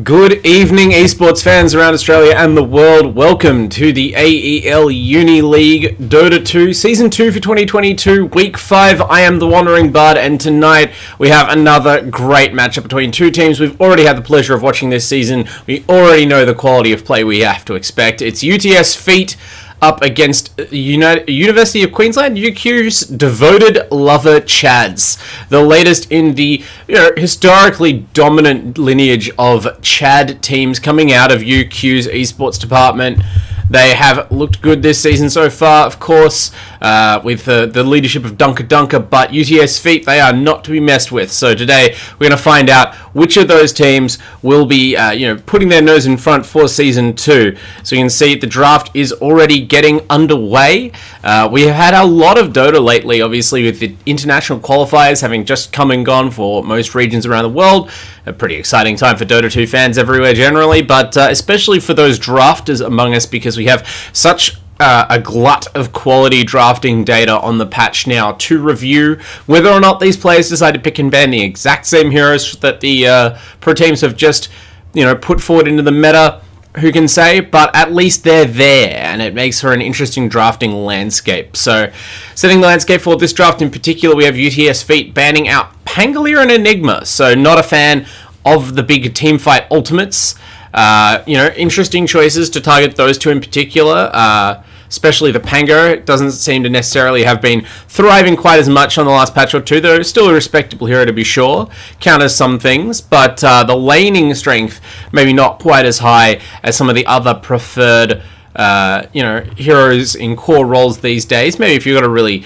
Good evening, esports fans around Australia and the world. Welcome to the AEL Uni League Dota 2 Season 2 for 2022, Week 5. I am the Wandering Bard, and tonight we have another great matchup between two teams we've already had the pleasure of watching this season. We already know the quality of play we have to expect. It's UTS FEET up against University of Queensland, UQ's devoted lover Chads, the latest in the historically dominant lineage of Chad teams coming out of UQ's esports department. They have looked good this season so far, of course, with the leadership of Dunker, but UTS FEET, they are not to be messed with. So today, we're going to find out which of those teams will be, putting their nose in front for Season 2. So you can see the draft is already getting underway. We have had a lot of Dota lately, obviously, with the international qualifiers having just come and gone for most regions around the world. A pretty exciting time for Dota 2 fans everywhere generally, but especially for those drafters among us, because we have such a glut of quality drafting data on the patch now to review whether or not these players decide to pick and ban the exact same heroes that the pro teams have just put forward into the meta. Who can say? But at least they're there, and it makes for an interesting drafting landscape. So, setting the landscape for this draft in particular, we have UTS FEET banning out Pangolier and Enigma. So, not a fan of the big teamfight ultimates. Interesting choices to target those two in particular. Especially the Pango. It doesn't seem to necessarily have been thriving quite as much on the last patch or two, though still a respectable hero to be sure. Counters some things, but the laning strength maybe not quite as high as some of the other preferred heroes in core roles these days. Maybe if you've got to really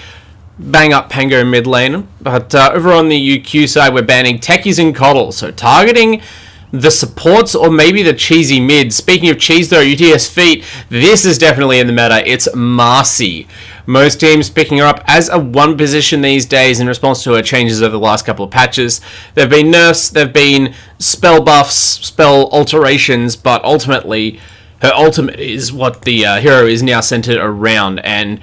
bang up Pango mid lane. But over on the UQ side, we're banning Techies and Coddle, so targeting the supports or maybe the cheesy mid. Speaking of cheese though, UTS FEET, this is definitely in the meta. It's Marcy. Most teams picking her up as a one position these days in response to her changes over the last couple of patches. There've been nerfs, there've been spell buffs, spell alterations, but ultimately her ultimate is what the hero is now centered around, and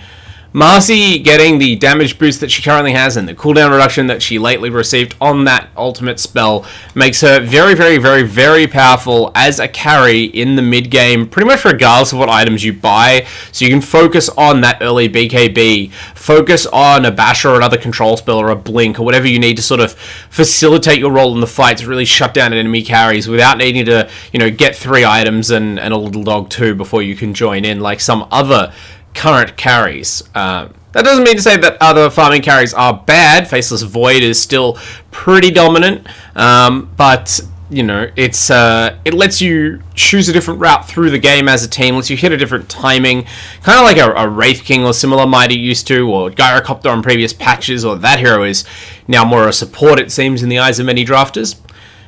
Marcy getting the damage boost that she currently has and the cooldown reduction that she lately received on that ultimate spell makes her very, very, very, very powerful as a carry in the mid game, pretty much regardless of what items you buy. So you can focus on that early BKB, focus on a bash or another control spell or a blink or whatever you need to sort of facilitate your role in the fight to really shut down enemy carries without needing to, get 3 items and a little dog too before you can join in like some other current carries. That doesn't mean to say that other farming carries are bad. Faceless Void is still pretty dominant, but it lets you choose a different route through the game as a team, lets you hit a different timing, kind of like a Wraith King or similar might it used to, or Gyrocopter on previous patches, or that hero is now more a support, it seems, in the eyes of many drafters.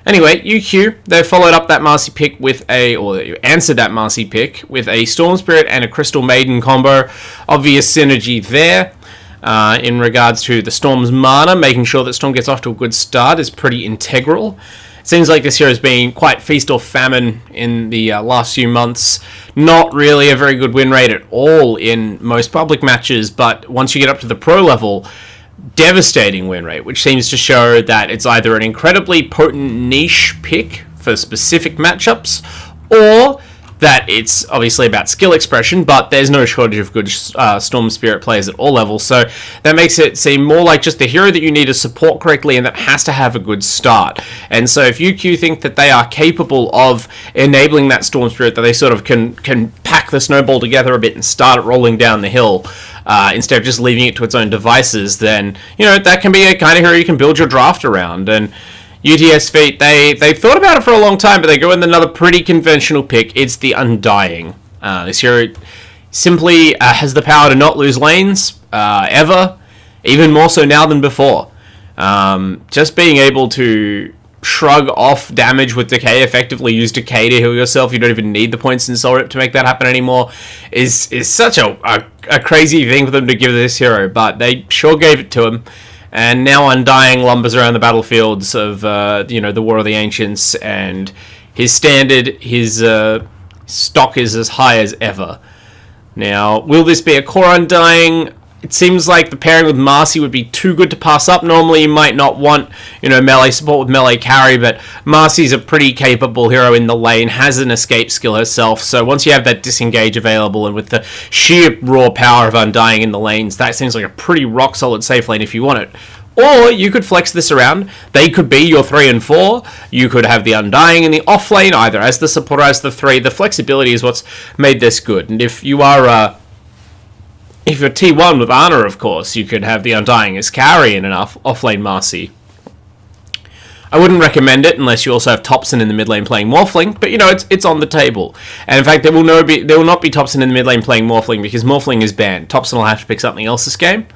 Anyway, UQ, they followed up that Marcy pick answered that Marcy pick with a Storm Spirit and a Crystal Maiden combo. Obvious synergy there. In regards to the Storm's mana, making sure that Storm gets off to a good start is pretty integral. It seems like this hero has been quite feast or famine in the last few months. Not really a very good win rate at all in most public matches, but once you get up to the pro level, devastating win rate, which seems to show that it's either an incredibly potent niche pick for specific matchups, or that it's obviously about skill expression, but there's no shortage of good Storm Spirit players at all levels, so that makes it seem more like just the hero that you need to support correctly and that has to have a good start. And so if UQ think that they are capable of enabling that Storm Spirit, that they sort of can pack the snowball together a bit and start it rolling down the hill, instead of just leaving it to its own devices, then, that can be a kind of hero you can build your draft around. And UTS FEET, they've thought about it for a long time, but they go with another pretty conventional pick. It's the Undying. This hero simply has the power to not lose lanes, ever, even more so now than before. Just being able to shrug off damage with Decay, effectively use Decay to heal yourself, you don't even need the points in Soul Rip to make that happen anymore, is such a crazy thing for them to give this hero, but they sure gave it to him. And now Undying lumbers around the battlefields of, the War of the Ancients, and his standard, his stock is as high as ever. Now, will this be a core Undying? It seems like the pairing with Marcy would be too good to pass up. Normally, you might not want, melee support with melee carry, but Marcy's a pretty capable hero in the lane, has an escape skill herself, so once you have that disengage available, and with the sheer raw power of Undying in the lanes, that seems like a pretty rock-solid safe lane if you want it. Or you could flex this around. They could be your 3 and 4. You could have the Undying in the off lane, either as the support or as the 3. The flexibility is what's made this good, and if you are... If you're T1 with Ana, of course, you could have the Undying as carry in an off-lane Marcy. I wouldn't recommend it unless you also have Topson in the mid lane playing Morphling, but it's on the table. And in fact, there will not be Topson in the mid lane playing Morphling because Morphling is banned. Topson will have to pick something else this game.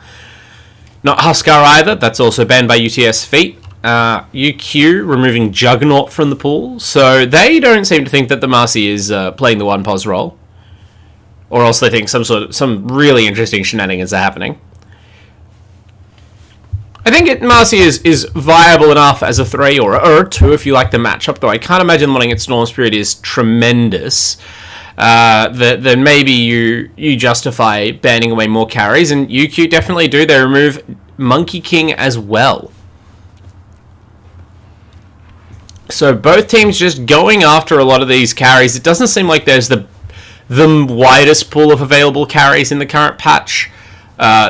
Not Huskar either, that's also banned by UTS FEET. UQ removing Juggernaut from the pool, so they don't seem to think that the Marcy is playing the 1-pos role. Or else they think some really interesting shenanigans are happening. I think Marcy is viable enough as a 3 or a 2 if you like the matchup, though I can't imagine wanting its Storm Spirit is tremendous. Then maybe you justify banning away more carries, and UQ definitely do. They remove Monkey King as well. So both teams just going after a lot of these carries. It doesn't seem like there's the widest pool of available carries in the current patch.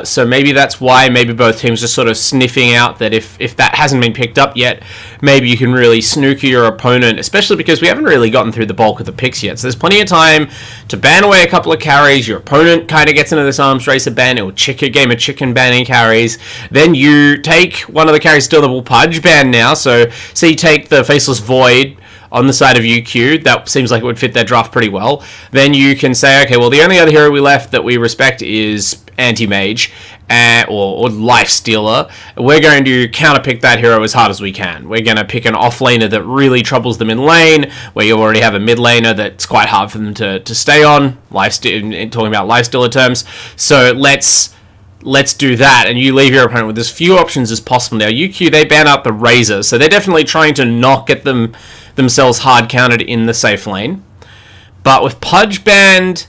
So maybe that's why maybe both teams are sort of sniffing out that if that hasn't been picked up yet, maybe you can really snooker your opponent, especially because we haven't really gotten through the bulk of the picks yet. So there's plenty of time to ban away a couple of carries. Your opponent kind of gets into this arms race of ban. It will a game of chicken banning carries. Then you take one of the carries still that will Pudge ban now. So you take the Faceless Void on the side of UQ, that seems like it would fit their draft pretty well. Then you can say, okay, well, the only other hero we left that we respect is Anti-Mage, or Life Stealer. We're going to counterpick that hero as hard as we can. We're going to pick an off-laner that really troubles them in lane, where you already have a mid-laner that's quite hard for them to stay on, talking about Life Stealer terms. So let's do that, and you leave your opponent with as few options as possible. Now, UQ, they ban out the Razor, so they're definitely trying to not get themselves hard countered in the safe lane. But with Pudge banned,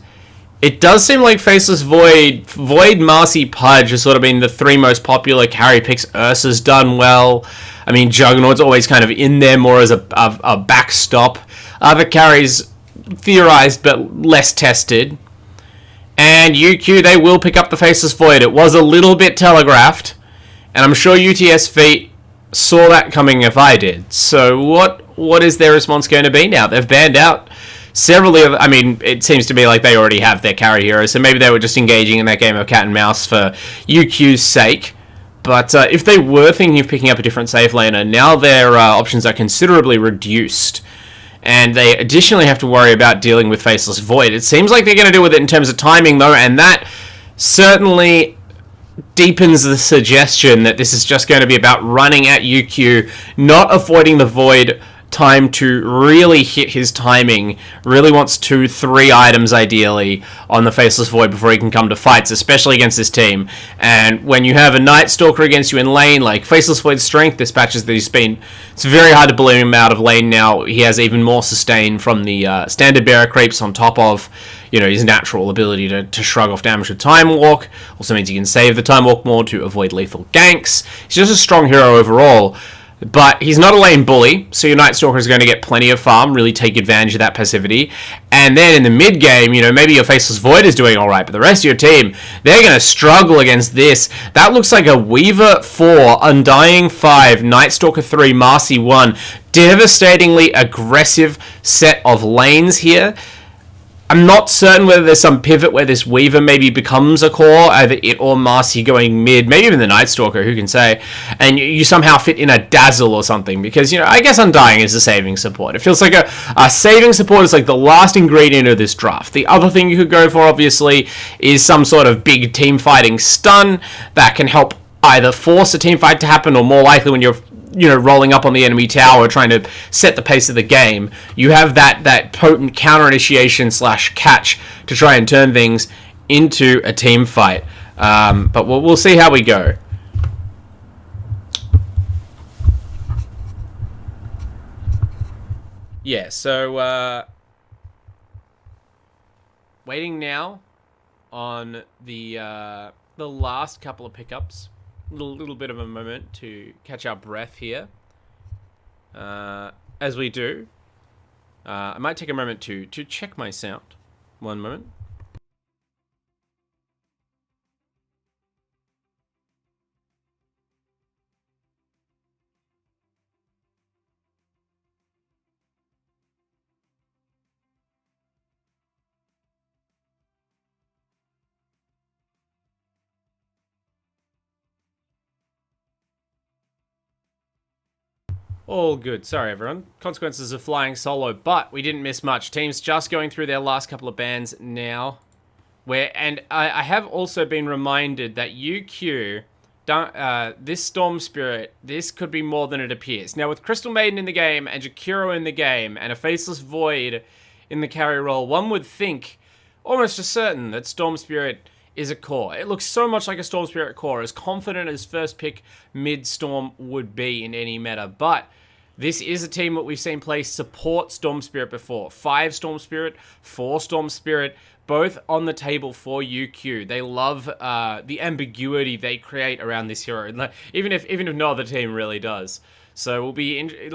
it does seem like Faceless Void, Marcy, Pudge has sort of been the 3 most popular carry picks. Ursa's done well. I mean, Juggernaut's always kind of in there more as a backstop. Other carries theorized but less tested. And UQ, they will pick up the Faceless Void. It was a little bit telegraphed, and I'm sure UTS FEET saw that coming if I did. So what is their response going to be now? They've banned out several of... I mean, it seems to me like they already have their carry heroes, so maybe they were just engaging in that game of cat and mouse for UQ's sake. But if they were thinking of picking up a different safe laner, now their options are considerably reduced. And they additionally have to worry about dealing with Faceless Void. It seems like they're going to deal with it in terms of timing, though, and that certainly deepens the suggestion that this is just going to be about running at UQ, not avoiding the Void time to really hit his timing. Really wants 2-3 items ideally on the Faceless Void before he can come to fights, especially against this team. And when you have a Night Stalker against you in lane, like Faceless Void's strength dispatches that it's very hard to believe him out of lane now. He has even more sustain from the standard bearer creeps on top of his natural ability to shrug off damage with Time Walk. Also means he can save the Time Walk more to avoid lethal ganks. He's just a strong hero overall. But he's not a lane bully, so your Night Stalker is going to get plenty of farm, really take advantage of that passivity. And then in the mid game, you know, maybe your Faceless Void is doing alright, but the rest of your team, they're going to struggle against this. That looks like a Weaver 4, Undying 5, Night Stalker 3, Marcy 1. Devastatingly aggressive set of lanes here. I'm not certain whether there's some pivot where this Weaver maybe becomes a core, either it or Marcy going mid, maybe even the Night Stalker, who can say, and you somehow fit in a Dazzle or something, because, you know, I guess Undying is a saving support. It feels like a saving support is like the last ingredient of this draft. The other thing you could go for, obviously, is some sort of big team fighting stun that can help either force a team fight to happen, or more likely when you're, you know, rolling up on the enemy tower, trying to set the pace of the game, you have that potent counter initiation / catch to try and turn things into a team fight. But we'll see how we go. Yeah, so waiting now on the last couple of pickups. Little bit of a moment to catch our breath here. As we do, I might take a moment to check my sound. One moment. All good. Sorry, everyone. Consequences of flying solo, but we didn't miss much. Teams just going through their last couple of bans now. And I have also been reminded that UQ, this Storm Spirit, this could be more than it appears. Now, with Crystal Maiden in the game, and Jakiro in the game, and a Faceless Void in the carry role, one would think, almost for certain, that Storm Spirit is a core. It looks so much like a Storm Spirit core, as confident as first pick mid-Storm would be in any meta, but this is a team that we've seen play support Storm Spirit before. 5 Storm Spirit, 4 Storm Spirit, both on the table for UQ. They love the ambiguity they create around this hero, even if no other team really does. So it'll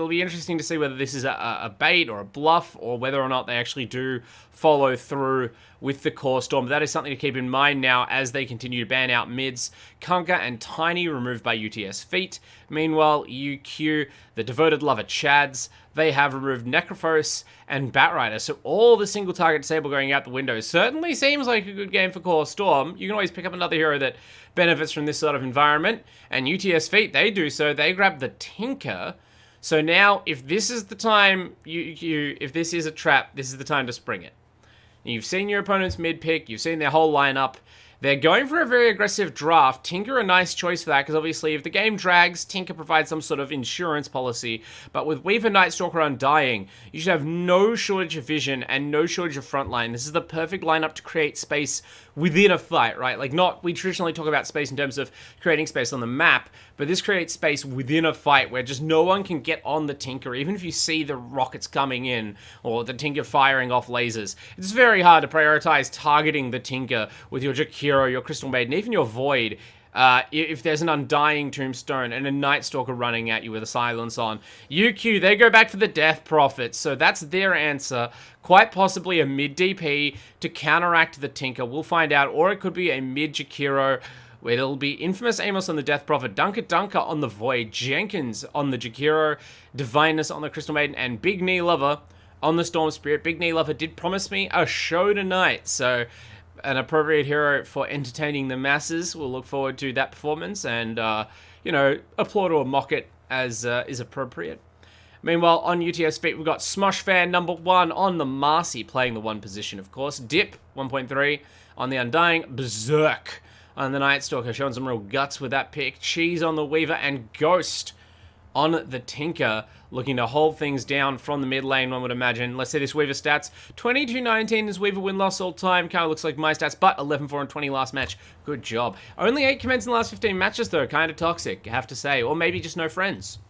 be interesting to see whether this is a bait or a bluff, or whether or not they actually do follow through with the core Storm. But that is something to keep in mind now as they continue to ban out mids. Kunkka and Tiny removed by UTS FEET. Meanwhile, UQ, the devoted lover Chads, they have removed Necrophos and Batrider. So all the single target disable going out the window certainly seems like a good game for core Storm. You can always pick up another hero that benefits from this sort of environment. And UTS FEET, they do so. They grab the Tinker. So now, if this is the time, if this is a trap, this is the time to spring it. You've seen your opponent's mid-pick. You've seen their whole lineup. They're going for a very aggressive draft. Tinker a nice choice for that, because obviously if the game drags, Tinker provides some sort of insurance policy. But with Weaver, Night Stalker, Undying, you should have no shortage of vision and no shortage of frontline. This is the perfect lineup to create space within a fight, right? Like, we traditionally talk about space in terms of creating space on the map, but this creates space within a fight where just no one can get on the Tinker, even if you see the rockets coming in or the Tinker firing off lasers. It's very hard to prioritize targeting the Tinker with your Jakiro, your Crystal Maiden, even your Void, if there's an Undying Tombstone and a Night Stalker running at you with a silence on. UQ, they go back for the Death Prophet, so that's their answer. Quite possibly a mid DP to counteract the Tinker. We'll find out. Or it could be a mid Jakiro. It'll be Infamous Amos on the Death Prophet, Dunker on the Void, Jenkins on the Jakiro, Divineness on the Crystal Maiden, and Big Knee Lover on the Storm Spirit. Big Knee Lover did promise me a show tonight, so an appropriate hero for entertaining the masses. We'll look forward to that performance and, you know, applaud or mock it as is appropriate. Meanwhile, on UTS FEET, we've got Smosh Fan number 1 on the Marcy, playing the 1 position, of course. Dip, 1.3 on the Undying. Berserk on the Night Stalker, showing some real guts with that pick. Cheese on the Weaver, and Ghost on the Tinker, looking to hold things down from the mid lane, one would imagine. Let's see this Weaver stats. 22-19 is Weaver win-loss all time. Kind of looks like my stats, but 11-4 and 20 last match. Good job. Only 8 comments in the last 15 matches, though. Kind of toxic, I have to say. Or maybe just no friends.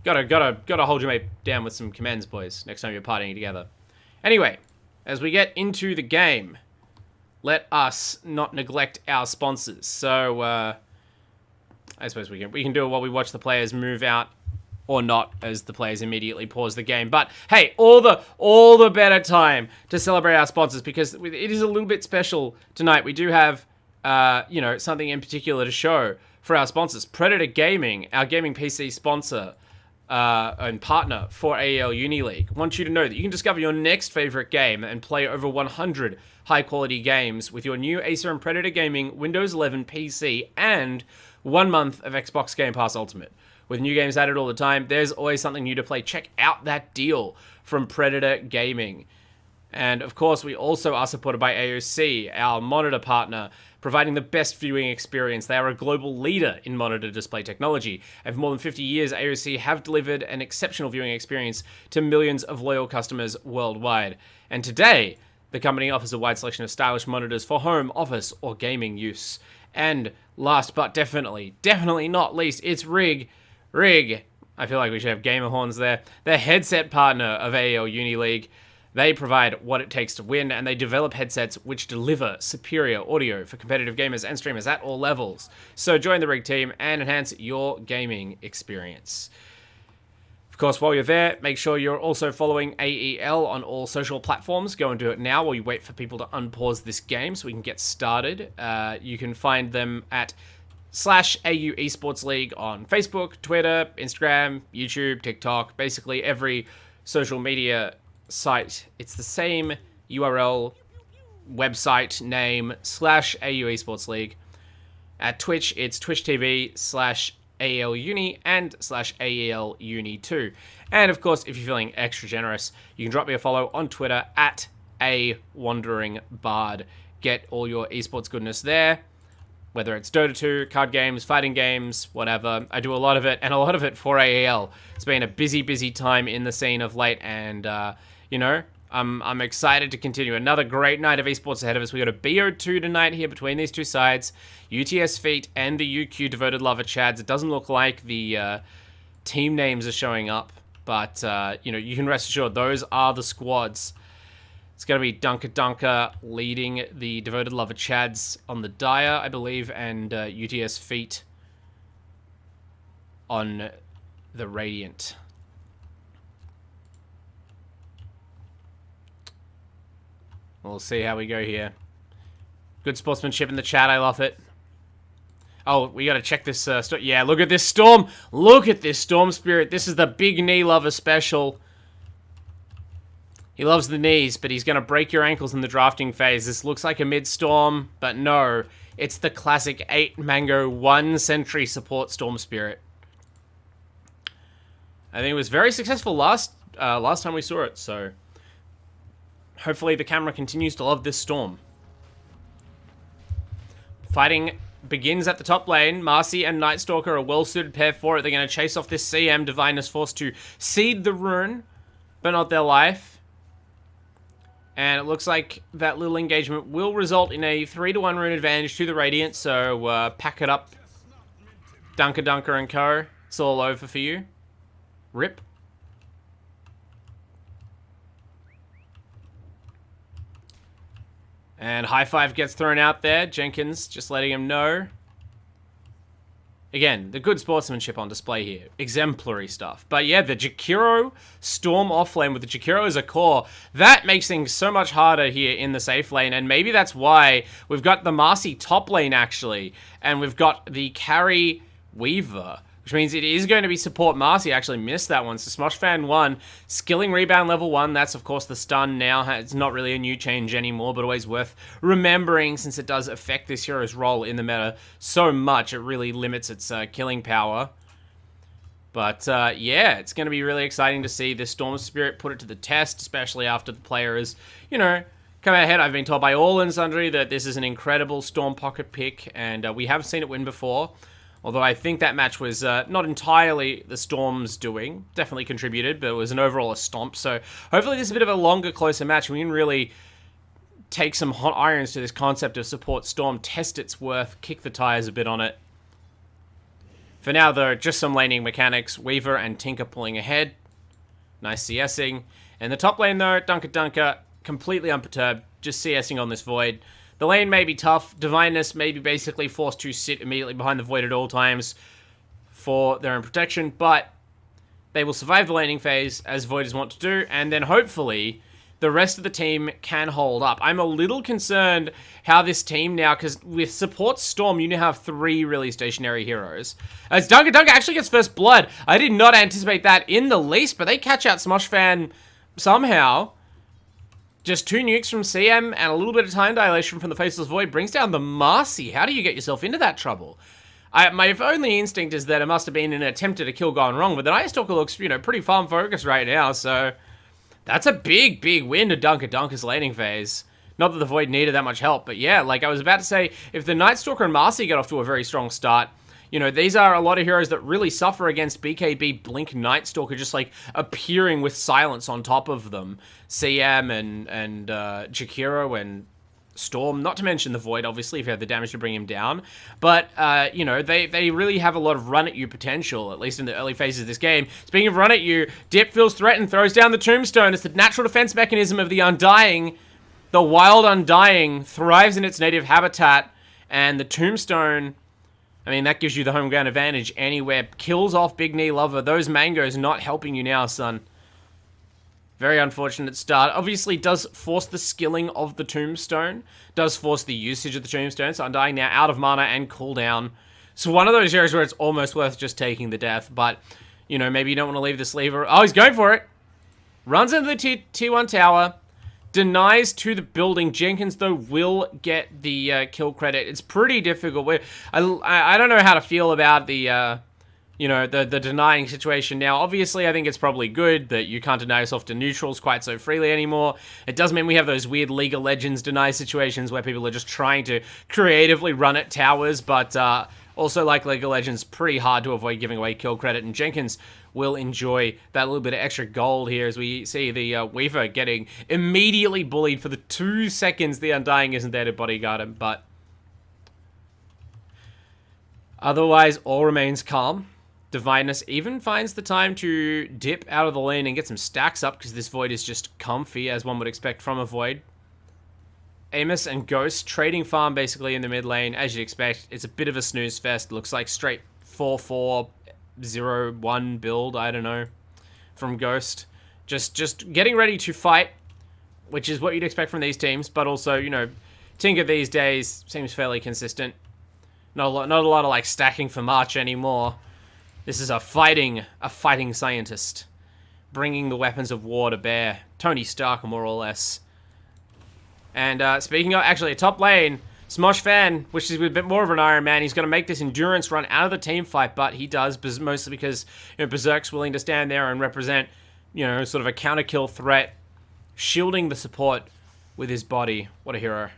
Gotta hold your mate down with some commands, boys, next time you're partying together. Anyway, as we get into the game, let us not neglect our sponsors. So, I suppose we can do it while we watch the players move out, or not, as the players immediately pause the game. But hey, all the better time to celebrate our sponsors, because it is a little bit special tonight. We do have something in particular to show for our sponsors. Predator Gaming, our gaming PC sponsor and partner for AEL Uni League, want you to know that you can discover your next favorite game and play over 100 high-quality games with your new Acer and Predator Gaming Windows 11 PC and 1 month of Xbox Game Pass Ultimate. With new games added all the time, there's always something new to play. Check out that deal from Predator Gaming. And of course, we also are supported by AOC, our monitor partner, providing the best viewing experience. They are a global leader in monitor display technology. And for more than 50 years, AOC have delivered an exceptional viewing experience to millions of loyal customers worldwide. And today, the company offers a wide selection of stylish monitors for home, office, or gaming use. And last but definitely not least, it's Rig. I feel like we should have gamer horns there. The headset partner of AEL Uni League. They provide what it takes to win, and they develop headsets which deliver superior audio for competitive gamers and streamers at all levels. So join the Rig team and enhance your gaming experience. Of course, while you're there, make sure you're also following AEL on all social platforms. Go and do it now while you wait for people to unpause this game so we can get started. You can find them at /AU Esports League on Facebook, Twitter, Instagram, YouTube, TikTok, basically every social media site. It's the same URL, website name, /AU Esports League. At Twitch, it's Twitch TV /AEL Uni and /AEL Uni 2. And of course, if you're feeling extra generous, you can drop me a follow on Twitter at @AWanderingBard. Get all your esports goodness there. Whether it's Dota 2, card games, fighting games, whatever. I do a lot of it, and a lot of it for AEL. It's been a busy time in the scene of late, and, I'm excited to continue. Another great night of esports ahead of us. We got a BO2 tonight here between these two sides. UTS FEET and the UQ Devoted Lover Chads. It doesn't look like the team names are showing up, but, you can rest assured those are the squads. It's going to be Dunker leading the Devoted Lover Chads on the Dire, I believe, and UTS FEET on the Radiant. We'll see how we go here. Good sportsmanship in the chat, I love it. Oh, we got to check this. Yeah, look at this Storm. Look at this Storm Spirit. This is the Big Knee Lover special. He loves the knees, but he's going to break your ankles in the drafting phase. This looks like a mid-storm, but no. It's the classic 8-mango 1 sentry support Storm Spirit. I think it was very successful last time we saw it, so hopefully the camera continues to love this Storm. Fighting begins at the top lane. Marcy and Night Stalker are a well-suited pair for it. They're going to chase off this CM, Divinus Force, to seed the rune, but not their life. And it looks like that little engagement will result in a 3-to-1 rune advantage to the Radiant, so pack it up, Dunker and co. It's all over for you. Rip. And high five gets thrown out there. Jenkins just letting him know. Again, the good sportsmanship on display here. Exemplary stuff. But yeah, the Jakiro Storm offlane with the Jakiro as a core, that makes things so much harder here in the safe lane. And maybe that's why we've got the Marcy top lane, actually. And we've got the carry Weaver, which means it is going to be support Marcy. I actually missed that one. So Smosh Fan 1, skilling rebound level 1. That's, of course, the stun now. It's not really a new change anymore, but always worth remembering since it does affect this hero's role in the meta so much. It really limits its killing power. But, yeah, it's going to be really exciting to see this Storm Spirit put it to the test, especially after the player is, come ahead. I've been told by all and sundry that this is an incredible Storm Pocket pick, and we have seen it win before. Although I think that match was not entirely the Storm's doing. Definitely contributed, but it was an overall a stomp. So hopefully this is a bit of a longer, closer match. We can really take some hot irons to this concept of support Storm, test its worth, kick the tires a bit on it. For now, though, just some laning mechanics. Weaver and Tinker pulling ahead. Nice CSing. And the top lane, though, Dunker, completely unperturbed. Just CSing on this Void. The lane may be tough. Divineness may be basically forced to sit immediately behind the Void at all times for their own protection, but they will survive the laning phase, as Voiders want to do, and then hopefully the rest of the team can hold up. I'm a little concerned how this team now, because with support Storm, you now have 3 really stationary heroes. As Dunker actually gets first blood. I did not anticipate that in the least, but they catch out Smoshfan somehow. Just 2 nukes from CM and a little bit of time dilation from the Faceless Void brings down the Marcy. How do you get yourself into that trouble? My only instinct is that it must have been an attempt at a kill gone wrong, but the Night Stalker looks, pretty farm focused right now, so that's a big, big win to Dunker's laning phase. Not that the Void needed that much help, but yeah, like I was about to say, if the Night Stalker and Marcy get off to a very strong start, these are a lot of heroes that really suffer against BKB Blink Night Stalker just like appearing with silence on top of them. CM and Jakiro and Storm, not to mention the Void, obviously, if you have the damage to bring him down. But, they really have a lot of run-at-you potential, at least in the early phases of this game. Speaking of run-at-you, Dip feels threatened, throws down the Tombstone. It's the natural defense mechanism of the Undying. The Wild Undying thrives in its native habitat, and the Tombstone, that gives you the home ground advantage anywhere. Kills off Big Knee Lover. Those mangoes not helping you now, son. Very unfortunate start. Obviously, does force the skilling of the Tombstone. Does force the usage of the Tombstone. So Undying now out of mana and cooldown. So one of those areas where it's almost worth just taking the death. But, maybe you don't want to leave this lever. Oh, he's going for it. Runs into the T1 tower. Denies to the building. Jenkins, though, will get the kill credit. It's pretty difficult. I don't know how to feel about the denying situation now. Obviously, I think it's probably good that you can't deny yourself to neutrals quite so freely anymore. It does mean we have those weird League of Legends deny situations where people are just trying to creatively run at towers, but also, like League of Legends, pretty hard to avoid giving away kill credit, and Jenkins will enjoy that little bit of extra gold here as we see the Weaver getting immediately bullied for the 2 seconds the Undying isn't there to bodyguard him, but otherwise, all remains calm. Divineness even finds the time to dip out of the lane and get some stacks up because this Void is just comfy, as one would expect from a Void. Amos and Ghost trading farm basically in the mid lane, as you'd expect. It's a bit of a snooze fest. Looks like straight 4-4-0-1 build, I don't know, from Ghost. Just getting ready to fight, which is what you'd expect from these teams, but also, Tinker these days seems fairly consistent. Not a lot of like stacking for March anymore. This is a fighting scientist, bringing the weapons of war to bear. Tony Stark, more or less. And speaking of, actually, a top lane, Smoshfan, which is a bit more of an Iron Man, he's going to make this endurance run out of the team fight, but he does, mostly because Berserk's willing to stand there and represent, sort of a counter kill threat, shielding the support with his body. What a hero.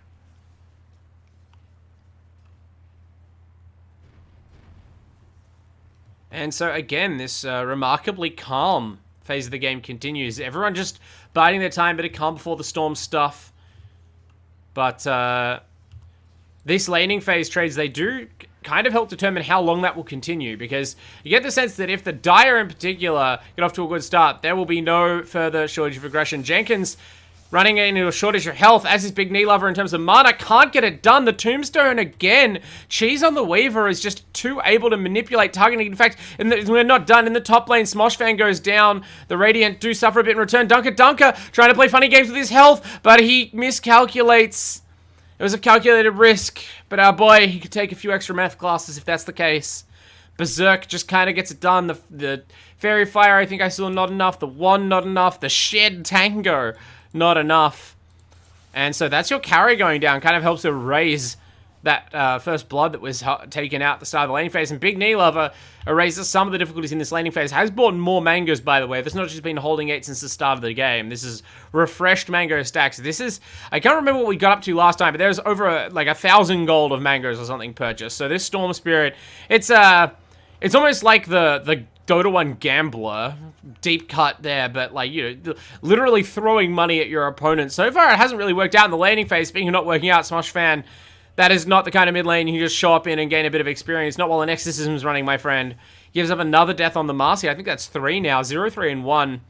And so, again, this remarkably calm phase of the game continues. Everyone just biding their time, bit of calm before the Storm stuff. But these laning phase trades, they do kind of help determine how long that will continue, because you get the sense that if the Dire in particular get off to a good start, there will be no further shortage of aggression. Jenkins running into a shortage of health, as is Big Knee Lover in terms of mana. Can't get it done. The Tombstone again. Cheese on the Weaver is just too able to manipulate targeting. In fact, we're not done. In the top lane, Smoshfan goes down. The Radiant do suffer a bit in return. Dunker trying to play funny games with his health, but he miscalculates. It was a calculated risk, but our boy, he could take a few extra math classes if that's the case. Berserk just kind of gets it done. The Fairy Fire, I think I saw not enough. The Wand, not enough. The Shed Tango, not enough. And so that's your carry going down. Kind of helps to raise that first blood that was taken out at the start of the laning phase. And Big Knee Lover erases some of the difficulties in this laning phase. Has bought more mangoes, by the way. This not just been holding 8 since the start of the game. This is refreshed mango stacks. This is, I can't remember what we got up to last time, but there's over like 1,000 gold of mangoes or something purchased. So this Storm Spirit, it's almost like the Dota 1 Gambler, deep cut there, but like, literally throwing money at your opponent. So far, it hasn't really worked out in the laning phase. Speaking of not working out, Smoshfan, that is not the kind of mid lane you just show up in and gain a bit of experience. Not while an Exorcism's running, my friend. Gives up another death on the Marcy. I think that's 3 now. 0, 3, and 1.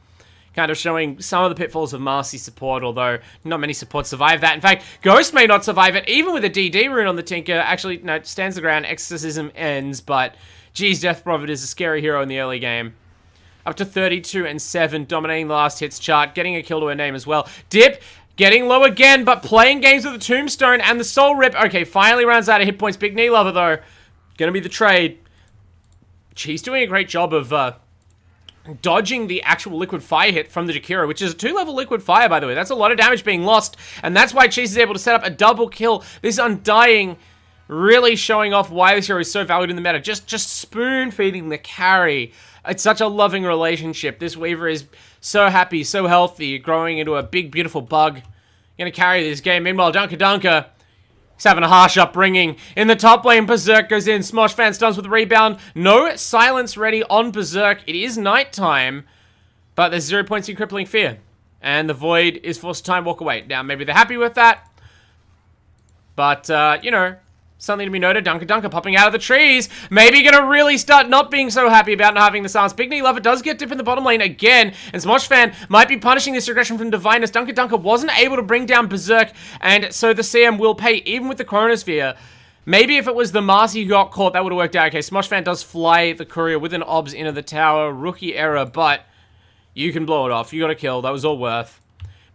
kind of showing some of the pitfalls of Marcy support, although not many supports survive that. In fact, Ghost may not survive it, even with a DD rune on the Tinker. Actually, no, stands the ground, Exorcism ends, but geez, Death Prophet is a scary hero in the early game. Up to 32 and 7, dominating the last hits chart, getting a kill to her name as well. Dip, getting low again, but playing games with the Tombstone and the Soul Rip. Okay, finally runs out of hit points. Big Knee Lover, though. Gonna be the trade. She's doing a great job of dodging the actual liquid fire hit from the Jakiro, which is a 2-level liquid fire, by the way. That's a lot of damage being lost, and that's why Cheese is able to set up a double kill. This Undying really showing off why this hero is so valued in the meta. Just spoon-feeding the carry. It's such a loving relationship. This Weaver is so happy, so healthy, growing into a big, beautiful bug. Gonna carry this game. Meanwhile, Dunker he's having a harsh upbringing. In the top lane, Berserk goes in. Smosh Fan stuns with a rebound. No silence ready on Berserk. It is nighttime, but there's 0 points in Crippling Fear. And the Void is forced to time walk away. Now, maybe they're happy with that. But, you know, something to be noted. Dunker popping out of the trees. Maybe gonna really start not being so happy about not having the silence. Big Knee Lover does get dip in the bottom lane again. And Smosh Fan might be punishing this aggression from Divinus. Dunker wasn't able to bring down Berserk. And so the CM will pay, even with the Chronosphere. Maybe if it was the Marcy who got caught, that would have worked out. Okay, Smosh Fan does fly the Courier with an obs into the tower. Rookie error, but you can blow it off. You got a kill. That was all worth.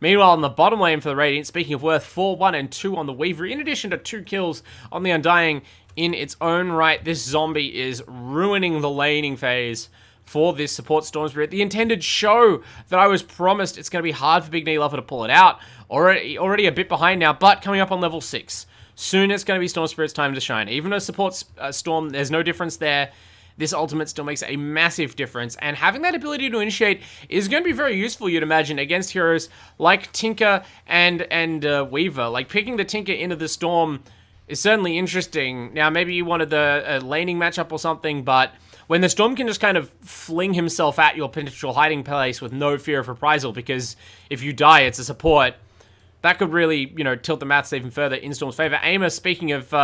Meanwhile, in the bottom lane for the Radiant, speaking of worth, 4, 1, and 2 on the Weaver, in addition to 2 kills on the Undying in its own right. This zombie is ruining the laning phase for this support Storm Spirit. The intended show that I was promised. It's going to be hard for Big Knee Lover to pull it out. Already a bit behind now, but coming up on level 6. Soon it's going to be Storm Spirit's time to shine. Even though support Storm, there's no difference there. This ultimate still makes a massive difference, and having that ability to initiate is going to be very useful, you'd imagine, against heroes like Tinker and Weaver. Like, picking the Tinker into the Storm is certainly interesting. Now, maybe you wanted the laning matchup or something, but when the Storm can just kind of fling himself at your potential hiding place with no fear of reprisal, because if you die, it's a support, that could really, you know, tilt the maths even further in Storm's favor. Amos, speaking of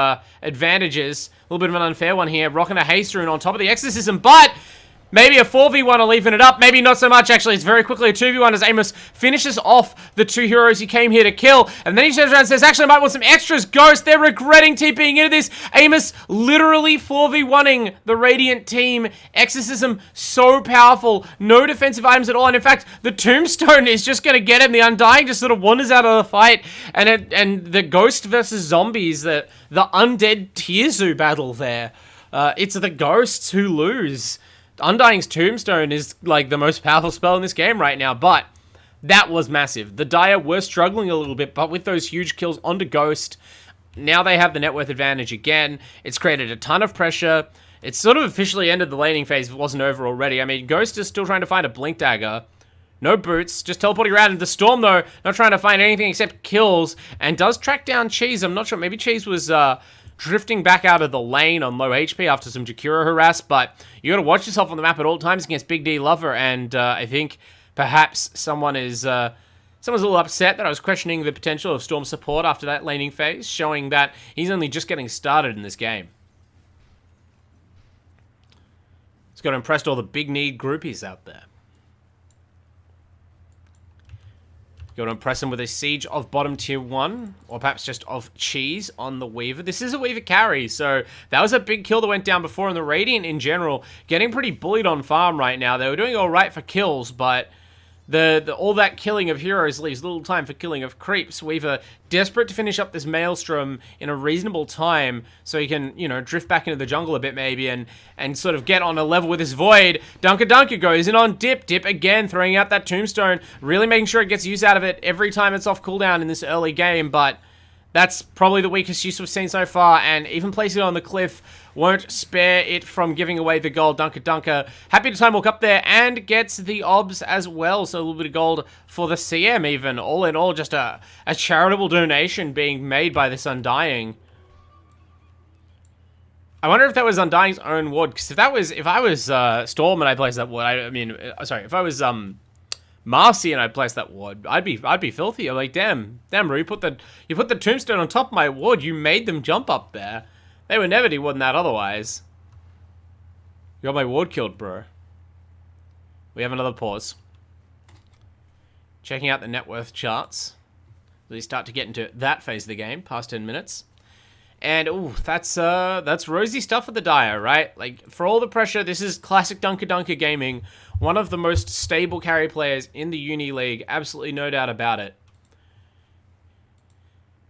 advantages, a little bit of an unfair one here, rocking a haste rune on top of the Exorcism, but maybe a 4v1 or leaving it up. Maybe not so much, actually. It's very quickly a 2v1 as Amos finishes off the 2 heroes he came here to kill. And then he turns around and says, actually, I might want some extras. Ghost, they're regretting TPing into this. Amos literally 4v1ing the Radiant team. Exorcism, so powerful. No defensive items at all. And in fact, the Tombstone is just going to get him. The Undying just sort of wanders out of the fight. And the Ghost versus Zombies, the undead Tierzu battle there. It's the Ghosts who lose. Undying's Tombstone is, like, the most powerful spell in this game right now, but that was massive. The Dire were struggling a little bit, but with those huge kills onto Ghost, now they have the net worth advantage again. It's created a ton of pressure. It's sort of officially ended the laning phase if it wasn't over already. I mean, Ghost is still trying to find a Blink Dagger. No boots, just teleporting around. The Storm, though, not trying to find anything except kills, and does track down Cheese. I'm not sure, maybe Cheese was, drifting back out of the lane on low HP after some Jakiro harass, but you gotta watch yourself on the map at all times against Big D Lover, and I think perhaps someone's a little upset that I was questioning the potential of Storm support after that laning phase, showing that he's only just getting started in this game. He's got to impress all the big need groupies out there. Got to impress him with a siege of bottom tier 1, or perhaps just of Cheese on the Weaver. This is a Weaver carry, so that was a big kill that went down before, and the Radiant in general getting pretty bullied on farm right now. They were doing alright for kills, but all that killing of heroes leaves little time for killing of creeps. Weaver desperate to finish up this Maelstrom in a reasonable time so he can, you know, drift back into the jungle a bit maybe and sort of get on a level with his Void. Dunker goes in on Dip again, throwing out that Tombstone, really making sure it gets use out of it every time it's off cooldown in this early game, but that's probably the weakest use we've seen so far, and even placing it on the cliff won't spare it from giving away the gold. Dunker, happy to time walk up there, and gets the obs as well, so a little bit of gold for the CM even. All in all, just a charitable donation being made by this Undying. I wonder if that was Undying's own ward, because if I was Storm and I placed that ward, if I was Marcy and I placed that ward, I'd be filthy. I'm like, damn, bro, you put the Tombstone on top of my ward. You made them jump up there. They would never do more than that otherwise. You got my ward killed, bro. We have another pause. Checking out the net worth charts. Really start to get into that phase of the game, past 10 minutes. And, ooh, that's rosy stuff for the Dire, right? Like, for all the pressure, this is classic Dunker gaming. One of the most stable carry players in the Uni League. Absolutely no doubt about it.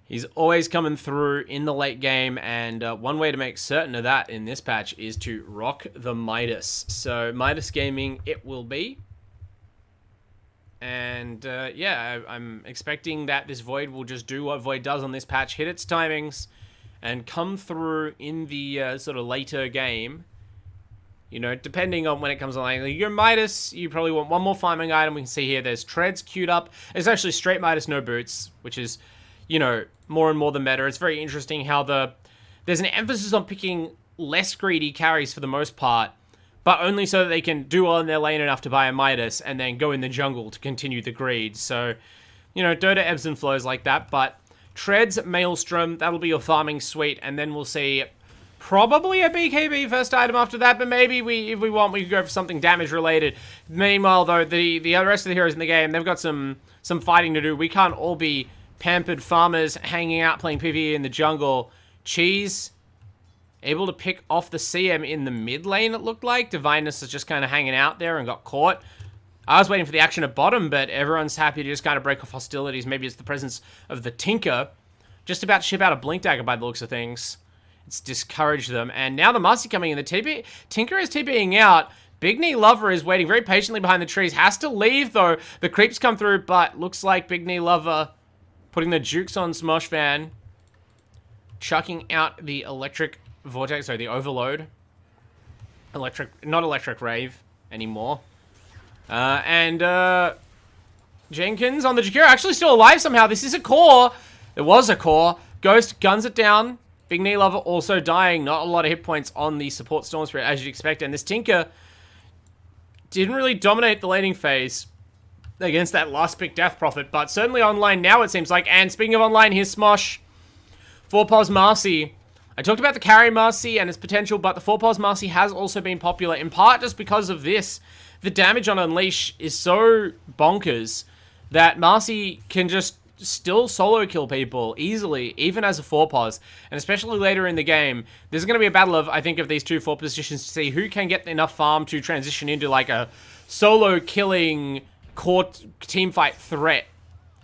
He's always coming through in the late game, and one way to make certain of that in this patch is to rock the Midas. So, Midas Gaming it will be. And, yeah, I'm expecting that this Void will just do what Void does on this patch, hit its timings, and come through in the sort of later game. You know, depending on when it comes along. Like your Midas, you probably want one more farming item. We can see here there's treads queued up. It's actually straight Midas, no boots, which is, you know, more and more the meta. It's very interesting how there's an emphasis on picking less greedy carries for the most part, but only so that they can do well in their lane enough to buy a Midas and then go in the jungle to continue the greed. So, you know, Dota ebbs and flows like that, but Treads, Maelstrom, that'll be your farming suite, and then we'll see probably a BKB first item after that, but maybe if we want, we could go for something damage related. Meanwhile, though, the rest of the heroes in the game, they've got some fighting to do. We can't all be pampered farmers hanging out playing PvE in the jungle. Cheese able to pick off the CM in the mid lane, it looked like. Divineness is just kind of hanging out there and got caught. I was waiting for the action at bottom, but everyone's happy to just kind of break off hostilities. Maybe it's the presence of the Tinker. Just about to ship out a Blink Dagger by the looks of things. It's discouraged them. And now the Marcy coming in. The Tinker is TPing out. Big Knee Lover is waiting very patiently behind the trees. Has to leave, though. The creeps come through, but looks like Big Knee Lover putting the jukes on Smosh Van. Chucking out the Electric Vortex, sorry, the Overload. Not Electric Rave anymore. Jenkins on the Jakiro, actually still alive somehow. This is a core. It was a core. Ghost guns it down. Big Knee Lover also dying. Not a lot of hit points on the support Storm Spirit, as you'd expect. And this Tinker didn't really dominate the laning phase against that last pick Death Prophet, but certainly online now, it seems like. And speaking of online, here's Smosh. 4-Pos Marcy. I talked about the carry Marcy and its potential, but the 4-Pos Marcy has also been popular, in part just because of this. The damage on Unleash is so bonkers that Marcy can just still solo kill people easily, even as a 4-Pos. And especially later in the game, there's going to be a battle of, I think, of these two 4 positions to see who can get enough farm to transition into like a solo killing core teamfight threat.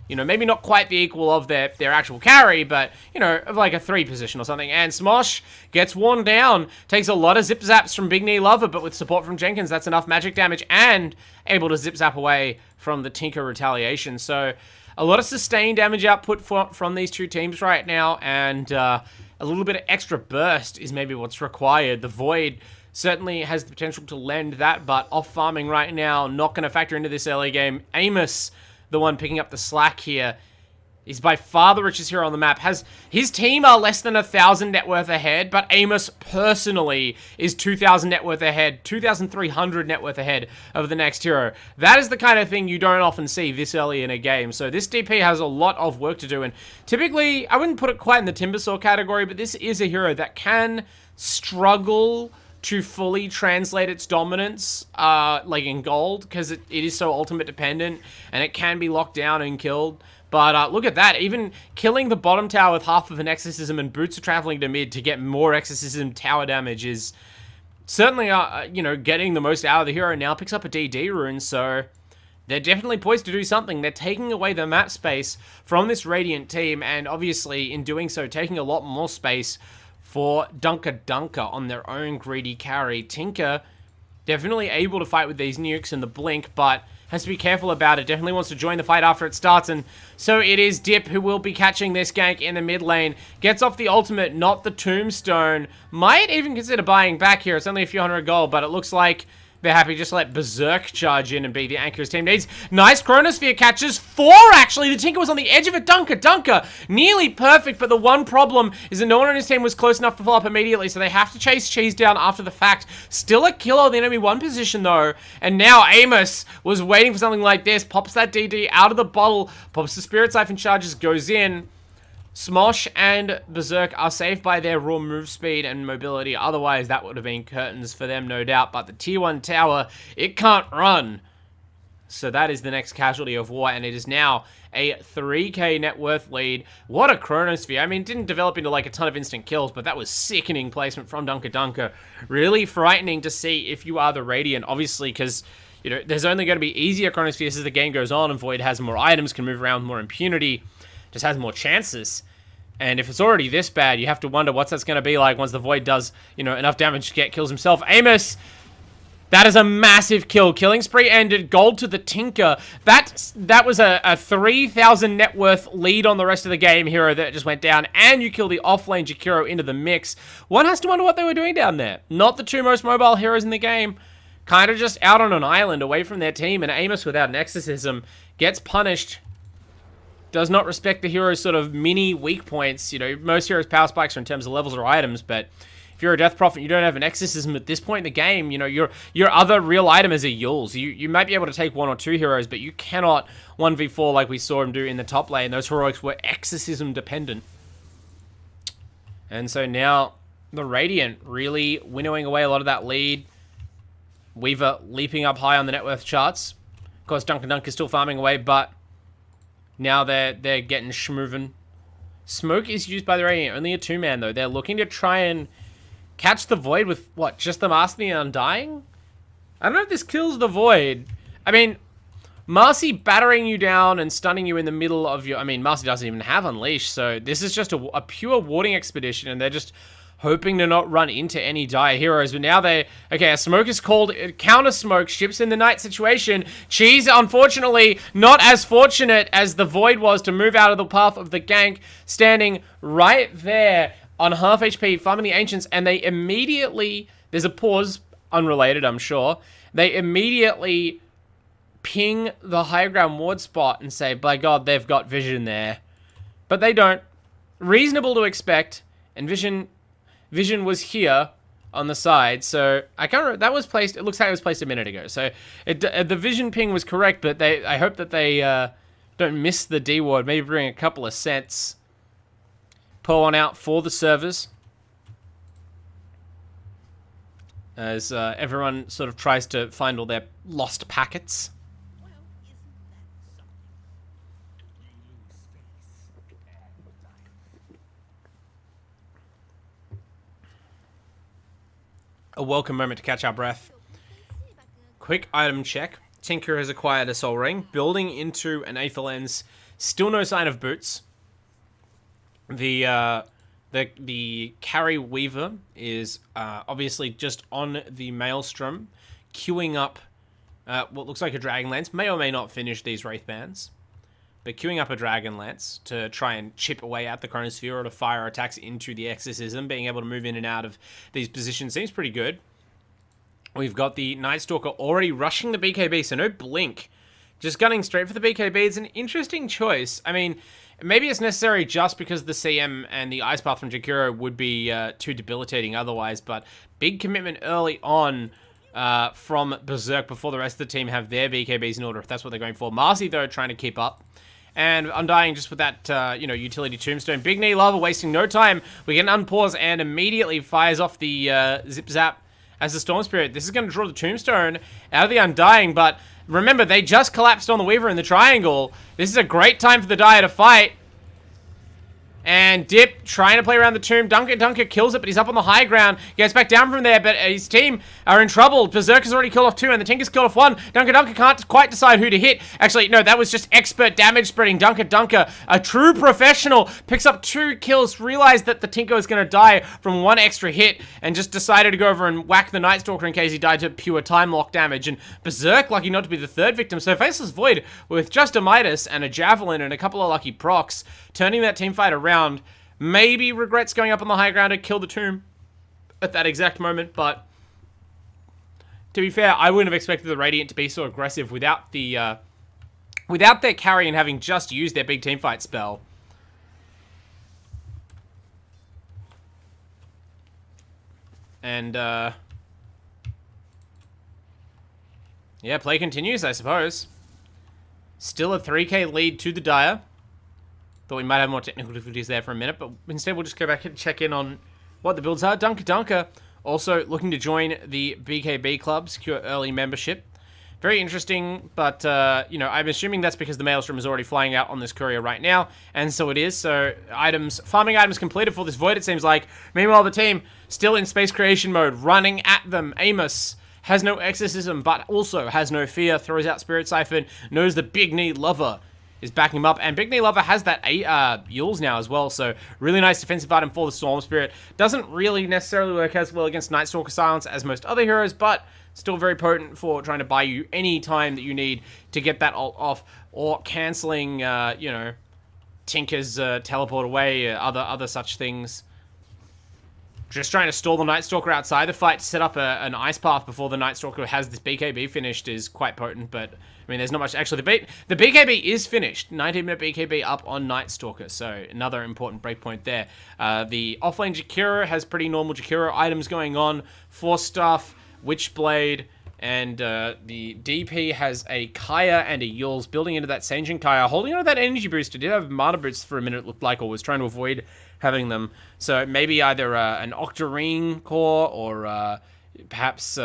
You know, maybe not quite the equal of their actual carry, but, you know, of like a 3 position or something. And Smosh gets worn down, takes a lot of zip zaps from Big Knee Lover, but with support from Jenkins, that's enough magic damage and able to zip zap away from the Tinker retaliation. So, a lot of sustained damage output from these two teams right now, and a little bit of extra burst is maybe what's required. The Void certainly has the potential to lend that, but off farming right now, not going to factor into this early game. Amos, the one picking up the slack here, is by far the richest hero on the map. His team are less than 1,000 net worth ahead, but Amos personally is 2,000 net worth ahead, 2,300 net worth ahead of the next hero. That is the kind of thing you don't often see this early in a game. So this DP has a lot of work to do, and typically, I wouldn't put it quite in the Timbersaw category, but this is a hero that can struggle to fully translate its dominance, like in gold, because it is so ultimate dependent, and it can be locked down and killed. But look at that, even killing the bottom tower with half of an Exorcism and Boots are traveling to mid to get more Exorcism tower damage is certainly, you know, getting the most out of the hero. Now picks up a DD rune, so they're definitely poised to do something. They're taking away the map space from this Radiant team, and obviously, in doing so, taking a lot more space for Dunker on their own greedy carry. Tinker, definitely able to fight with these nukes and the blink, but has to be careful about it. Definitely wants to join the fight after it starts, and so it is Dip who will be catching this gank in the mid lane. Gets off the ultimate, not the tombstone. Might even consider buying back here. It's only a few hundred gold, but it looks like they're happy just to let Berserk charge in and be the anchor his team needs. Nice Chronosphere catches. 4, actually. The Tinker was on the edge of it. Dunker. Nearly perfect, but the one problem is that no one on his team was close enough to follow up immediately, so they have to chase Cheese down after the fact. Still a kill on the enemy 1 position, though. And now Amos was waiting for something like this. Pops that DD out of the bottle. Pops the Spirit Siphon charges. Goes in. Smosh and Berserk are saved by their raw move speed and mobility. Otherwise, that would have been curtains for them, no doubt. But the tier 1 tower, it can't run. So that is the next casualty of war, and it is now a 3k net worth lead. What a chronosphere. I mean, it didn't develop into like a ton of instant kills, but that was sickening placement from Dunker. Really frightening to see if you are the Radiant, obviously, because, you know, there's only going to be easier chronospheres as the game goes on, and Void has more items, can move around with more impunity, just has more chances. And if it's already this bad, you have to wonder what's that's going to be like once the Void does, you know, enough damage to get kills himself. Amos, that is a massive kill. Killing spree ended. Gold to the Tinker. That was a 3,000 net worth lead on the rest of the game hero that just went down. And you kill the offlane Jakiro into the mix. One has to wonder what they were doing down there. Not the two most mobile heroes in the game. Kind of just out on an island away from their team. And Amos, without an exorcism, gets punished. Does not respect the hero's sort of mini weak points. You know, most heroes' power spikes are in terms of levels or items, but if you're a Death Prophet, you don't have an exorcism at this point in the game. You know, your other real item is a Yules. You might be able to take one or two heroes, but you cannot 1v4 like we saw him do in the top lane. Those heroics were exorcism dependent. And so now the Radiant really winnowing away a lot of that lead. Weaver leaping up high on the net worth charts. Of course, Dunk is still farming away, but now they're getting schmoven. Smoke is used by the Radiant. Only a 2-man, though. They're looking to try and catch the Void with, what, just the Master and the Undying? I don't know if this kills the Void. I mean, Marcy battering you down and stunning you in the middle of your... I mean, Marcy doesn't even have Unleash, so this is just a pure warding expedition, and they're just hoping to not run into any dire heroes. But now they... Okay, a smoke is called. Counter smoke. Ships in the night situation. Cheese, unfortunately, not as fortunate as the Void was to move out of the path of the gank. Standing right there on half HP, farming the Ancients, and they immediately... There's a pause, unrelated, I'm sure. They immediately ping the high ground ward spot and say, by God, they've got vision there. But they don't. Reasonable to expect, and Vision was here on the side, so I can't remember. That was placed, it looks like it was placed a minute ago. So the Vision ping was correct, but I hope that they don't miss the D ward. Maybe bring a couple of cents. Pull one out for the servers, as everyone sort of tries to find all their lost packets. A welcome moment to catch our breath. Quick item check. Tinker has acquired a Soul Ring, building into an Aether Lens. Still no sign of boots. The Carry Weaver is obviously just on the Maelstrom, queuing up what looks like a Dragon Lance. May or may not finish these Wraith Bands, but queuing up a Dragon Lance to try and chip away at the Chronosphere or to fire attacks into the Exorcism. Being able to move in and out of these positions seems pretty good. We've got the Night Stalker already rushing the BKB, so no blink. Just gunning straight for the BKB. It's an interesting choice. I mean, maybe it's necessary just because the CM and the Ice Path from Jakiro would be too debilitating otherwise, but big commitment early on from Berserk before the rest of the team have their BKBs in order, if that's what they're going for. Marcy, though, trying to keep up. And Undying just with that, utility tombstone. Big Knee Lava wasting no time. We get an unpause and immediately fires off the Zip Zap as the Storm Spirit. This is going to draw the tombstone out of the Undying, but remember, they just collapsed on the Weaver in the triangle. This is a great time for the Dire to fight. And Dip trying to play around the tomb. Dunker kills it, but he's up on the high ground. Gets back down from there, but his team are in trouble. Berserk has already killed off 2, and the Tinker's killed off 1. Dunker can't quite decide who to hit. Actually, no, that was just expert damage spreading. Dunker, a true professional, picks up 2 kills, realized that the Tinker was going to die from 1 extra hit, and just decided to go over and whack the Night Stalker in case he died to pure time lock damage. And Berserk, lucky not to be the 3rd victim. So Faceless Void, with just a Midas and a Javelin and a couple of lucky procs, turning that teamfight around. Maybe regrets going up on the high ground to kill the tomb at that exact moment, but to be fair, I wouldn't have expected the Radiant to be so aggressive without the without their carry and having just used their big teamfight spell. And yeah, play continues, I suppose. Still a 3k lead to the Dire. Thought we might have more technical difficulties there for a minute, but instead we'll just go back and check in on what the builds are. Dunker also looking to join the BKB club, secure early membership. Very interesting, but, you know, I'm assuming that's because the Maelstrom is already flying out on this courier right now, and so it is. So, farming items completed for this Void, it seems like. Meanwhile, the team still in space creation mode, running at them. Amos has no exorcism, but also has no fear, throws out Spirit Siphon, knows the Big Knee Lover is backing him up, and Big Knee Lover has that Yules now as well, so really nice defensive item for the Storm Spirit. Doesn't really necessarily work as well against Night Stalker Silence as most other heroes, but still very potent for trying to buy you any time that you need to get that ult off, or cancelling, you know, Tinker's teleport away, other such things. Just trying to stall the Night Stalker outside the fight to set up an ice path before the Night Stalker has this BKB finished is quite potent, but I mean, there's not much. Actually, the BKB is finished. 19-minute BKB up on Night Stalker, so another important breakpoint there. The offlane Jakiro has pretty normal Jakiro items going on. Force Staff, Witchblade, and the DP has a Kaya and a Yules building into that Sanjin Kaya, holding on to that energy boost. It did have mana boosts for a minute, it looked like, or was trying to avoid having them. So maybe either an Octarine core or perhaps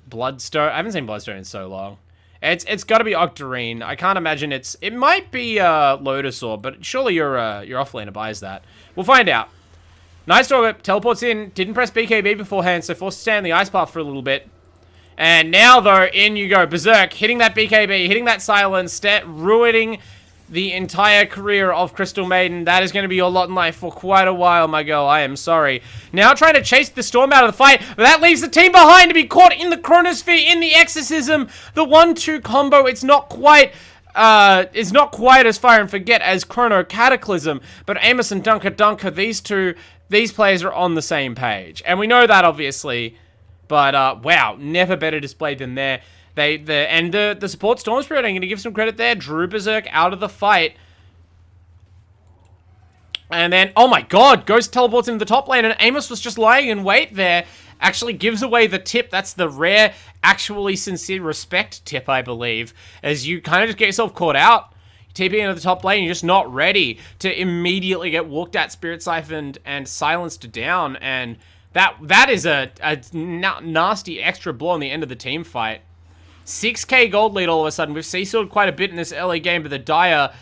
Bloodstone. I haven't seen Bloodstone in so long. It's got to be Octarine. I can't imagine it might be Lotus Orb, but surely your offlaner buys that. We'll find out. Night Stalker teleports in, didn't press BKB beforehand, so forced to stay on the ice path for a little bit. And now, though, in you go. Berserk, hitting that BKB, hitting that silence, ruining the entire career of Crystal Maiden. That is going to be your lot in life for quite a while, my girl. I am sorry. Now trying to chase the Storm out of the fight, but that leaves the team behind to be caught in the Chronosphere, in the Exorcism. The 1-2 combo, it's not quite as Fire and Forget as Chrono Cataclysm, but Amos and Dunker, these players are on the same page. And we know that, obviously, but wow, never better displayed than there. The support Storm Spirit, I'm going to give some credit there. Drew Berserk out of the fight. And then, oh my god, Ghost teleports into the top lane, and Amos was just lying in wait there. Actually gives away the tip. That's the rare, actually sincere respect tip, I believe. As you kind of just get yourself caught out. TP into the top lane, you're just not ready to immediately get walked at, Spirit Siphoned, and silenced down. And that is a nasty extra blow on the end of the team fight. 6k gold lead all of a sudden. We've seesawed quite a bit in this early game, but the Dire,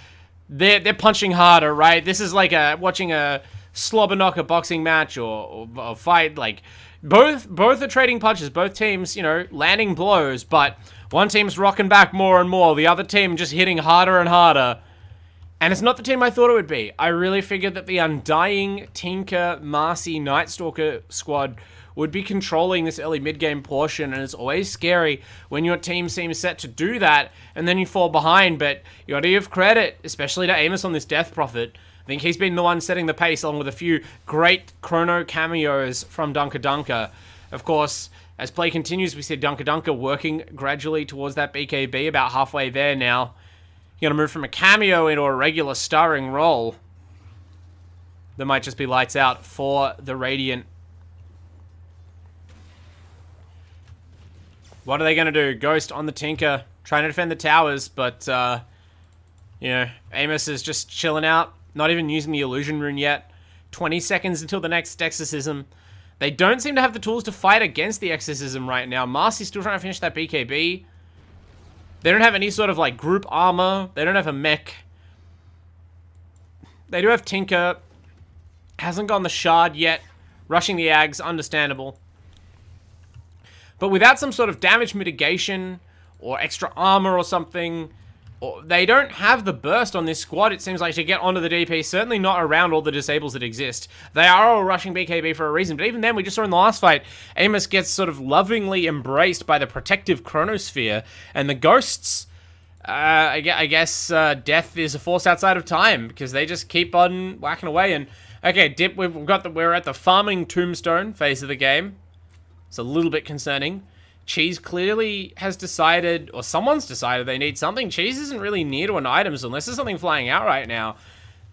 they're punching harder, right? This is like watching a slobber knocker boxing match or a fight. Like, both are trading punches. Both teams, you know, landing blows, but one team's rocking back more and more. The other team just hitting harder and harder. And it's not the team I thought it would be. I really figured that the Undying, Tinker, Marcy, Night Stalker squad would be controlling this early mid-game portion, and it's always scary when your team seems set to do that, and then you fall behind, but you gotta give credit, especially to Amos on this Death Prophet. I think he's been the one setting the pace, along with a few great Chrono cameos from Dunker. Of course, as play continues, we see Dunker working gradually towards that BKB, about halfway there now. You're gonna move from a cameo into a regular starring role. There might just be lights out for the Radiant. What are they going to do? Ghost on the Tinker, trying to defend the towers, but, you know, Amos is just chilling out, not even using the Illusion Rune yet. 20 seconds until the next Exorcism. They don't seem to have the tools to fight against the Exorcism right now. Marcy's still trying to finish that BKB. They don't have any sort of, like, group armor. They don't have a mech. They do have Tinker. Hasn't gone the Shard yet. Rushing the Ags, understandable. But without some sort of damage mitigation or extra armor or something, they don't have the burst on this squad, it seems like, to get onto the DP, certainly not around all the disables that exist. They are all rushing BKB for a reason, but even then, we just saw in the last fight, Amos gets sort of lovingly embraced by the protective Chronosphere, and the Ghosts, I guess death is a force outside of time, because they just keep on whacking away, and okay, we're at the farming tombstone phase of the game. It's a little bit concerning. Cheese clearly has decided, or someone's decided they need something. Cheese isn't really near to an items unless there's something flying out right now.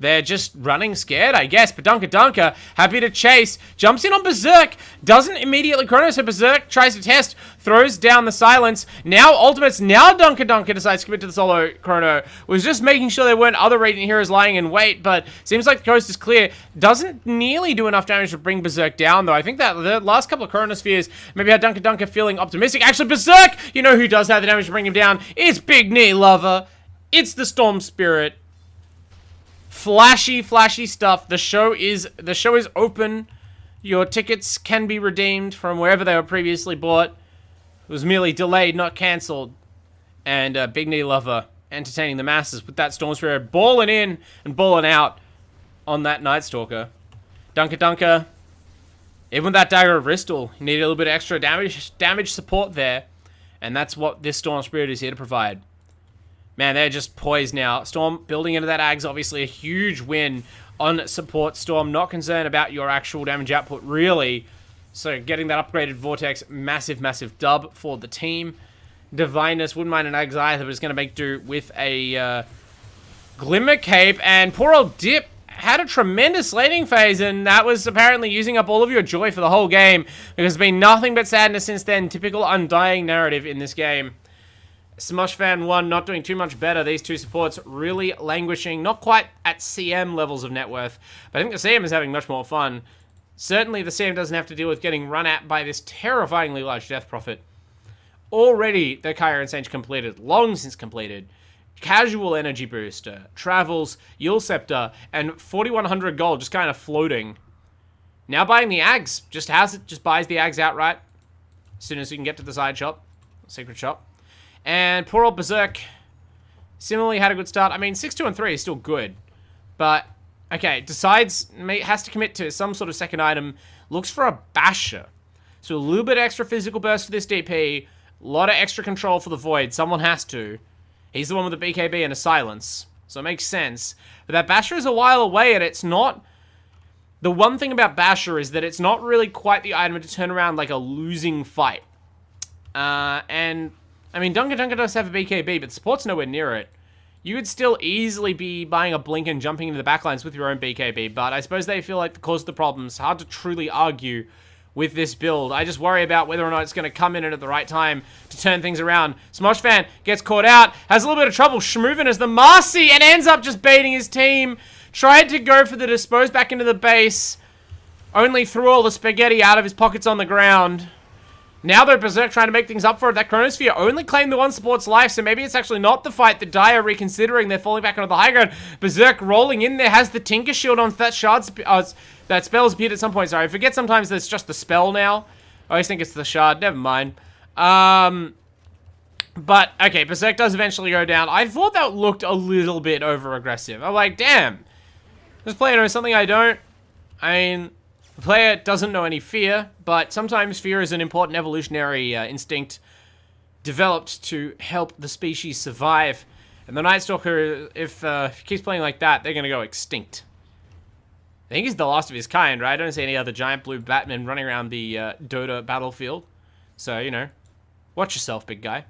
They're just running scared, I guess. But Dunker, happy to chase, jumps in on Berserk, doesn't immediately chrono, so Berserk tries to test, throws down the silence. Now ultimates, now Dunker decides to commit to the solo chrono. Was just making sure there weren't other Radiant heroes lying in wait, but seems like the coast is clear. Doesn't nearly do enough damage to bring Berserk down, though. I think that the last couple of chronospheres maybe had Dunker feeling optimistic. Actually, Berserk, you know who does have the damage to bring him down? It's Big Knee Lover. It's the Storm Spirit. Flashy stuff. The show is open. Your tickets can be redeemed from wherever they were previously bought. It was merely delayed, not cancelled. And Big Knee Lover entertaining the masses with that Storm Spirit balling in and balling out on that Night Stalker. Dunker. Even with that Dagger of Ristal, you need a little bit of extra damage support there. And that's what this Storm Spirit is here to provide. Man, they're just poised now. Storm building into that Ag's obviously a huge win on support. Storm not concerned about your actual damage output, really. So getting that upgraded Vortex, massive dub for the team. Divineness, wouldn't mind an Ag's either, but it's going to make do with a Glimmer Cape. And poor old Dip had a tremendous laning phase, and that was apparently using up all of your joy for the whole game. Because there's been nothing but sadness since then. Typical undying narrative in this game. Smush Fan 1 not doing too much better. These two supports really languishing. Not quite at CM levels of net worth. But I think the CM is having much more fun. Certainly the CM doesn't have to deal with getting run at by this terrifyingly large death profit. Already the Kyra and Sage completed. Long since completed. Casual energy booster. Travels. Yule Scepter. And 4,100 gold just kind of floating. Now buying the Ags. Just buys the Ags outright. As soon as you can get to the side shop. Secret shop. And poor old Berserk similarly had a good start. I mean, 6, 2, and 3 is still good. But, okay, has to commit to some sort of second item. Looks for a Basher. So a little bit extra physical burst for this DP. A lot of extra control for the Void. Someone has to. He's the one with the BKB and a Silence. So it makes sense. But that Basher is a while away, and it's not... The one thing about Basher is that it's not really quite the item to turn around like a losing fight. And... I mean, Dunker does have a BKB, but support's nowhere near it. You could still easily be buying a Blink and jumping into the backlines with your own BKB, but I suppose they feel like the cause of the problem's hard to truly argue with this build. I just worry about whether or not it's going to come in at the right time to turn things around. Smosh Fan gets caught out, has a little bit of trouble schmooving as the Marcy, and ends up just baiting his team. Tried to go for the dispose back into the base, only threw all the spaghetti out of his pockets on the ground. Now though, Berserk trying to make things up for it. That Chronosphere only claimed the one support's life, so maybe it's actually not the fight that Dire are reconsidering. They're falling back onto the high ground. Berserk rolling in there, has the Tinker Shield on that shard. That spell's appeared at some point. Sorry, I forget sometimes there's just the spell now. I always think it's the shard. Never mind. But, okay, Berserk does eventually go down. I thought that looked a little bit over-aggressive. I'm like, damn. This player knows something I don't. I mean... The player doesn't know any fear, but sometimes fear is an important evolutionary instinct developed to help the species survive. And the Night Stalker, if he keeps playing like that, they're going to go extinct. I think he's the last of his kind, right? I don't see any other giant blue Batman running around the Dota battlefield. So, you know, watch yourself, big guy.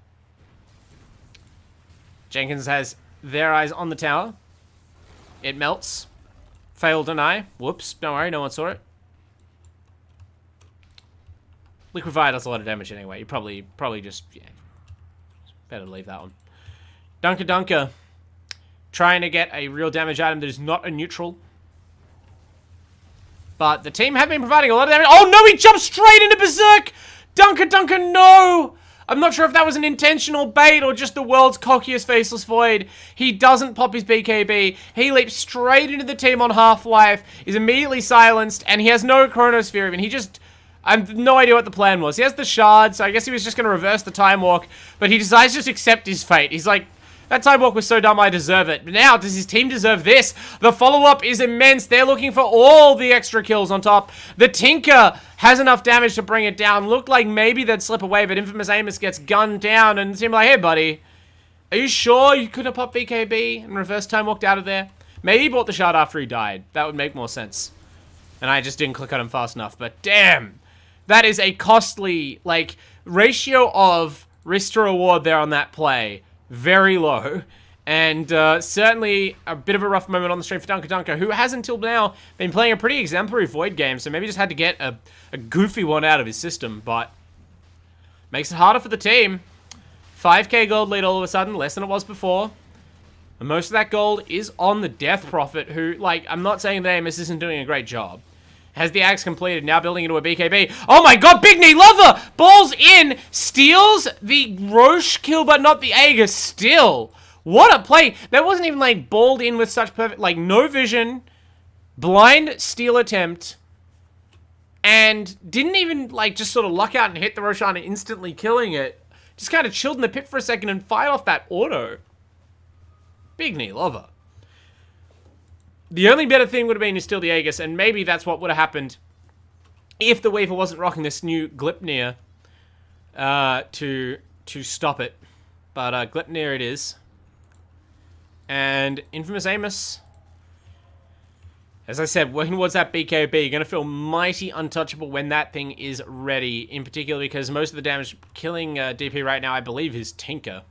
Jenkins has their eyes on the tower. It melts. Failed deny. Whoops. Don't worry, no one saw it. Liquefy does a lot of damage anyway. You probably just, yeah. Better leave that one. Dunker. Trying to get a real damage item that is not a neutral. But the team have been providing a lot of damage. Oh no, he jumped straight into Berserk! Dunker, no! I'm not sure if that was an intentional bait or just the world's cockiest Faceless Void. He doesn't pop his BKB. He leaps straight into the team on Half-Life, is immediately silenced, and he has no Chronosphere even. He just... I have no idea what the plan was. He has the shard, so I guess he was just going to reverse the Time Walk, but he decides to just accept his fate. He's like, that Time Walk was so dumb, I deserve it. But now, does his team deserve this? The follow-up is immense. They're looking for all the extra kills on top. The Tinker has enough damage to bring it down. Looked like maybe they'd slip away, but Infamous Amos gets gunned down, and the team like, hey, buddy, are you sure you could have popped BKB and reverse Time Walked out of there? Maybe he bought the shard after he died. That would make more sense. And I just didn't click on him fast enough, but damn. That is a costly, ratio of risk to reward there on that play. Very low. And certainly a bit of a rough moment on the stream for Dunker, who has until now been playing a pretty exemplary Void game, so maybe just had to get a goofy one out of his system, but makes it harder for the team. 5k gold lead all of a sudden, less than it was before. And most of that gold is on the Death Prophet, who, like, I'm not saying the AMS isn't doing a great job. Has the axe completed, now building into a BKB. Oh my god, Big Knee Lover! Balls in, steals the Roche kill, but not the Aegis still. What a play! That wasn't even, like, balled in with such perfect, like, no vision, blind steal attempt, and didn't even, like, just sort of luck out and hit the Roshan instantly killing it. Just kind of chilled in the pit for a second and fired off that auto. Big Knee Lover. The only better thing would have been to steal the Aegis, and maybe that's what would have happened if the Weaver wasn't rocking this new Glypnir to stop it. But Glypnir it is. And Infamous Amos, as I said, working towards that BKB, you're going to feel mighty untouchable when that thing is ready. In particular because most of the damage killing DP right now, I believe, is Tinker.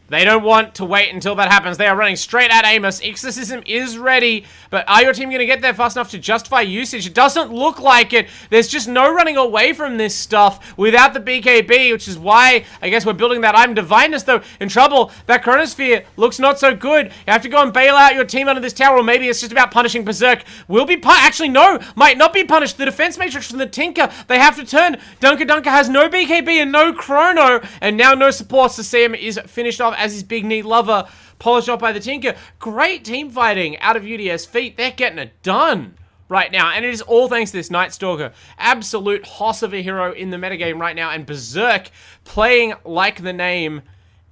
They don't want to wait until that happens. They are running straight at Amos. Exorcism is ready, but are your team going to get there fast enough to justify usage? It doesn't look like it. There's just no running away from this stuff without the BKB, which is why I guess we're building that item. Divineness, though, in trouble. That Chronosphere looks not so good. You have to go and bail out your team under this tower, or maybe it's just about punishing Berserk. Will be actually, no, might not be punished. The defense matrix from the Tinker, they have to turn. Dunker has no BKB and no Chrono, and now no supports. The CM is finished off as his Big Knee Lover, polished off by the Tinker. Great team fighting out of UTS FEET. They're getting it done right now, and it is all thanks to this Night Stalker. Absolute hoss of a hero in the metagame right now, and Berserk playing like the name,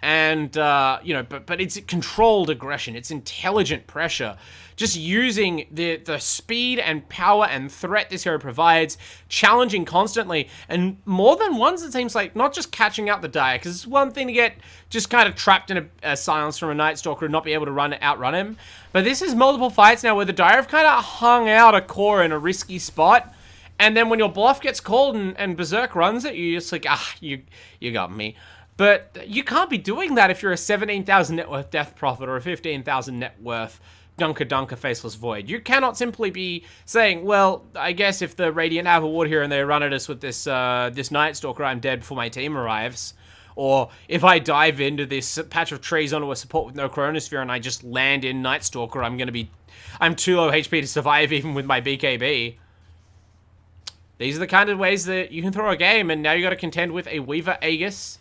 and, you know, but it's controlled aggression. It's intelligent pressure. Just using the speed and power and threat this hero provides, challenging constantly, and more than once it seems like not just catching out the Dire, because it's one thing to get just kind of trapped in a silence from a Night Stalker and not be able to outrun him, but this is multiple fights now where the Dire have kind of hung out a core in a risky spot, and then when your bluff gets called and Berserk runs at you, you're just like, you got me. But you can't be doing that if you're a 17,000 net worth Death Prophet or a 15,000 net worth Dunker Faceless Void. You cannot simply be saying, well, I guess if the Radiant have a ward here and they run at us with this this Night Stalker, I'm dead before my team arrives. Or if I dive into this patch of trees onto a support with no Chronosphere and I just land in Night Stalker, I'm too low HP to survive even with my BKB. These are the kind of ways that you can throw a game, and now you got to contend with a Weaver Aegis.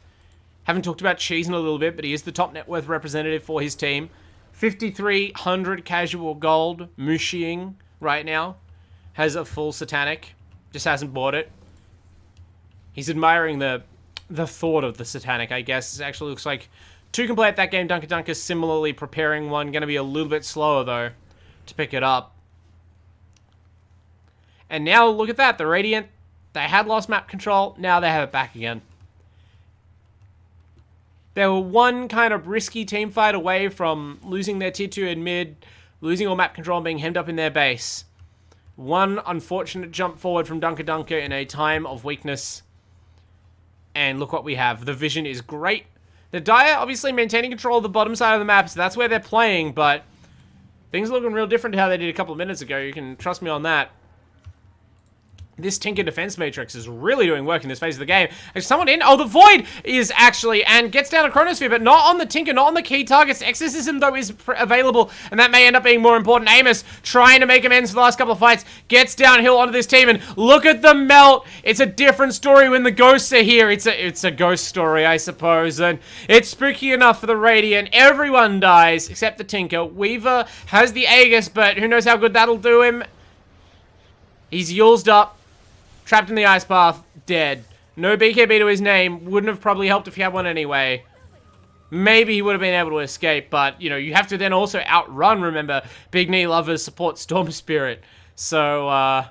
Haven't talked about Cheese in a little bit, but he is the top net worth representative for his team. 5,300 casual gold, Mushing right now. Has a full Satanic. Just hasn't bought it. He's admiring the thought of the Satanic, I guess. It actually looks like to complete that game, Dunker similarly preparing one. Going to be a little bit slower, though, to pick it up. And now, look at that. The Radiant, they had lost map control. Now they have it back again. They were one kind of risky team fight away from losing their tier 2 in mid, losing all map control and being hemmed up in their base. One unfortunate jump forward from Dunker in a time of weakness. And look what we have. The vision is great. The Dire obviously maintaining control of the bottom side of the map, so that's where they're playing, but things are looking real different to how they did a couple of minutes ago. You can trust me on that. This Tinker defense matrix is really doing work in this phase of the game. There's someone in. Oh, the Void is actually, and gets down a Chronosphere, but not on the Tinker, not on the key targets. Exorcism, though, is available, and that may end up being more important. Amos, trying to make amends for the last couple of fights, gets downhill onto this team, and look at the melt. It's a different story when the ghosts are here. It's a ghost story, I suppose, and it's spooky enough for the Radiant. Everyone dies, except the Tinker. Weaver has the Aegis, but who knows how good that'll do him. He's Yulesed up. Trapped in the ice path, dead. No BKB to his name. Wouldn't have probably helped if he had one anyway. Maybe he would have been able to escape, but, you know, you have to then also outrun, remember, Big Knee Lovers support Storm Spirit. So,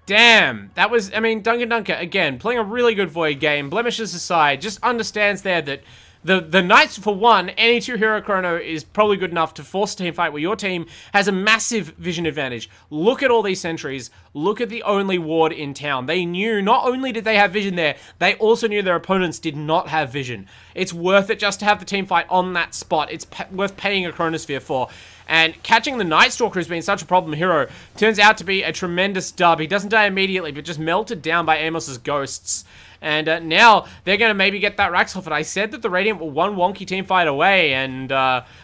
damn. That was, I mean, Dunker, again, playing a really good Void game. Blemishes aside, just understands there that The Knights, for one, any 2-hero chrono is probably good enough to force a team fight where your team has a massive vision advantage. Look at all these sentries. Look at the only ward in town. They knew, not only did they have vision there, they also knew their opponents did not have vision. It's worth it just to have the team fight on that spot. It's worth paying a Chronosphere for. And catching the Night Stalker has been such a problem hero. Turns out to be a tremendous dub. He doesn't die immediately, but just melted down by Amos's ghosts. And now they're going to maybe get that Rax off it. I said that the Radiant were one wonky team fight away, and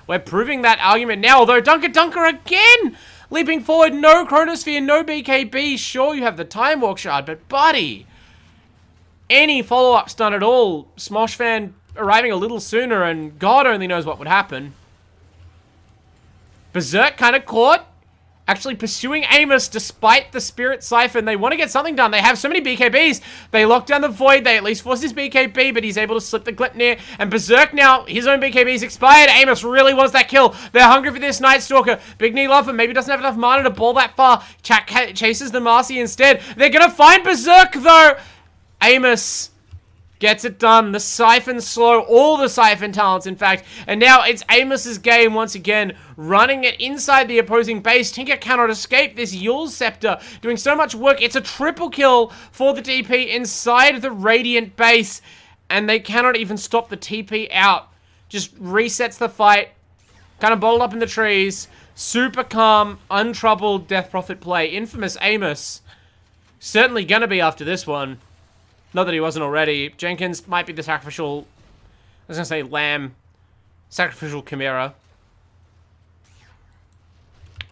we're proving that argument now. Although Dunker again leaping forward, no Chronosphere, no BKB. Sure, you have the Time Walk Shard, but buddy, any follow-up stun at all. Smosh fan arriving a little sooner, and God only knows what would happen. Berserk kind of caught. Actually pursuing Amos despite the Spirit Siphon. They want to get something done. They have so many BKBs. They lock down the Void. They at least force his BKB, but he's able to slip the Gleipnir. And Berserk now, his own BKB's expired. Amos really wants that kill. They're hungry for this Night Stalker. Big knee love, maybe doesn't have enough mana to ball that far. Chases the Marcy instead. They're going to find Berserk, though. Amos gets it done. The Siphon slow. All the Siphon talents, in fact. And now it's Amos's game once again. Running it inside the opposing base. Tinker cannot escape this Yule Scepter. Doing so much work. It's a triple kill for the DP inside the Radiant base. And they cannot even stop the TP out. Just resets the fight. Kind of bottled up in the trees. Super calm, untroubled Death Prophet play. Infamous Amos. Certainly going to be after this one. Not that he wasn't already. Jenkins might be the sacrificial... I was going to say lamb. Sacrificial chimera.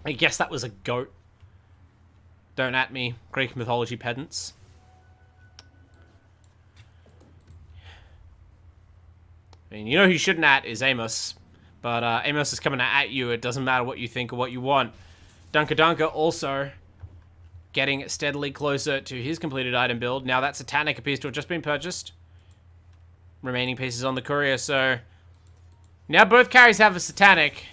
I guess that was a goat. Don't at me, Greek mythology pedants. I mean, you know who you shouldn't at is Amos. But Amos is coming at you. It doesn't matter what you think or what you want. Dunker also... getting steadily closer to his completed item build. Now that Satanic appears to have just been purchased. Remaining pieces on the courier, so... now both carries have a Satanic.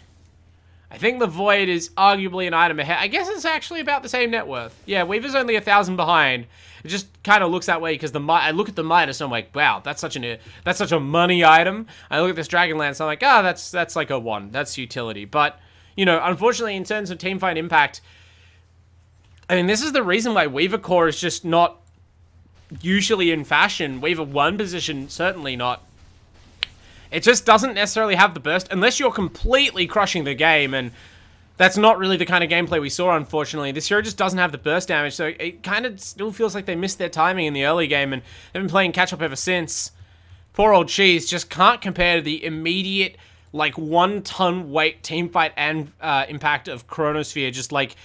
I think the Void is arguably an item ahead. I guess it's actually about the same net worth. Yeah, Weaver's only 1,000 behind. It just kind of looks that way because I look at the Midas and I'm like, wow, that's such a money item. I look at this Dragonlance and I'm like, that's like a 1. That's utility. But, you know, unfortunately in terms of teamfight impact, I mean, this is the reason why Weaver Core is just not usually in fashion. Weaver 1 position, certainly not. It just doesn't necessarily have the burst, unless you're completely crushing the game, and that's not really the kind of gameplay we saw, unfortunately. This hero just doesn't have the burst damage, so it kind of still feels like they missed their timing in the early game, and they've been playing catch-up ever since. Poor old Cheese just can't compare to the immediate, like, 1-ton weight teamfight and impact of Chronosphere, just, like...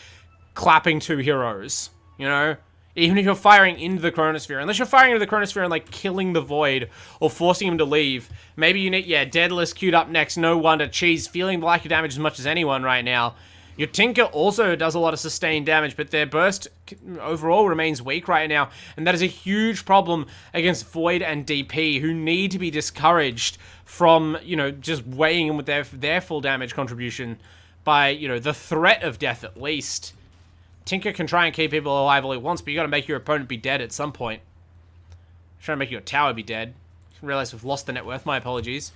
clapping 2 heroes, you know? Even if you're firing into the Chronosphere. Unless you're firing into the Chronosphere and, like, killing the Void or forcing him to leave. Maybe you need, yeah, Daedalus queued up next. No wonder. Cheese feeling like you damage as much as anyone right now. Your Tinker also does a lot of sustained damage, but their burst overall remains weak right now. And that is a huge problem against Void and DP, who need to be discouraged from, you know, just weighing in with their full damage contribution by, you know, the threat of death at least. Tinker can try and keep people alive all he wants, but you gotta make your opponent be dead at some point. Trying to make your tower be dead. I realize we've lost the net worth, my apologies.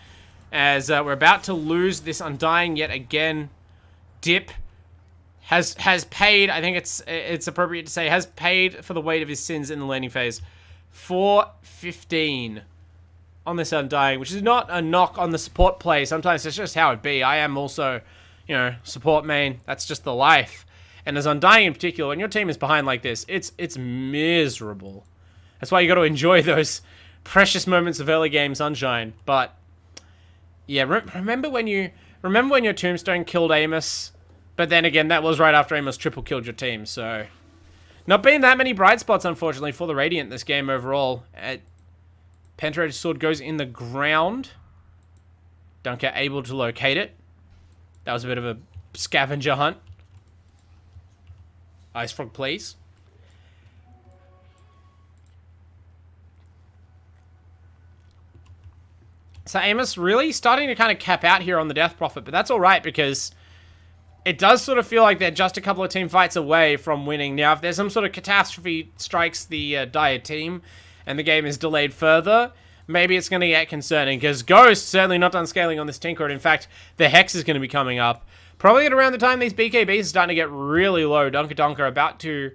As we're about to lose this Undying yet again. Dip has paid, I think it's appropriate to say, has paid for the weight of his sins in the laning phase. 415 on this Undying, which is not a knock on the support play. Sometimes it's just how it be. I am also, you know, support main. That's just the life. And as Undying in particular, when your team is behind like this, it's miserable. That's why you got to enjoy those precious moments of early game sunshine. But yeah, remember when your Tombstone killed Amos? But then again, that was right after Amos triple killed your team. So not being that many bright spots, unfortunately, for the Radiant this game overall. Pentarated Sword goes in the ground. Dunker able to locate it. That was a bit of a scavenger hunt. Ice Frog, please. So Amos really starting to kind of cap out here on the Death Prophet, but that's alright because it does sort of feel like they're just a couple of team fights away from winning. Now, if there's some sort of catastrophe strikes the Dire team and the game is delayed further, maybe it's going to get concerning, because Ghost certainly not done scaling on this Tinker. In fact, the Hex is going to be coming up. Probably at around the time these BKBs are starting to get really low. Dunker about to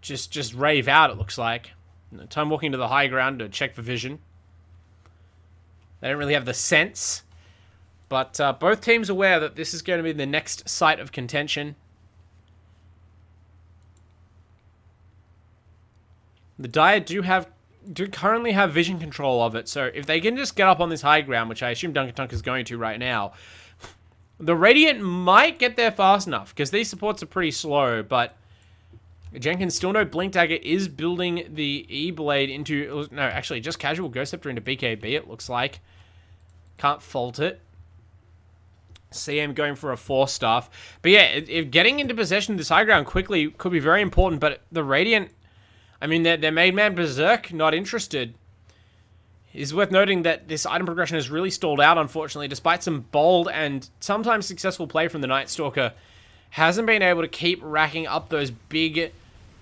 just rave out, it looks like. Time walking to the high ground to check for vision. They don't really have the sense. But both teams are aware that this is going to be the next site of contention. The Dire do currently have vision control of it, so if they can just get up on this high ground, which I assume Dunker is going to right now, the Radiant might get there fast enough, because these supports are pretty slow, but Jenkins still no Blink Dagger is building the E-Blade into... No, actually, just casual Ghost Scepter into BKB, it looks like. Can't fault it. CM going for a 4-staff. But yeah, if getting into possession of this high ground quickly could be very important, but the Radiant... I mean, their main man, Berserk, not interested. It's worth noting that this item progression has really stalled out, unfortunately, despite some bold and sometimes successful play from the Night Stalker. Hasn't been able to keep racking up those big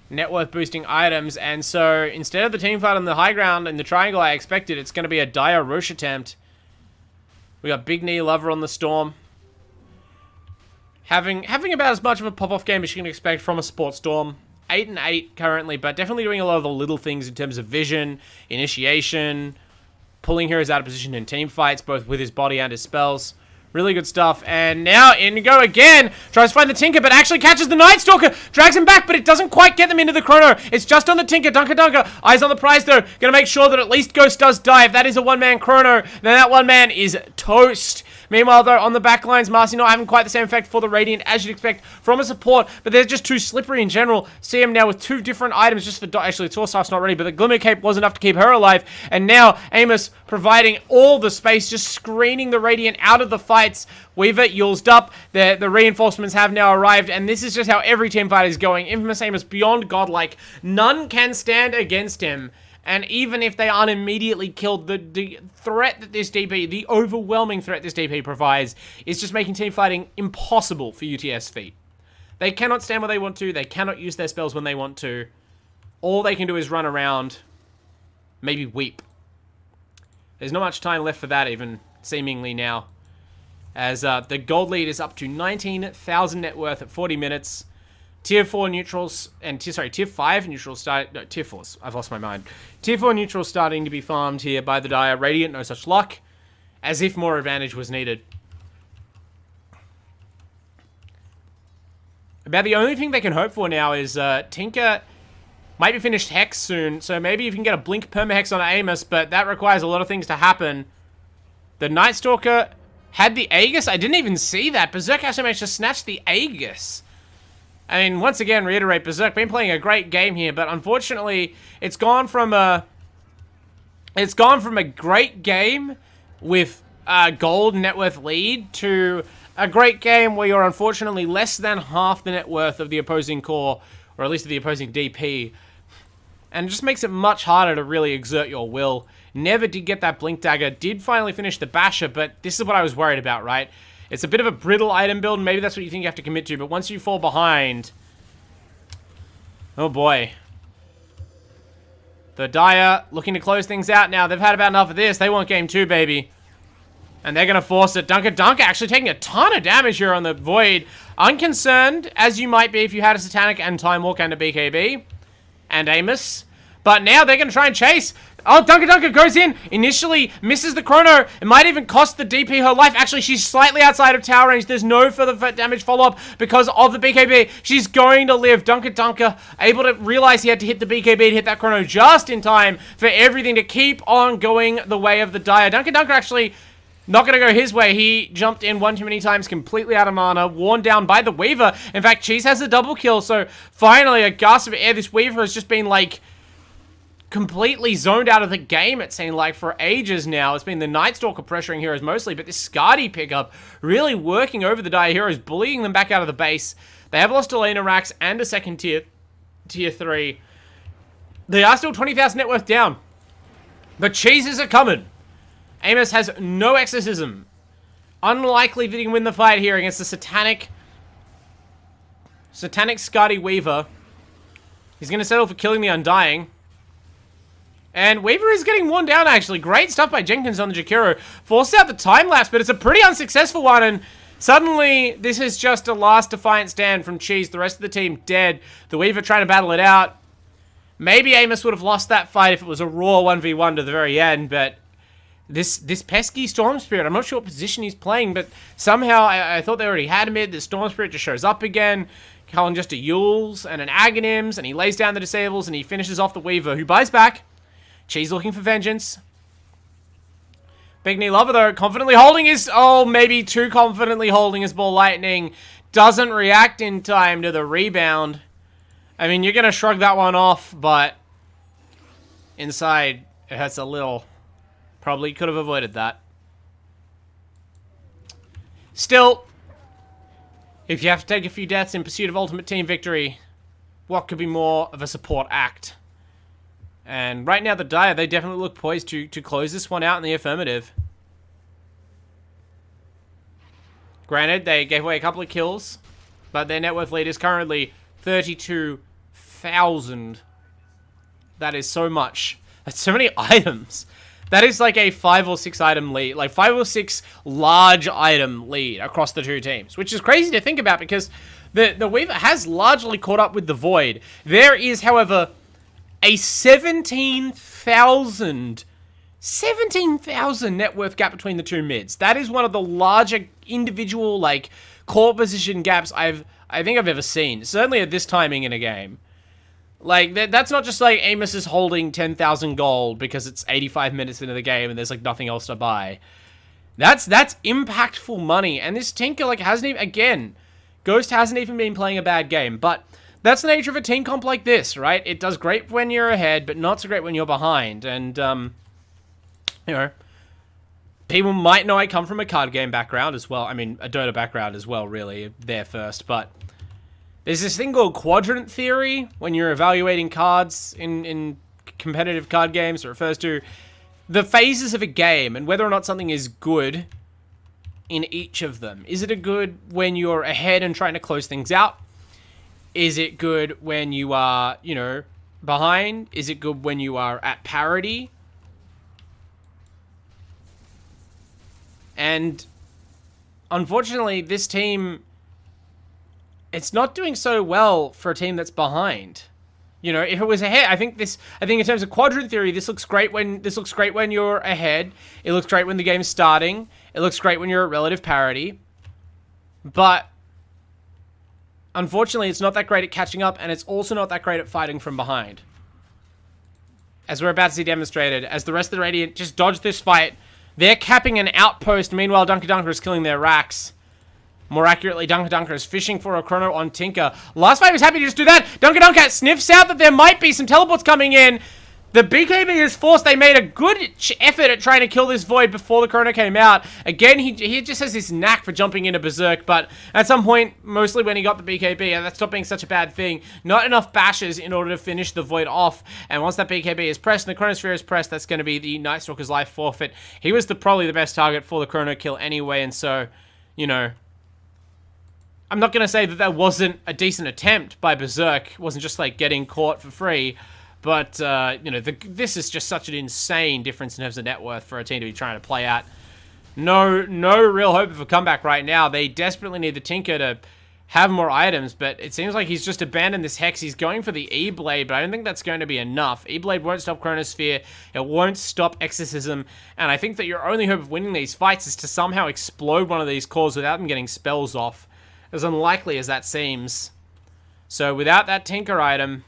net worth boosting items, and so instead of the team fight on the high ground and the triangle I expected, it's going to be a Dire Roche attempt. We got Big Knee Lover on the Storm. Having about as much of a pop-off game as you can expect from a Sports Storm. 8 and 8 currently, but definitely doing a lot of the little things in terms of vision, initiation, pulling heroes out of position in team fights, both with his body and his spells. Really good stuff. And now in we go again. Tries to find the Tinker, but actually catches the Night Stalker. Drags him back, but it doesn't quite get them into the Chrono. It's just on the Tinker. Dunker. Eyes on the prize, though. Gonna make sure that at least Ghost does die. If that is a one-man Chrono, then that one man is toast. Meanwhile, though, on the back lines, Marcy not having quite the same effect for the Radiant as you'd expect from a support, but they're just too slippery in general. See him now with 2 different items just for... Actually, Torstaff's not ready, but the Glimmer Cape was enough to keep her alive. And now, Amos providing all the space, just screening the Radiant out of the fights. Weaver yulsed up. The reinforcements have now arrived, and this is just how every team fight is going. Infamous Amos beyond godlike. None can stand against him. And even if they aren't immediately killed, the threat that this DP, the overwhelming threat this DP provides, is just making team fighting impossible for UTS FEET. They cannot stand where they want to. They cannot use their spells when they want to. All they can do is run around, maybe weep. There's not much time left for that even, seemingly now. As the gold lead is up to 19,000 net worth at 40 minutes. Tier 4 neutrals, and Tier 5 neutrals start... No, Tier 4s. I've lost my mind. Tier 4 neutrals starting to be farmed here by the Dire. Radiant, no such luck. As if more advantage was needed. About the only thing they can hope for now is Tinker might be finished Hex soon, so maybe you can get a Blink Permahex on Amos, but that requires a lot of things to happen. The Night Stalker had the Aegis? I didn't even see that. Berserk actually managed to snatch the Aegis. I mean, once again, reiterate, Berserk been playing a great game here, but unfortunately, it's gone from a great game with a gold net worth lead to a great game where you're unfortunately less than half the net worth of the opposing core, or at least of the opposing DP. And it just makes it much harder to really exert your will. Never did get that Blink Dagger, did finally finish the Basher, but this is what I was worried about, right? It's a bit of a brittle item build, and maybe that's what you think you have to commit to, but once you fall behind... Oh boy. The Dire looking to close things out now. They've had about enough of this. They want game 2, baby. And they're going to force it. Dunker actually taking a ton of damage here on the Void. Unconcerned, as you might be if you had a Satanic and Time Walk and a BKB. And Amos. But now they're going to try and chase. Oh, Dunker goes in. Initially misses the Chrono. It might even cost the DP her life. Actually, she's slightly outside of tower range. There's no further damage follow-up because of the BKB. She's going to live. Dunker able to realize he had to hit the BKB to hit that Chrono just in time for everything to keep on going the way of the Dire. Dunker actually not going to go his way. He jumped in one too many times, completely out of mana, worn down by the Weaver. In fact, Cheese has a double kill, so finally a gasp of air. This Weaver has just been like... completely zoned out of the game, it seemed like, for ages now. It's been the Night Stalker pressuring heroes mostly, but this Skadi pickup really working over the Dire heroes, bullying them back out of the base. They have lost Elena Rax and a second tier 3. They are still 20,000 net worth down. But cheeses are coming. Amos has no exorcism. Unlikely that he can win the fight here against the Satanic Skadi Weaver. He's going to settle for killing the Undying. And Weaver is getting worn down, actually. Great stuff by Jenkins on the Jakiro. Forced out the time lapse, but it's a pretty unsuccessful one. And suddenly, this is just a last defiant stand from Cheese. The rest of the team dead. The Weaver trying to battle it out. Maybe Amos would have lost that fight if it was a raw 1v1 to the very end, but this pesky Storm Spirit, I'm not sure what position he's playing, but somehow I thought they already had him in. The Storm Spirit just shows up again. Calling just a Yules and an Aghanims, and he lays down the Disables, and he finishes off the Weaver, who buys back. Cheese looking for vengeance. Big Knee Lover, though, confidently holding his... Oh, maybe too confidently holding his Ball Lightning. Doesn't react in time to the rebound. I mean, you're going to shrug that one off, but... Inside, it hurts a little. Probably could have avoided that. Still, if you have to take a few deaths in pursuit of ultimate team victory, what could be more of a support act? And right now, the Dire, they definitely look poised to close this one out in the affirmative. Granted, they gave away a couple of kills, but their net worth lead is currently 32,000. That is so much. That's so many items. That is like a 5 or 6 item lead, like 5 or 6 large item lead across the two teams, which is crazy to think about because the Weaver has largely caught up with the Void. There is, however, a 17,000 net worth gap between the two mids. That is one of the larger individual, like, core position gaps I think I've ever seen. Certainly at this timing in a game. Like, that's not just like Amos is holding 10,000 gold because it's 85 minutes into the game and there's like nothing else to buy. That's impactful money. And this Tinker, like, hasn't even, again, Ghost hasn't even been playing a bad game, but that's the nature of a team comp like this, right? It does great when you're ahead, but not so great when you're behind. And, you know, people might know I come from a card game background as well. I mean, a Dota background as well, really, there first. But there's this thing called quadrant theory when you're evaluating cards in competitive card games. It refers to the phases of a game and whether or not something is good in each of them. Is it a good when you're ahead and trying to close things out? Is it good when you are, you know, behind? Is it good when you are at parity? And unfortunately, this team, it's not doing so well for a team that's behind. You know, if it was ahead, I think in terms of quadrant theory, this looks great when you're ahead. It looks great when the game's starting. It looks great when you're at relative parity. But unfortunately, it's not that great at catching up, and it's also not that great at fighting from behind. As we're about to see demonstrated, as the rest of the Radiant just dodge this fight, they're capping an outpost. Meanwhile, Dunker is killing their racks. More accurately, Dunker is fishing for a chrono on Tinker. Last fight was happy to just do that. Dunker sniffs out that there might be some teleports coming in. The BKB is forced. They made a good effort at trying to kill this Void before the chrono came out. Again, he just has this knack for jumping into Berserk, but at some point, mostly when he got the BKB, and that stopped being such a bad thing, not enough bashes in order to finish the Void off. And once that BKB is pressed and the Chronosphere is pressed, that's going to be the Night Stalker's life forfeit. He was probably the best target for the chrono kill anyway, and so, you know, I'm not going to say that that wasn't a decent attempt by Berserk. It wasn't just like getting caught for free. But, you know, this is just such an insane difference in terms of net worth for a team to be trying to play at. No real hope of a comeback right now. They desperately need the Tinker to have more items, but it seems like he's just abandoned this Hex. He's going for the E-Blade, but I don't think that's going to be enough. E-Blade won't stop Chronosphere. It won't stop Exorcism. And I think that your only hope of winning these fights is to somehow explode one of these cores without them getting spells off. As unlikely as that seems. So without that Tinker item,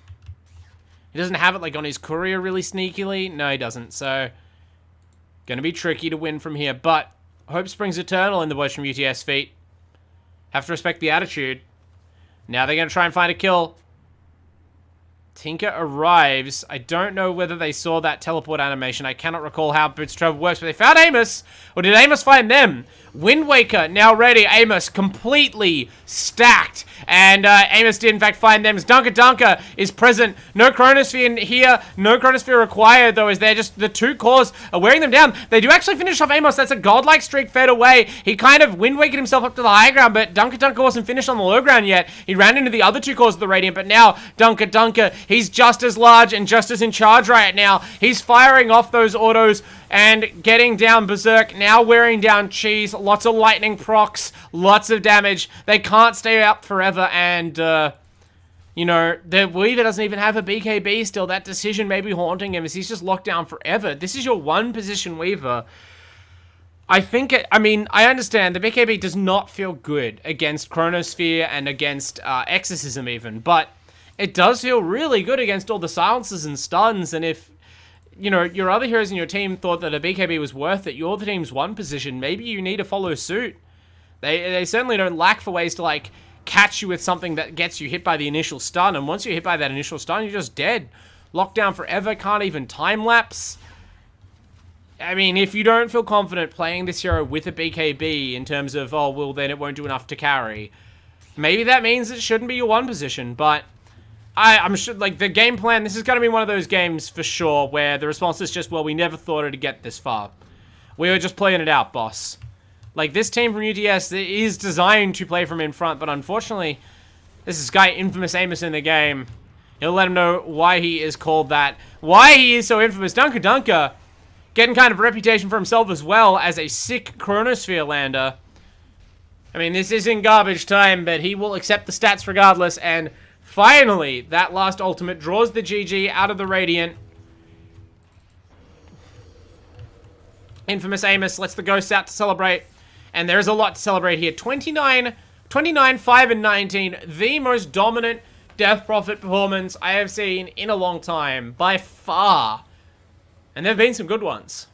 he doesn't have it like on his courier really sneakily. No, he doesn't. So gonna be tricky to win from here. But hope springs eternal in the boys from UTS FEET. Have to respect the attitude. Now they're gonna try and find a kill. Tinker arrives. I don't know whether they saw that teleport animation. I cannot recall how Boots Travel works, but they found Amos. Or did Amos find them? Wind Waker now ready. Amos completely stacked. And Amos did in fact find them. Dunker is present. No Chronosphere in here. No Chronosphere required though, as they're just the two cores are wearing them down. They do actually finish off Amos. That's a godlike streak fed away. He kind of Wind Wakered himself up to the high ground, but Dunker wasn't finished on the low ground yet. He ran into the other two cores of the Radiant, but now Dunker, he's just as large and just as in charge right now. He's firing off those autos and getting down Berserk, now wearing down Cheese, lots of lightning procs, lots of damage. They can't stay up forever, and, you know, the Weaver doesn't even have a BKB still. That decision may be haunting him as he's just locked down forever. This is your one position Weaver. I mean, I understand the BKB does not feel good against Chronosphere and against Exorcism even, but it does feel really good against all the silences and stuns, and if you know, your other heroes in your team thought that a BKB was worth it, you're the team's one position, maybe you need to follow suit. They certainly don't lack for ways to, like, catch you with something that gets you hit by the initial stun, and once you're hit by that initial stun, you're just dead. Locked down forever, can't even time-lapse. I mean, if you don't feel confident playing this hero with a BKB in terms of, oh, well, then it won't do enough to carry, maybe that means it shouldn't be your one position, but I'm sure, like, the game plan, this is going to be one of those games for sure where the response is just, well, we never thought it'd get this far. We were just playing it out, boss. Like, this team from UTS is designed to play from in front, but unfortunately, this is guy Infamous Amos in the game. He'll let him know why he is called that. Why he is so infamous. Dunker, getting kind of a reputation for himself as well as a sick Chronosphere lander. I mean, this is in garbage time, but he will accept the stats regardless, and finally, that last ultimate draws the GG out of the Radiant. Infamous Amos lets the ghosts out to celebrate. And there's a lot to celebrate here. 29, 5, and 19. The most dominant Death Prophet performance I have seen in a long time. By far. And there have been some good ones.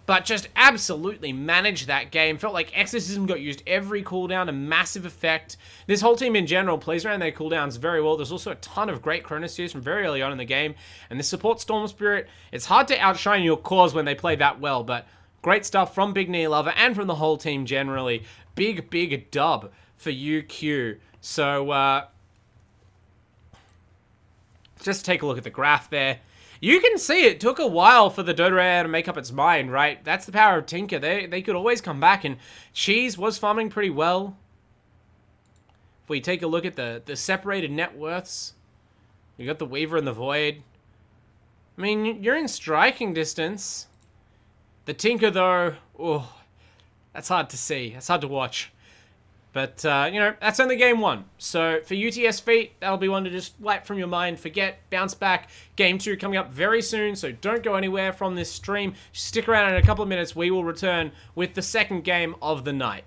But just absolutely managed that game. Felt like Exorcism got used every cooldown, a massive effect. This whole team in general plays around their cooldowns very well. There's also a ton of great Chronospheres from very early on in the game. And this supports Storm Spirit. It's hard to outshine your cores when they play that well, but great stuff from Big Knee Lover and from the whole team generally. Big dub for UQ. So, just take a look at the graph there. You can see it took a while for the Dota AI to make up its mind, right? That's the power of Tinker. They could always come back, and Cheese was farming pretty well. If we take a look at the separated net worths, you got the Weaver and the Void. I mean, you're in striking distance. The Tinker, though, oh, that's hard to see. That's hard to watch. But, you know, that's only game one. So, for UTS FEET, that'll be one to just wipe from your mind, forget, bounce back. Game 2 coming up very soon, so don't go anywhere from this stream. Stick around in a couple of minutes. We will return with the second game of the night.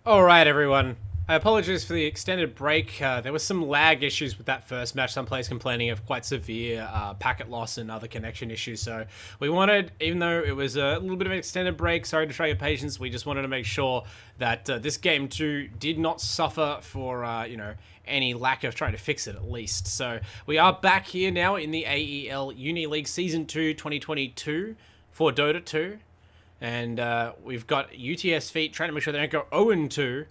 Alright, everyone. I apologize for the extended break. There was some lag issues with that first match. Some players complaining of quite severe packet loss and other connection issues. So we wanted, even though it was a little bit of an extended break, sorry to try your patience, we just wanted to make sure that this game too did not suffer for, any lack of trying to fix it at least. So we are back here now in the AEL Uni League Season 2 2022 for Dota 2. And we've got UTS FEET trying to make sure they don't go 0-2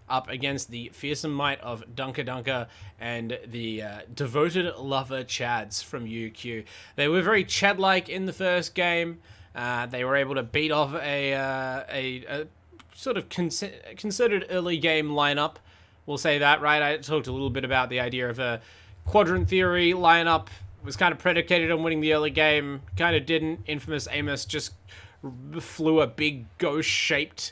up against the fearsome might of Dunker and the devoted lover Chads from UQ. They were very Chad-like in the first game. They were able to beat off a sort of concerted early game lineup. We'll say that, right? I talked a little bit about the idea of a quadrant theory lineup. Was kind of predicated on winning the early game. Kind of didn't. Infamous Amos just flew a big ghost-shaped,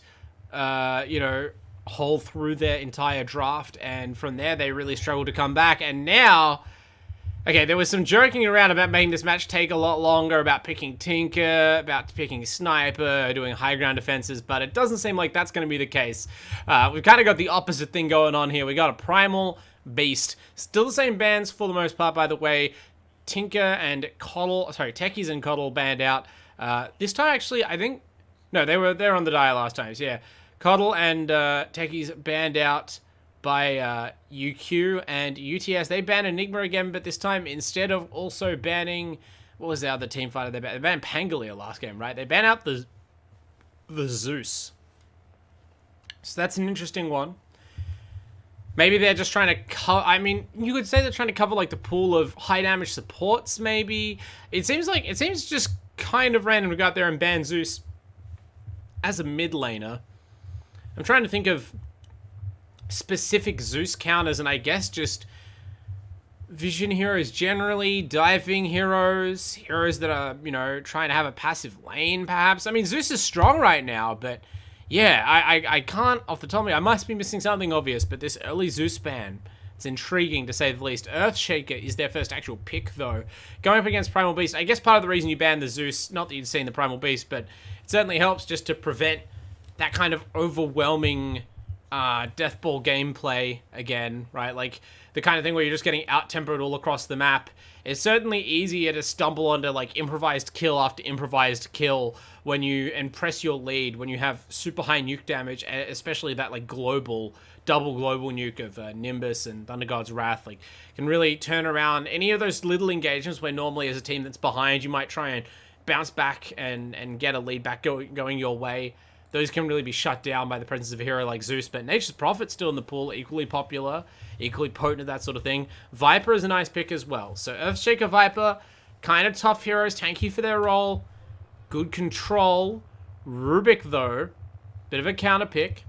hole through their entire draft, and from there they really struggled to come back. And now, okay, there was some joking around about making this match take a lot longer, about picking Tinker, about picking Sniper, doing high ground defenses, but it doesn't seem like that's going to be the case. We've kind of got the opposite thing going on here. We got a Primal Beast, still the same bands for the most part, by the way. Tinker and Coddle, sorry, Techies and Coddle banned out. This time, actually, I think, no, they were on the die last times, yeah. Coddle and Techies banned out by UQ and UTS. They banned Enigma again, but this time, instead of also banning, what was the other team fighter they banned? They banned Pangalia last game, right? They banned out the Zeus. So that's an interesting one. Maybe they're just trying to cover, I mean, you could say they're trying to cover, like, the pool of high damage supports, maybe. It seems just kind of random to go out there and ban Zeus as a mid laner. I'm trying to think of specific Zeus counters, and I guess just vision heroes generally, diving heroes, heroes that are, trying to have a passive lane, perhaps. I mean, Zeus is strong right now, but yeah, I can't, off the top of me, I must be missing something obvious, but this early Zeus ban, it's intriguing to say the least. Earthshaker is their first actual pick, though. Going up against Primal Beast, I guess part of the reason you banned the Zeus, not that you'd seen the Primal Beast, but it certainly helps just to prevent that kind of overwhelming death ball gameplay again, right? Like the kind of thing where you're just getting out-tempered all across the map. It's certainly easier to stumble onto like improvised kill after improvised kill when you press your lead, when you have super high nuke damage, especially that like double global nuke of Nimbus and Thunder God's Wrath. Like can really turn around any of those little engagements where normally as a team that's behind you might try and bounce back and get a lead back going your way. Those can really be shut down by the presence of a hero like Zeus, but Nature's Prophet's still in the pool, equally popular, equally potent at that sort of thing. Viper is a nice pick as well. So Earthshaker, Viper, kind of tough heroes, tanky for their role, good control. Rubik, though, bit of a counter pick.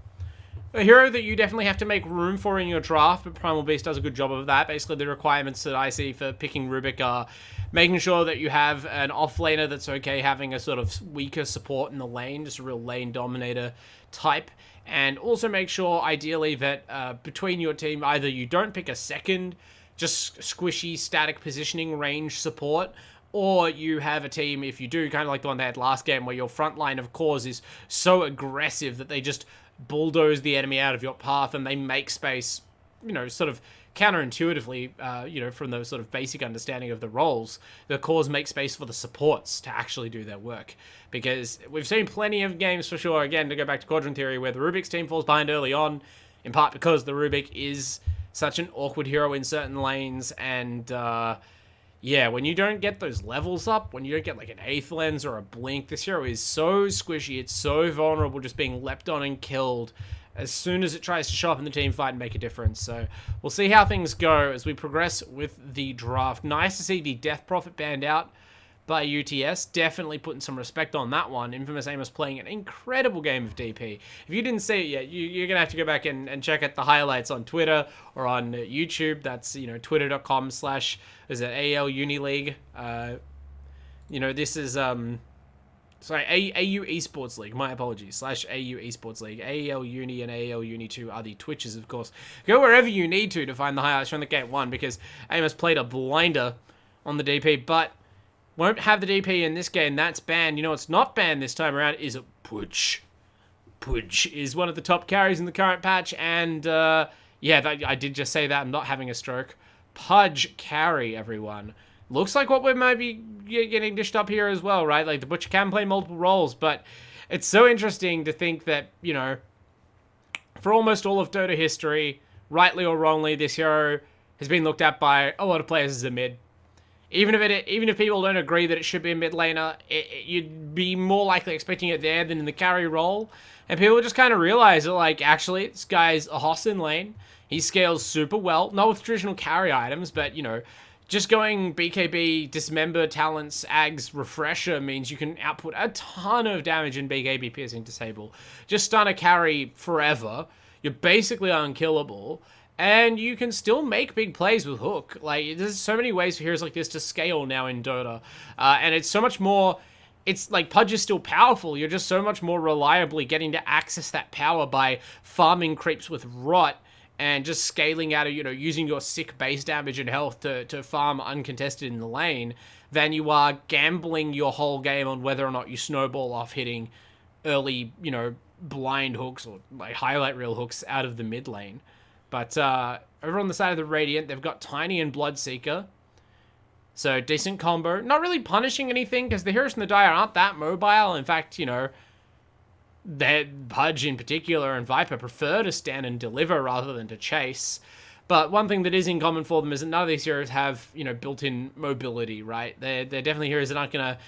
A hero that you definitely have to make room for in your draft, but Primal Beast does a good job of that. Basically, the requirements that I see for picking Rubik are making sure that you have an off-laner that's okay having a sort of weaker support in the lane, just a real lane dominator type. And also make sure, ideally, that between your team, either you don't pick a second, just squishy, static positioning range support, or you have a team, if you do, kind of like the one they had last game, where your front line of cores is so aggressive that they just bulldoze the enemy out of your path and they make space, sort of counterintuitively, from the sort of basic understanding of the roles, the cores make space for the supports to actually do their work. Because we've seen plenty of games, for sure, again, to go back to Quadrant Theory, where the Rubik's team falls behind early on, in part because the Rubik is such an awkward hero in certain lanes, and yeah, when you don't get those levels up, when you don't get like an Eighth Lens or a Blink, this hero is so squishy, it's so vulnerable just being leapt on and killed as soon as it tries to show up in the team fight and make a difference. So we'll see how things go as we progress with the draft. Nice to see the Death Prophet banned out by UTS. Definitely putting some respect on that one. Infamous Amos playing an incredible game of DP. If you didn't see it yet, you're going to have to go back and check out the highlights on Twitter or on YouTube. That's, twitter.com/is it AEL Uni League. This is, sorry, AU Esports League. My apologies. /AU Esports League. AEL Uni and AEL Uni 2 are the Twitches, of course. Go wherever you need to find the highlights from the game 1, because Amos played a blinder on the DP, but won't have the DP in this game. That's banned. You know what's not banned this time around is a Push. Pudge is one of the top carries in the current patch, and I did just say that. I'm not having a stroke. Pudge carry, everyone. Looks like what we might be getting dished up here as well, right? Like, the Butcher can play multiple roles, but it's so interesting to think that, you know, for almost all of Dota history, rightly or wrongly, this hero has been looked at by a lot of players as a mid. Even if people don't agree that it should be a mid laner, you'd be more likely expecting it there than in the carry role. And people just kind of realize that, like, actually, this guy's a hoss in lane. He scales super well, not with traditional carry items, but, you know, just going BKB, Dismember, Talents, Ags, Refresher means you can output a ton of damage in BKB Piercing Disable. Just stun a carry forever. You're basically unkillable. And you can still make big plays with Hook. Like, there's so many ways for heroes like this to scale now in Dota. And it's so much more... It's like, Pudge is still powerful. You're just so much more reliably getting to access that power by farming creeps with Rot and just scaling out of, you know, using your sick base damage and health to farm uncontested in the lane than you are gambling your whole game on whether or not you snowball off hitting early, you know, blind hooks or, like, highlight reel hooks out of the mid lane. But over on the side of the Radiant, they've got Tiny and Bloodseeker. So, decent combo. Not really punishing anything, because the heroes from the Dire aren't that mobile. In fact, you know, Pudge in particular and Viper prefer to stand and deliver rather than to chase. But one thing that is in common for them is that none of these heroes have, you know, built-in mobility, right? They're definitely heroes that aren't going to...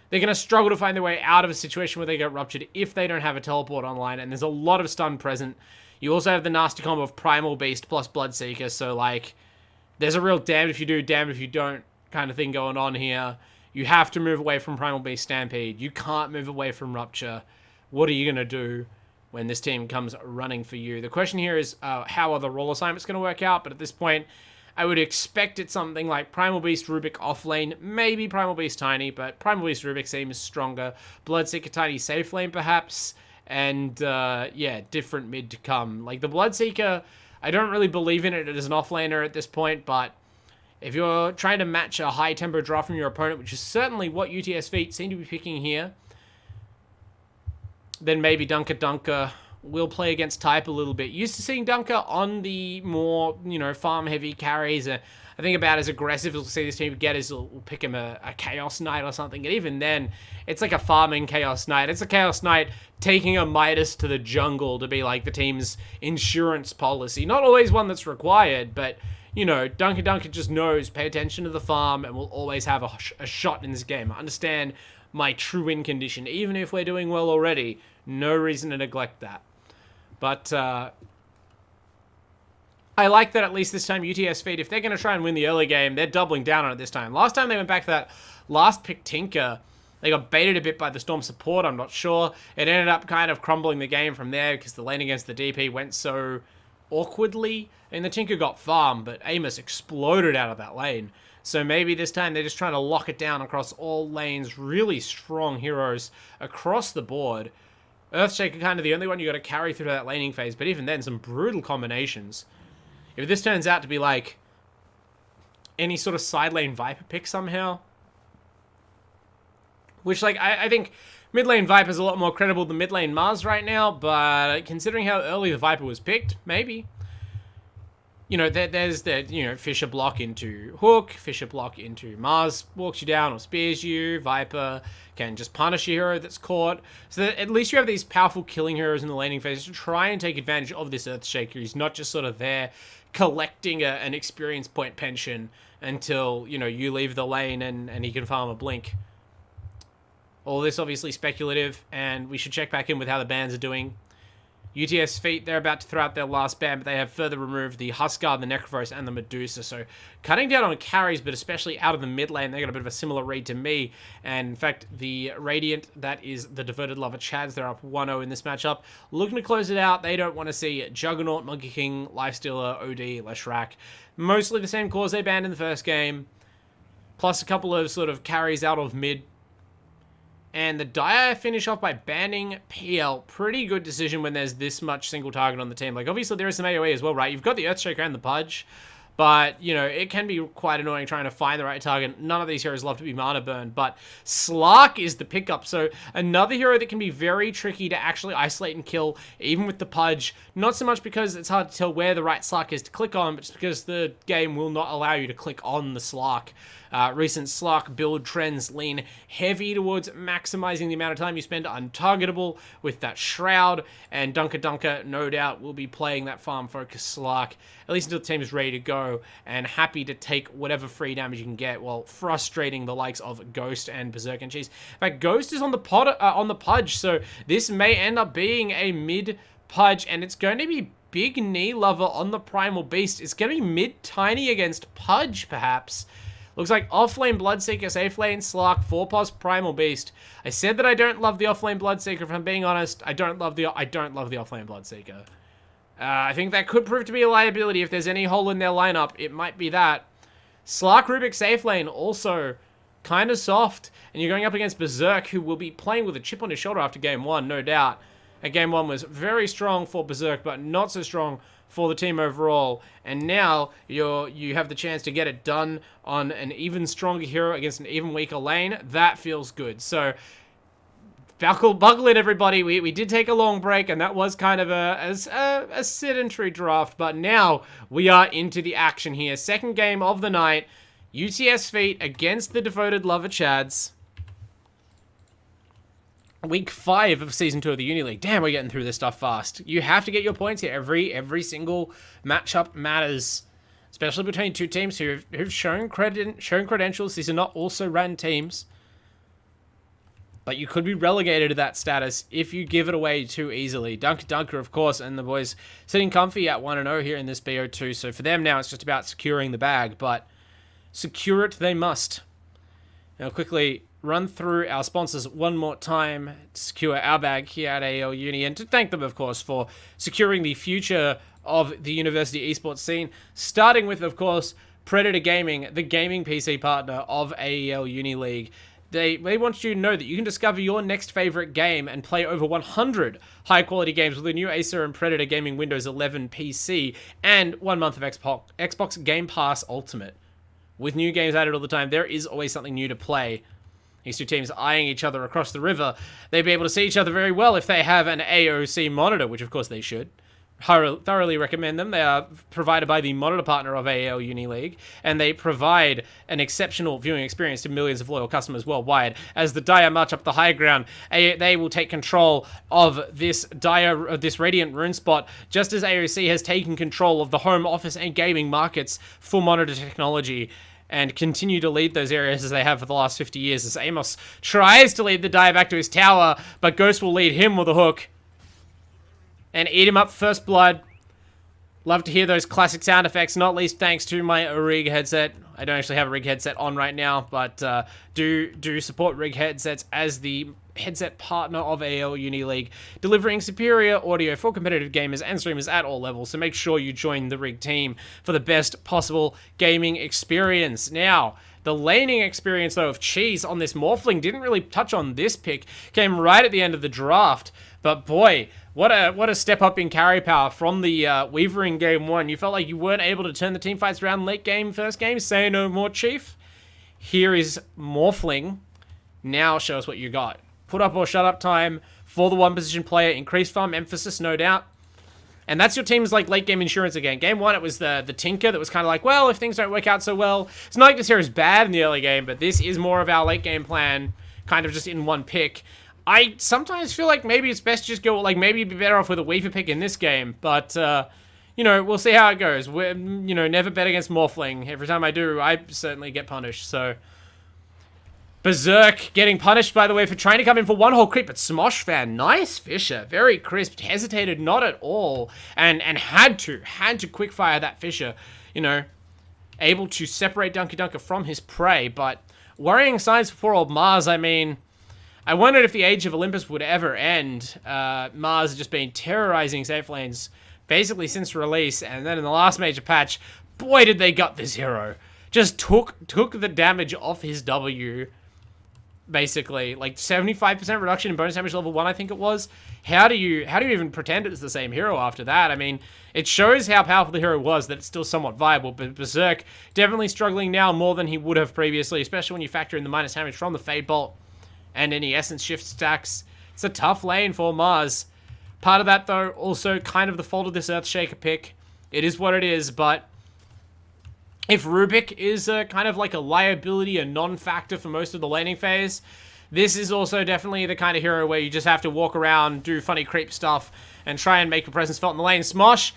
They're going to struggle to find their way out of a situation where they get ruptured if they don't have a teleport online, and there's a lot of stun present. You also have the nasty combo of Primal Beast plus Bloodseeker, so, like, there's a real damned if you do, damned if you don't kind of thing going on here. You have to move away from Primal Beast Stampede. You can't move away from Rupture. What are you going to do when this team comes running for you? The question here is how are the role assignments going to work out, but at this point, I would expect it's something like Primal Beast Rubik offlane, maybe Primal Beast Tiny, but Primal Beast Rubik seems stronger. Bloodseeker Tiny safe lane, perhaps. And, yeah, different mid to come. Like, the Bloodseeker, I don't really believe in it as an offlaner at this point, but if you're trying to match a high tempo draw from your opponent, which is certainly what UTS FEET seem to be picking here, then maybe Dunker will play against type a little bit. Used to seeing Dunker on the more, you know, farm-heavy carries. I think about as aggressive as we'll see this team get is we'll pick him a Chaos Knight or something. And even then, it's like a farming Chaos Knight. It's a Chaos Knight taking a Midas to the jungle to be like the team's insurance policy. Not always one that's required, but, you know, Dunker just knows, pay attention to the farm, and we'll always have a shot in this game. I understand my true win condition. Even if we're doing well already, no reason to neglect that. But, I like that at least this time UTS FEET, if they're going to try and win the early game, they're doubling down on it this time. Last time they went back to that last pick Tinker, they got baited a bit by the Storm support, I'm not sure. It ended up kind of crumbling the game from there because the lane against the DP went so awkwardly. And the Tinker got farmed, but Amos exploded out of that lane. So maybe this time they're just trying to lock it down across all lanes. Really strong heroes across the board. Earthshaker kind of the only one you got to carry through that laning phase, but even then, some brutal combinations. If this turns out to be like any sort of side lane Viper pick somehow, which, like, I think mid lane Viper is a lot more credible than mid lane Mars right now, but considering how early the Viper was picked, maybe. You know, there's the, you know, Fisher block into Hook, Fisher block into Mars, walks you down or spears you, Viper can just punish a hero that's caught. So that at least you have these powerful killing heroes in the laning phase to try and take advantage of this Earthshaker. He's not just sort of there collecting an experience point pension until, you know, you leave the lane and he can farm a blink. All this obviously speculative, and we should check back in with how the bans are doing. UTS FEET, they're about to throw out their last ban, but they have further removed the Huskar, the Necrophos, and the Medusa. So cutting down on carries, but especially out of the mid lane, they got a bit of a similar read to me. And in fact, the Radiant, that is the Devoted Lover Chads, they're up 1-0 in this matchup. Looking to close it out, they don't want to see Juggernaut, Monkey King, Lifestealer, OD, Leshrac. Mostly the same cores they banned in the first game, plus a couple of sort of carries out of mid. And the Dire finish off by banning PL. Pretty good decision when there's this much single target on the team. Like, obviously, there is some AoE as well, right? You've got the Earthshaker and the Pudge. But, you know, it can be quite annoying trying to find the right target. None of these heroes love to be mana burned, but Slark is the pickup. So another hero that can be very tricky to actually isolate and kill, even with the Pudge. Not so much because it's hard to tell where the right Slark is to click on, but just because the game will not allow you to click on the Slark. Recent Slark build trends lean heavy towards maximizing the amount of time you spend untargetable with that Shroud, and Dunker no doubt will be playing that farm focus Slark, at least until the team is ready to go, and happy to take whatever free damage you can get while frustrating the likes of Ghost and Berserk and Cheese. In fact, Ghost is on the Pudge, so this may end up being a mid Pudge, and it's going to be big knee lover on the Primal Beast. It's going to be mid tiny against Pudge, perhaps. Looks like offlane Bloodseeker, safe lane Slark, 4-pos Primal Beast. I said that I don't love the offlane Bloodseeker. If I'm being honest, I don't love the offlane Bloodseeker. I think that could prove to be a liability. If there's any hole in their lineup, it might be that. Slark Rubik safe lane also kind of soft, and you're going up against Berserk, who will be playing with a chip on his shoulder after game 1, no doubt. And game 1 was very strong for Berserk, but not so strong for the team overall, and now you have the chance to get it done on an even stronger hero against an even weaker lane. That feels good. So buckle in, everybody. We did take a long break, and that was kind of a sedentary draft, but now we are into the action here. Second game of the night, UTS FEET against the devoted lover Chads. Week 5 of Season 2 of the Uni League. Damn, we're getting through this stuff fast. You have to get your points here. Every single matchup matters. Especially between two teams who've shown credentials. These are not also ran teams. But you could be relegated to that status if you give it away too easily. Dunker, of course, and the boys sitting comfy at 1-0 here in this BO2. So for them now, it's just about securing the bag. But secure it they must. Now quickly run through our sponsors one more time to secure our bag here at AEL Uni, and to thank them, of course, for securing the future of the university esports scene, starting with, of course, Predator Gaming, the gaming PC partner of AEL Uni League. They want you to know that you can discover your next favorite game and play over 100 high-quality games with the new Acer and Predator Gaming Windows 11 PC and 1 month of Xbox Game Pass Ultimate. With new games added all the time, there is always something new to play. These two teams eyeing each other across the river. They'd be able to see each other very well if they have an AOC Monitor, which of course they should. Thoroughly recommend them. They are provided by the monitor partner of AEL Uni League, and they provide an exceptional viewing experience to millions of loyal customers worldwide. As the Dire march up the high ground, they will take control of this Radiant Rune spot, just as AOC has taken control of the home, office, and gaming markets for monitor technology, and continue to lead those areas as they have for the last 50 years, as Amos tries to lead the Dire back to his tower, but Ghost will lead him with a hook and eat him up first blood. Love to hear those classic sound effects, not least thanks to my Rig headset. I don't actually have a Rig headset on right now, but do support Rig headsets as the headset partner of AEL Uni League, delivering superior audio for competitive gamers and streamers at all levels. So make sure you join the Rig team for the best possible gaming experience. Now, the laning experience, though, of Cheese on this Morphling didn't really touch on this pick. Came right at the end of the draft. But boy, what a step up in carry power from the Weaver in game 1. You felt like you weren't able to turn the team fights around late game, first game. Say no more, Chief. Here is Morphling. Now show us what you got. Put up or shut up time for the one position player. Increased farm emphasis, no doubt. And that's your team's like late game insurance again. Game 1, it was the Tinker that was kind of like, well, if things don't work out so well, it's not like this hero is bad in the early game, but this is more of our late game plan, kind of just in one pick. I sometimes feel like maybe it's best to just go, like, maybe you'd be better off with a Weaver pick in this game, but, you know, we'll see how it goes. We're, you know, never bet against Morphling. Every time I do, I certainly get punished, so. Berserk getting punished, by the way, for trying to come in for one whole creep, but Smosh fan, nice Fissure, very crisp, hesitated not at all, and had to quickfire that Fissure, you know, able to separate Dunker from his prey, but worrying signs for poor old Mars. I mean, I wondered if the Age of Olympus would ever end. Mars has just been terrorizing safe lanes basically since release, and then in the last major patch, boy did they gut this hero. Just took the damage off his W. basically. Like 75% reduction in bonus damage level 1, I think it was. How do you even pretend it's the same hero after that? I mean, it shows how powerful the hero was, that it's still somewhat viable, but Berserk definitely struggling now more than he would have previously, especially when you factor in the minus damage from the Fade Bolt and any Essence Shift stacks. It's a tough lane for Mars. Part of that, though, also kind of the fault of this Earthshaker pick. It is what it is, but if Rubik is kind of like a liability, a non-factor for most of the laning phase, this is also definitely the kind of hero where you just have to walk around, do funny creep stuff, and try and make your presence felt in the lane. Smosh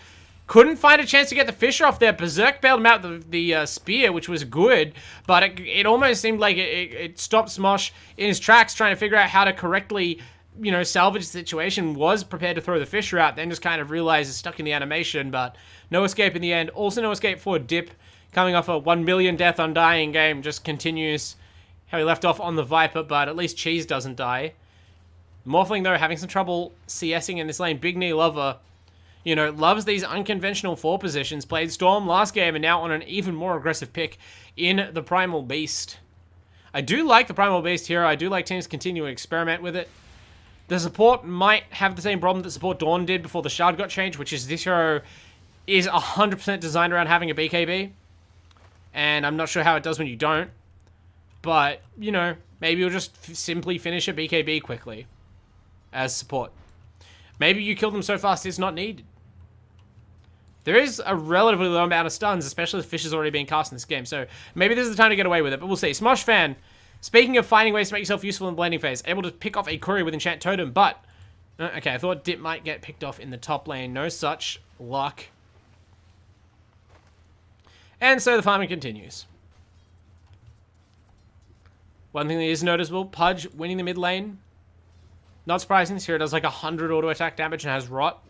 couldn't find a chance to get the Fisher off there. Berserk bailed him out the spear, which was good, but it almost seemed like it stopped Smosh in his tracks, trying to figure out how to correctly, you know, salvage the situation. Was prepared to throw the Fisher out, then just kind of realized it's stuck in the animation, but no escape in the end. Also no escape for Dip, coming off a 1 million death undying game. Just continues how he left off on the Viper, but at least Cheese doesn't die. Morphling, though, having some trouble CSing in this lane. Big Knee Lover, you know, loves these unconventional 4 positions. Played Storm last game and now on an even more aggressive pick in the Primal Beast. I do like the Primal Beast hero. I do like teams continue to experiment with it. The support might have the same problem that support Dawn did before the Shard got changed, which is this hero is 100% designed around having a BKB. And I'm not sure how it does when you don't. But, you know, maybe you'll just simply finish a BKB quickly as support. Maybe you kill them so fast it's not needed. There is a relatively low amount of stuns, especially if Fish is already being cast in this game. So maybe this is the time to get away with it, but we'll see. Smosh Fan, speaking of finding ways to make yourself useful in the laning phase, able to pick off a Courier with Enchant Totem, but... okay, I thought Dip might get picked off in the top lane. No such luck. And so the farming continues. One thing that is noticeable, Pudge winning the mid lane. Not surprising, this hero does like 100 auto attack damage and has Rot.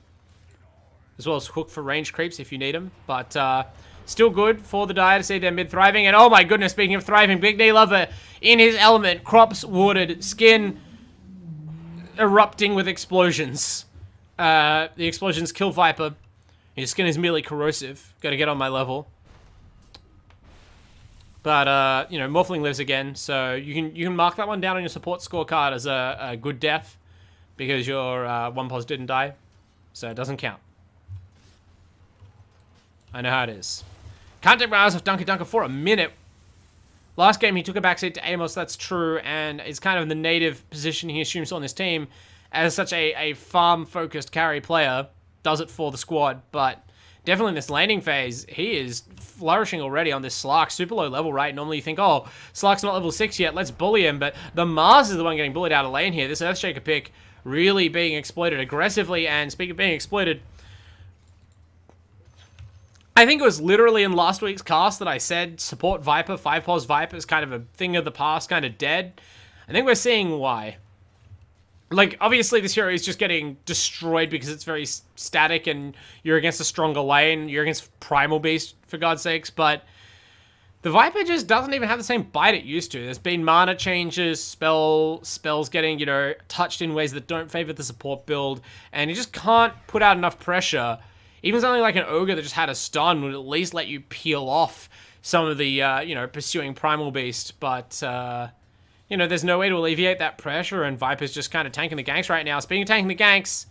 As well as Hook for range creeps if you need them. But still good for the Dire to see their mid thriving. And oh my goodness, speaking of thriving, Big Knee Lover in his element. Crops watered, skin erupting with explosions. The explosions kill Viper. His skin is merely corrosive. Gotta get on my level. But, you know, Morphling lives again, so you can mark that one down on your support scorecard as a good death, because your one pos didn't die, so it doesn't count. I know how it is. Can't take my eyes off Dunker for a minute. Last game he took a backseat to Amos, that's true, and is kind of in the native position he assumes on this team as such a farm-focused carry player. Does it for the squad, but... definitely in this laning phase, he is flourishing already on this Slark. Super low level, right? Normally you think, oh, Slark's not level 6 yet, let's bully him. But the Mars is the one getting bullied out of lane here. This Earthshaker pick really being exploited aggressively. And speaking of being exploited, I think it was literally in last week's cast that I said support Viper, 5-pos Viper is kind of a thing of the past, kind of dead. I think we're seeing why. Like, obviously, this hero is just getting destroyed because it's very static and you're against a stronger lane. You're against Primal Beast, for God's sakes. But the Viper just doesn't even have the same bite it used to. There's been mana changes, spells getting, you know, touched in ways that don't favor the support build. And you just can't put out enough pressure. Even something like an Ogre that just had a stun would at least let you peel off some of the, you know, pursuing Primal Beast. But... you know, there's no way to alleviate that pressure, and Viper's just kind of tanking the ganks right now. Speaking of tanking the ganks,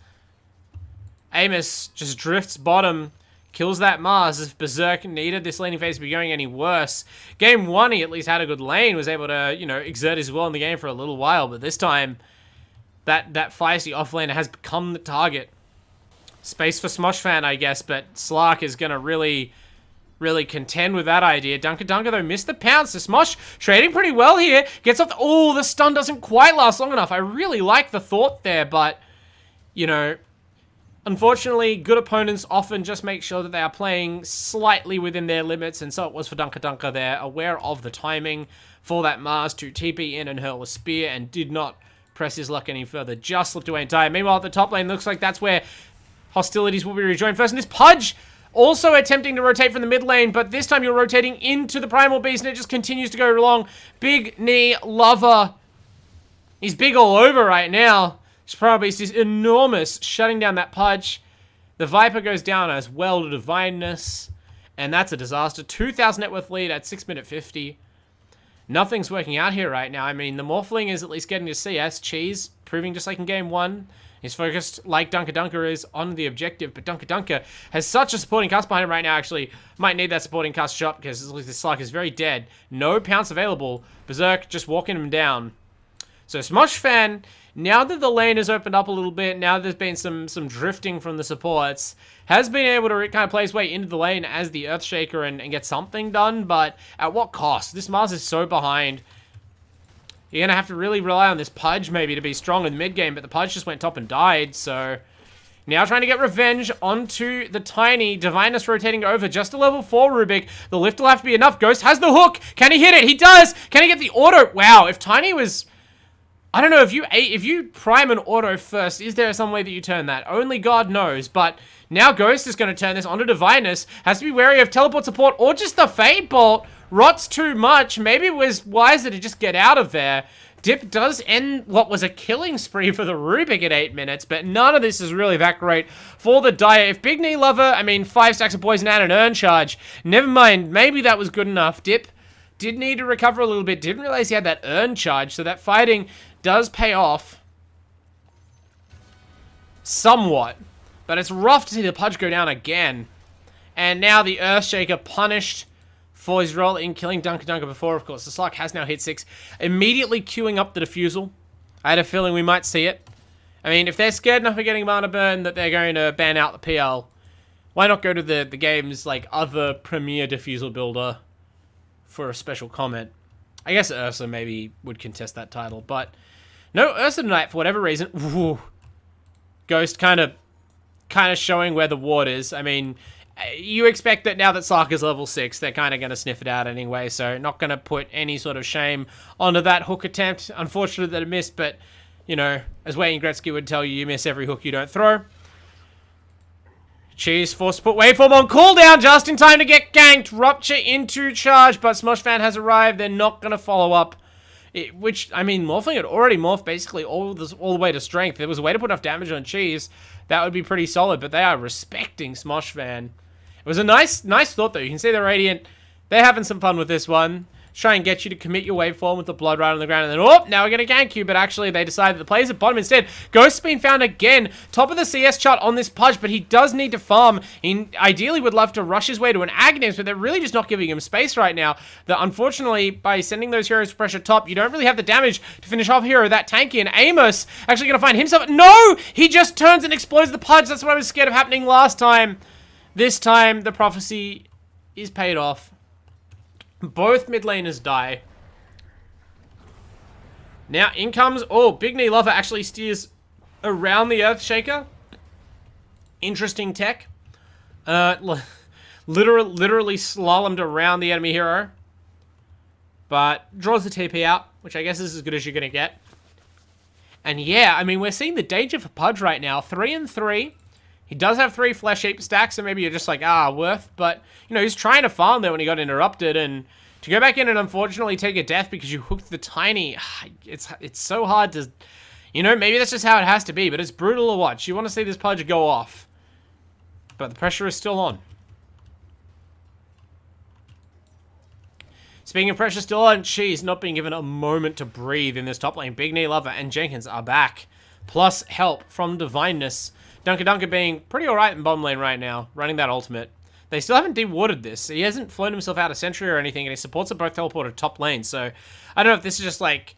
Amos just drifts bottom, kills that Mars. If Berserk needed this laning phase to be going any worse. Game 1, he at least had a good lane, was able to, you know, exert his will in the game for a little while, but this time, that feisty offlaner has become the target. Space for Smosh Fan, I guess, but Slark is going to really contend with that idea. Dunker, though, missed the pounce. So Smosh trading pretty well here. Gets off the... oh, the stun doesn't quite last long enough. I really like the thought there, but, you know, unfortunately, good opponents often just make sure that they are playing slightly within their limits, and so it was for Dunker there, aware of the timing for that Mars to TP in and hurl a spear, and did not press his luck any further. Just slipped away in time. Meanwhile, at the top lane, looks like that's where hostilities will be rejoined first, and this Pudge... also attempting to rotate from the mid lane, but this time you're rotating into the Primal Beast, and it just continues to go along. Big Knee Lover. He's big all over right now. This Primal Beast is enormous, shutting down that Pudge. The Viper goes down as well to Divineness, and that's a disaster. 2,000 net worth lead at 6 minute 50. nothing's working out here right now. I mean, the Morphling is at least getting to CS. Cheese, proving just like in game 1. He's focused, like Dunker is, on the objective, but Dunker has such a supporting cast behind him right now, actually. Might need that supporting cast shot, because this Slark is very dead. No pounce available. Berserk just walking him down. So Smosh Fan, now that the lane has opened up a little bit, now there's been some drifting from the supports, has been able to kind of play his way into the lane as the Earthshaker and get something done, but at what cost? This Mars is so behind. You're going to have to really rely on this Pudge maybe to be strong in the mid-game, but the Pudge just went top and died, so... Now trying to get revenge onto the Tiny. Divinus rotating over just to level 4 Rubik. The lift will have to be enough. Ghost has the hook. Can he hit it? He does! Can he get the auto? Wow, if Tiny was... I don't know, if you prime an auto first, is there some way that you turn that? Only God knows, but... Now Ghost is going to turn this onto Divinus. Has to be wary of teleport support or just the Fate Bolt. Rots too much. Maybe it was wiser to just get out of there. Dip does end what was a killing spree for the Rubik at 8 minutes, but none of this is really that great for the Dire. If Big Knee Lover, I mean, 5 stacks of poison and an Urn Charge. Never mind, maybe that was good enough. Dip did need to recover a little bit. Didn't realize he had that Urn Charge, so that fighting does pay off. Somewhat. But it's rough to see the Pudge go down again. And now the Earthshaker punished for his role in killing Dunker before, of course. The Slark has now hit 6. Immediately queuing up the Diffusal. I had a feeling we might see it. I mean, if they're scared enough of getting Mana Burn that they're going to ban out the PL, why not go to the game's, like, other premier Diffusal builder for a special comment? I guess Ursa maybe would contest that title, but no Ursa tonight for whatever reason. Ooh. Ghost kind of showing where the ward is. I mean, you expect that now that Slark is level 6, they're kind of going to sniff it out anyway, so not going to put any sort of shame onto that hook attempt. Unfortunate that it missed, but, you know, as Wayne Gretzky would tell you, you miss every hook you don't throw. Cheese forced to put Waveform on cooldown just in time to get ganked. Rupture into charge, but Smosh Fan has arrived. They're not going to follow up. Which, I mean, Morphling had already morphed basically all the way to strength. There was a way to put enough damage on Cheese. That would be pretty solid, but they are respecting Smosh Fan. It was a nice thought, though. You can see the Radiant. They're having some fun with this one. Try and get you to commit your waveform with the blood right on the ground, and then, oh, now we're going to gank you, but actually they decided the players at bottom instead. Ghost's been found again, top of the CS chart on this Pudge, but he does need to farm. He ideally would love to rush his way to an Aghanim, but they're really just not giving him space right now. That unfortunately, by sending those heroes to pressure top, you don't really have the damage to finish off hero that tanky, and Amos actually going to find himself. No! He just turns and explodes the Pudge. That's what I was scared of happening last time. This time, the prophecy is paid off. Both mid laners die. Now, in comes... Oh, Big Knee Lover actually steers around the Earthshaker. Interesting tech. Literally slalomed around the enemy hero. But draws the TP out, which I guess is as good as you're going to get. And yeah, I mean, we're seeing the danger for Pudge right now. 3 and 3. He does have 3 Flesh Ape stacks, so maybe you're just like, worth. But, you know, he's trying to farm there when he got interrupted. And to go back in and unfortunately take a death because you hooked the Tiny, it's so hard to... You know, maybe that's just how it has to be, but it's brutal to watch. You want to see this Pudge go off. But the pressure is still on. Speaking of pressure still on, she's not being given a moment to breathe in this top lane. Big Knee Lover and Jenkins are back. Plus help from Divineness. Dunker being pretty alright in bottom lane right now, running that ultimate. They still haven't dewarded this. He hasn't flown himself out of Sentry or anything, and he supports it both teleported top lane, so I don't know if this is just like...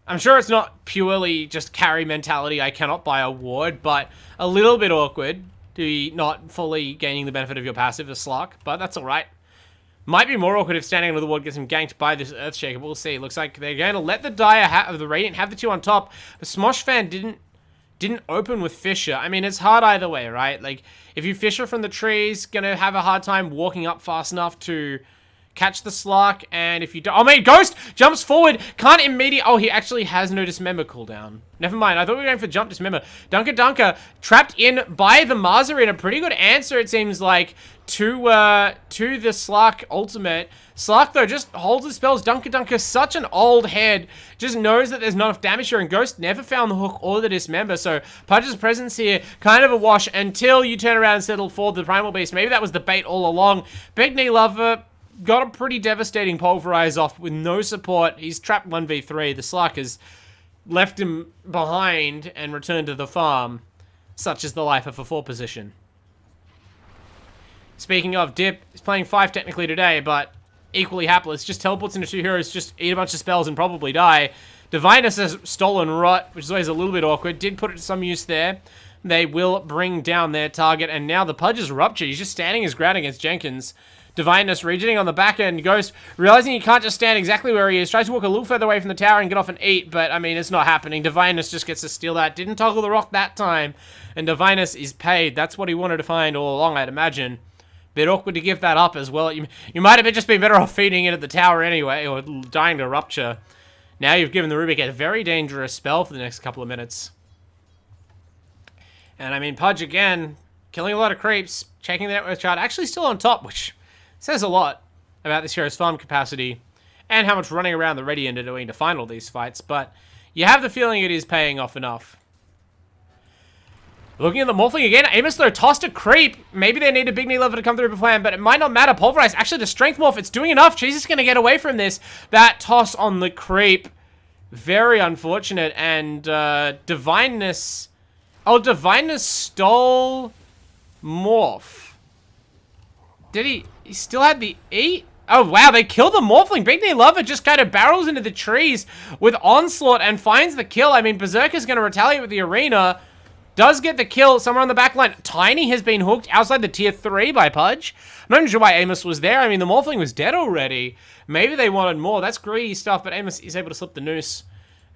I'm sure it's not purely just carry mentality, I cannot buy a ward, but a little bit awkward to be not fully gaining the benefit of your passive as Slark, but that's alright. Might be more awkward if standing under the ward gets him ganked by this Earthshaker, but we'll see. Looks like they're going to let the the Radiant have the 2 on top, but Smosh Fan didn't open with Fissure. I mean, it's hard either way, right? Like, if you Fissure from the trees, gonna have a hard time walking up fast enough to catch the Slark, and if you don't... Oh, man, Ghost jumps forward, can't immediately... Oh, he actually has no Dismember cooldown. Never mind, I thought we were going for Jump Dismember. Dunker trapped in by the Marza in a pretty good answer, it seems like, to the Slark ultimate. Slark, though, just holds his spells. Dunker, such an old head, just knows that there's not enough damage here, and Ghost never found the hook or the Dismember, so Pudge's presence here, kind of a wash until you turn around and settle for the Primal Beast. Maybe that was the bait all along. Big Knee Lover got a pretty devastating pulverize off with no support. He's trapped 1v3. The Slark has left him behind and returned to the farm. Such is the life of a 4 position. Speaking of, Dip is playing 5 technically today, but equally hapless. Just teleports into 2 heroes, just eat a bunch of spells and probably die. Divinus has stolen Rot, which is always a little bit awkward. Did put it to some use there. They will bring down their target, and now the Pudge is ruptured. He's just standing his ground against Jenkins. Divinus regenerating on the back end. Ghost, realizing he can't just stand exactly where he is, tries to walk a little further away from the tower and get off and eat, but, I mean, it's not happening. Divinus just gets to steal that. Didn't toggle the rock that time, and Divinus is paid. That's what he wanted to find all along, I'd imagine. Bit awkward to give that up as well. You might have just been better off feeding it at the tower anyway, or dying to rupture. Now you've given the Rubik a very dangerous spell for the next couple of minutes. And, I mean, Pudge, again, killing a lot of creeps, checking the network chart, actually still on top, which says a lot about this hero's farm capacity and how much running around the ready end are doing to find all these fights, but you have the feeling it is paying off enough. Looking at the Morphling again, Amos though tossed a creep. Maybe they need a big knee lever to come through beforehand, but it might not matter. Pulverize, actually the Strength Morph, it's doing enough. Cheese is going to get away from this. That toss on the creep, very unfortunate, and Divineness... Oh, Divineness stole Morph. Did he still had the E? Oh, wow, they killed the Morphling. Big Knee Lover just kind of barrels into the trees with Onslaught and finds the kill. I mean, Berserker's going to retaliate with the Arena. Does get the kill somewhere on the back line. Tiny has been hooked outside the tier 3 by Pudge. I'm not even sure why Amos was there. I mean, the Morphling was dead already. Maybe they wanted more. That's greedy stuff, but Amos is able to slip the noose.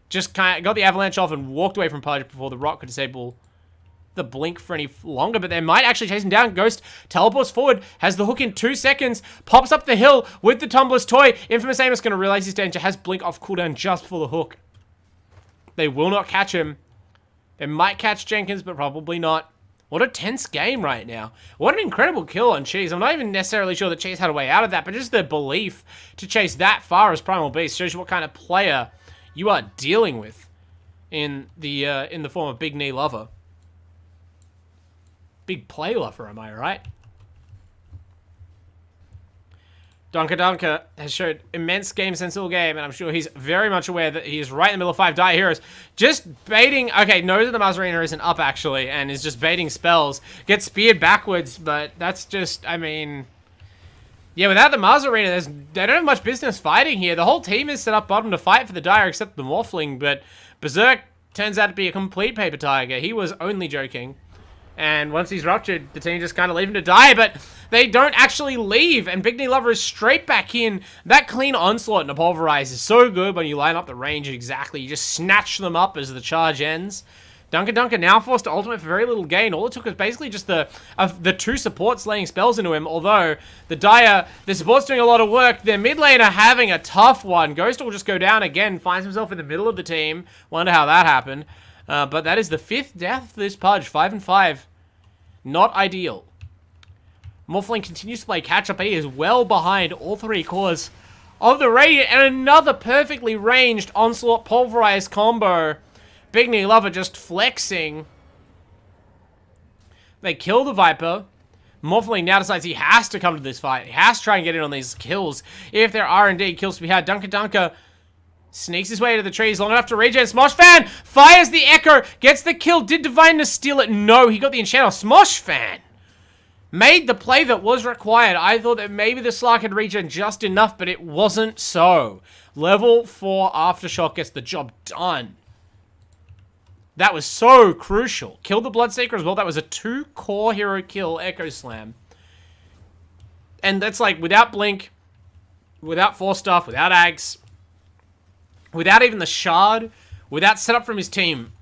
Just kind of got the avalanche off and walked away from Pudge before the rock could disable the blink for any longer, but they might actually chase him down. Ghost teleports forward, has the hook in 2 seconds, pops up the hill with the Tumbler's Toy. Infamous Amos going to realize his danger, has blink off cooldown just for the hook. They will not catch him. They might catch Jenkins, but probably not. What a tense game right now. What an incredible kill on Cheese. I'm not even necessarily sure that Cheese had a way out of that, but just the belief to chase that far as Primal Beast shows you what kind of player you are dealing with in the form of Big Knee Lover. Big play lover, am I right? Donka has showed immense game sense all game, and I'm sure he's very much aware that he is right in the middle of 5 Dire Heroes. Just baiting... Okay, knows that the Mars Arena isn't up, actually, and is just baiting spells. Gets speared backwards, but that's just... I mean... Yeah, without the Mars Arena, they don't have much business fighting here. The whole team is set up bottom to fight for the Dire, except the Morphling, but Berserk turns out to be a complete paper tiger. He was only joking. And once he's ruptured, the team just kind of leave him to die, but they don't actually leave, and Big Knee Lover is straight back in. That clean Onslaught and a Pulverize is so good when you line up the range exactly. You just snatch them up as the charge ends. Dunker now forced to ultimate for very little gain. All it took was basically just the 2 supports laying spells into him, although the support's doing a lot of work. Their mid laner having a tough one. Ghost will just go down again, finds himself in the middle of the team. Wonder how that happened. But that is the 5th death for this Pudge. 5 and 5. Not ideal. Morphling continues to play catch-up. He is well behind all 3 cores of the Radiant. And another perfectly ranged Onslaught Pulverize combo. Big Knee Lover just flexing. They kill the Viper. Morphling now decides he has to come to this fight. He has to try and get in on these kills. If there are indeed kills to be had. Dunker sneaks his way to the trees long enough to regen. Smosh Fan fires the Echo, gets the kill. Did Divineness steal it? No, he got the enchant off. Smosh Fan made the play that was required. I thought that maybe the Slark had regen just enough, but it wasn't so. Level 4 Aftershock gets the job done. That was so crucial. Killed the Bloodseeker as well. That was a 2-core hero kill Echo Slam. And that's like without Blink, without Force Stuff, without Ags, without even the Shard, without setup from his team.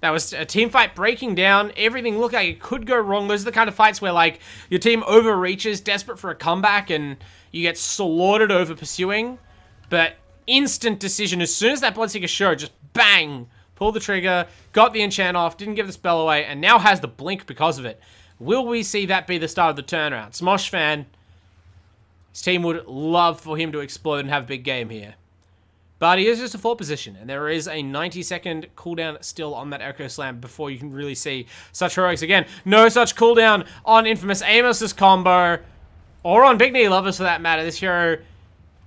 That was a team fight breaking down. Everything looked like it could go wrong. Those are the kind of fights where, like, your team overreaches, desperate for a comeback, and you get slaughtered over pursuing. But instant decision. As soon as that Bloodseeker showed, just bang, pulled the trigger, got the enchant off, didn't give the spell away, and now has the blink because of it. Will we see that be the start of the turnaround? Smosh Fan, his team would love for him to explode and have a big game here. But he is just a 4 position, and there is a 90-second cooldown still on that Echo Slam before you can really see such heroics again. No such cooldown on Infamous Amos's combo. or on Big Knee Lovers for that matter. This hero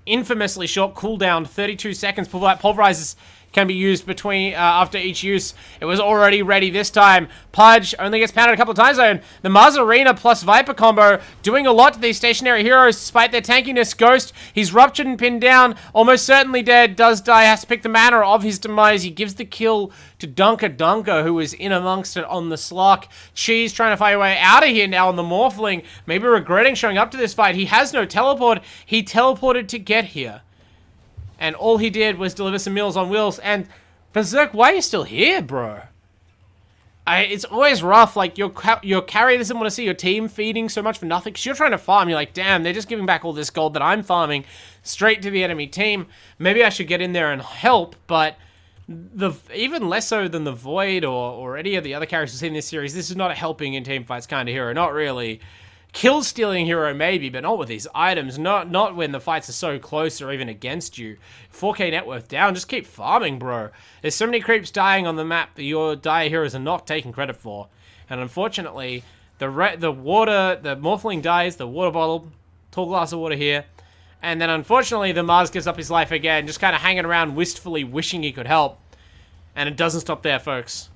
infamously short cooldown, 32 seconds. Pulverizes can be used between after each use. It was already ready this time. Pudge only gets pounded a couple of times though. The Mars Arena plus Viper combo doing a lot to these stationary heroes despite their tankiness. Ghost, he's ruptured and pinned down, almost certainly dead, does die, has to pick the manner of his demise. He gives the kill to Dunker, who is in amongst it on the Slark. Cheese trying to find a way out of here now on the Morphling, maybe regretting showing up to this fight. He has no teleport. He teleported to get here. And all he did was deliver some meals on wheels. And Berserk, why are you still here, bro? It's always rough. Like, your carry doesn't want to see your team feeding so much for nothing. Because you're trying to farm. You're like, damn, they're just giving back all this gold that I'm farming straight to the enemy team. Maybe I should get in there and help. But even less so than the Void or any of the other characters in this series, this is not a helping in team fights kind of hero. Not really. Kill-stealing hero maybe, but not with these items. Not when the fights are so close or even against you. 4k net worth down. Just keep farming, bro. There's so many creeps dying on the map that your dire heroes are not taking credit for. And unfortunately, the Morphling dies, the water bottle, tall glass of water here. And then unfortunately, the Mars gives up his life again, just kind of hanging around wistfully wishing he could help. And it doesn't stop there, folks.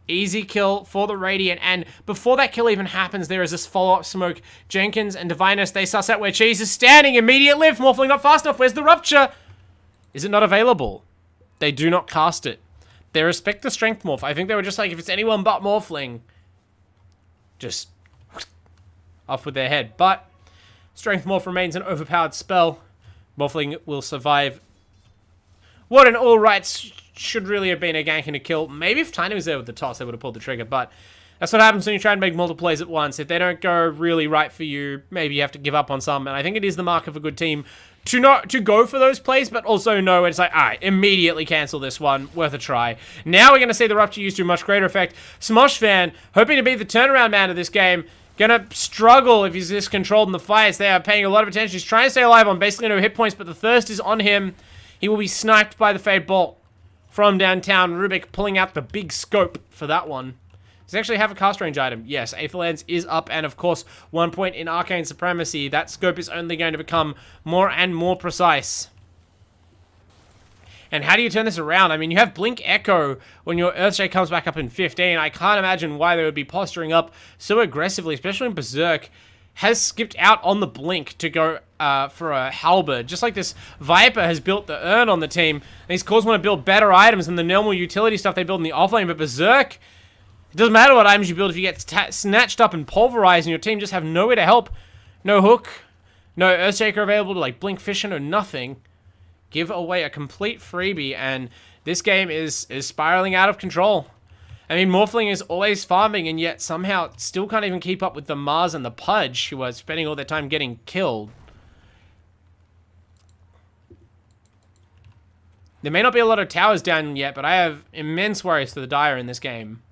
Easy kill for the Radiant, and before that kill even happens, there is this follow-up smoke. Jenkins and Divinus, they suss out where Cheese is standing. Immediate lift. Morphling not fast enough. Where's the Rupture? Is it not available? They do not cast it. They respect the Strength Morph. I think they were just like, if it's anyone but Morphling, just off with their head. But Strength Morph remains an overpowered spell. Morphling will survive. What an all-right should really have been a gank and a kill. Maybe if Tiny was there with the toss, they would have pulled the trigger, but that's what happens when you try and make multiple plays at once. If they don't go really right for you, maybe you have to give up on some, and I think it is the mark of a good team to go for those plays, but also know it's like, alright, immediately cancel this one, worth a try. Now we're going to see the Rupture used to much greater effect. Smosh Fan, hoping to be the turnaround man of this game, gonna struggle if he's this controlled in the fights. They are paying a lot of attention. He's trying to stay alive on basically no hit points, but the thirst is on him. He will be sniped by the Fade Bolt from downtown. Rubik pulling out the big scope for that one. Does he actually have a cast range item? Yes, Aether Lens is up, and of course, 1 point in Arcane Supremacy. That scope is only going to become more and more precise. And how do you turn this around? I mean, you have Blink Echo when your Earthshake comes back up in 15. I can't imagine why they would be posturing up so aggressively, especially when Berserk has skipped out on the Blink to go for a Halberd. Just like this Viper has built the Urn on the team. These cores want to build better items than the normal utility stuff they build in the offlane, but Berserk, it doesn't matter what items you build if you get snatched up and pulverized and your team just have nowhere to help. No hook, no Earthshaker available to like blink Fission or nothing. Give away a complete freebie, and this game is spiraling out of control. I mean, Morphling is always farming, and yet somehow still can't even keep up with the Mars and the Pudge, who are spending all their time getting killed. There may not be a lot of towers down yet, but I have immense worries for the Dire in this game.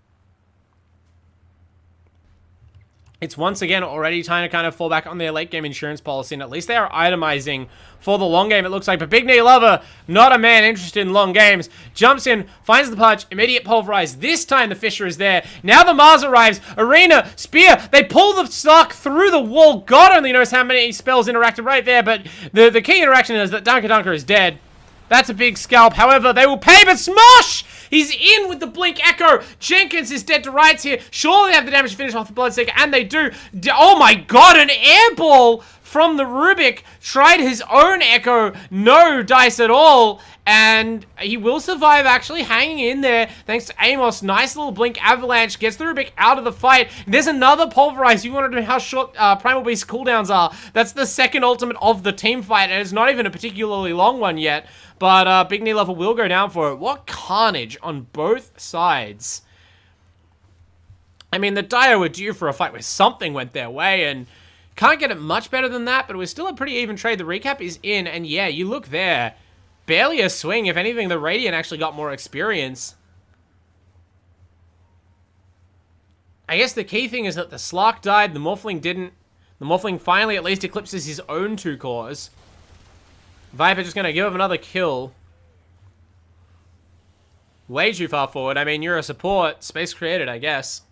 It's once again already time to kind of fall back on their late game insurance policy, and at least they are itemizing for the long game, it looks like. But Big Knee Lover, not a man interested in long games, jumps in, finds the Pudge, immediate pulverize. This time the Fisher is there. Now the Mars arrives. Arena, Spear, they pull the Slark through the wall. God only knows how many spells interacted right there, but the key interaction is that Dunker is dead. That's a big scalp. However, they will pay, but Smosh! He's in with the Blink Echo. Jenkins is dead to rights here. Surely they have the damage to finish off the Bloodseeker, and they do. Oh my god, an airball from the Rubik. Tried his own Echo. No dice at all. And he will survive, actually, hanging in there. Thanks to Amos. Nice little Blink Avalanche. Gets the Rubik out of the fight. There's another Pulverize. You want to know how short Primal Beast cooldowns are. That's the second ultimate of the team fight, and it's not even a particularly long one yet. But Big Knee Lover will go down for it. What carnage on both sides. I mean, the Dire were due for a fight where something went their way, and can't get it much better than that, but it was still a pretty even trade. The recap is in, and yeah, you look there. Barely a swing. If anything, the Radiant actually got more experience. I guess the key thing is that the Slark died, the Morphling didn't. The Morphling finally at least eclipses his own 2 cores. Viper just going to give him another kill. Way too far forward. I mean, you're a support. Space created, I guess.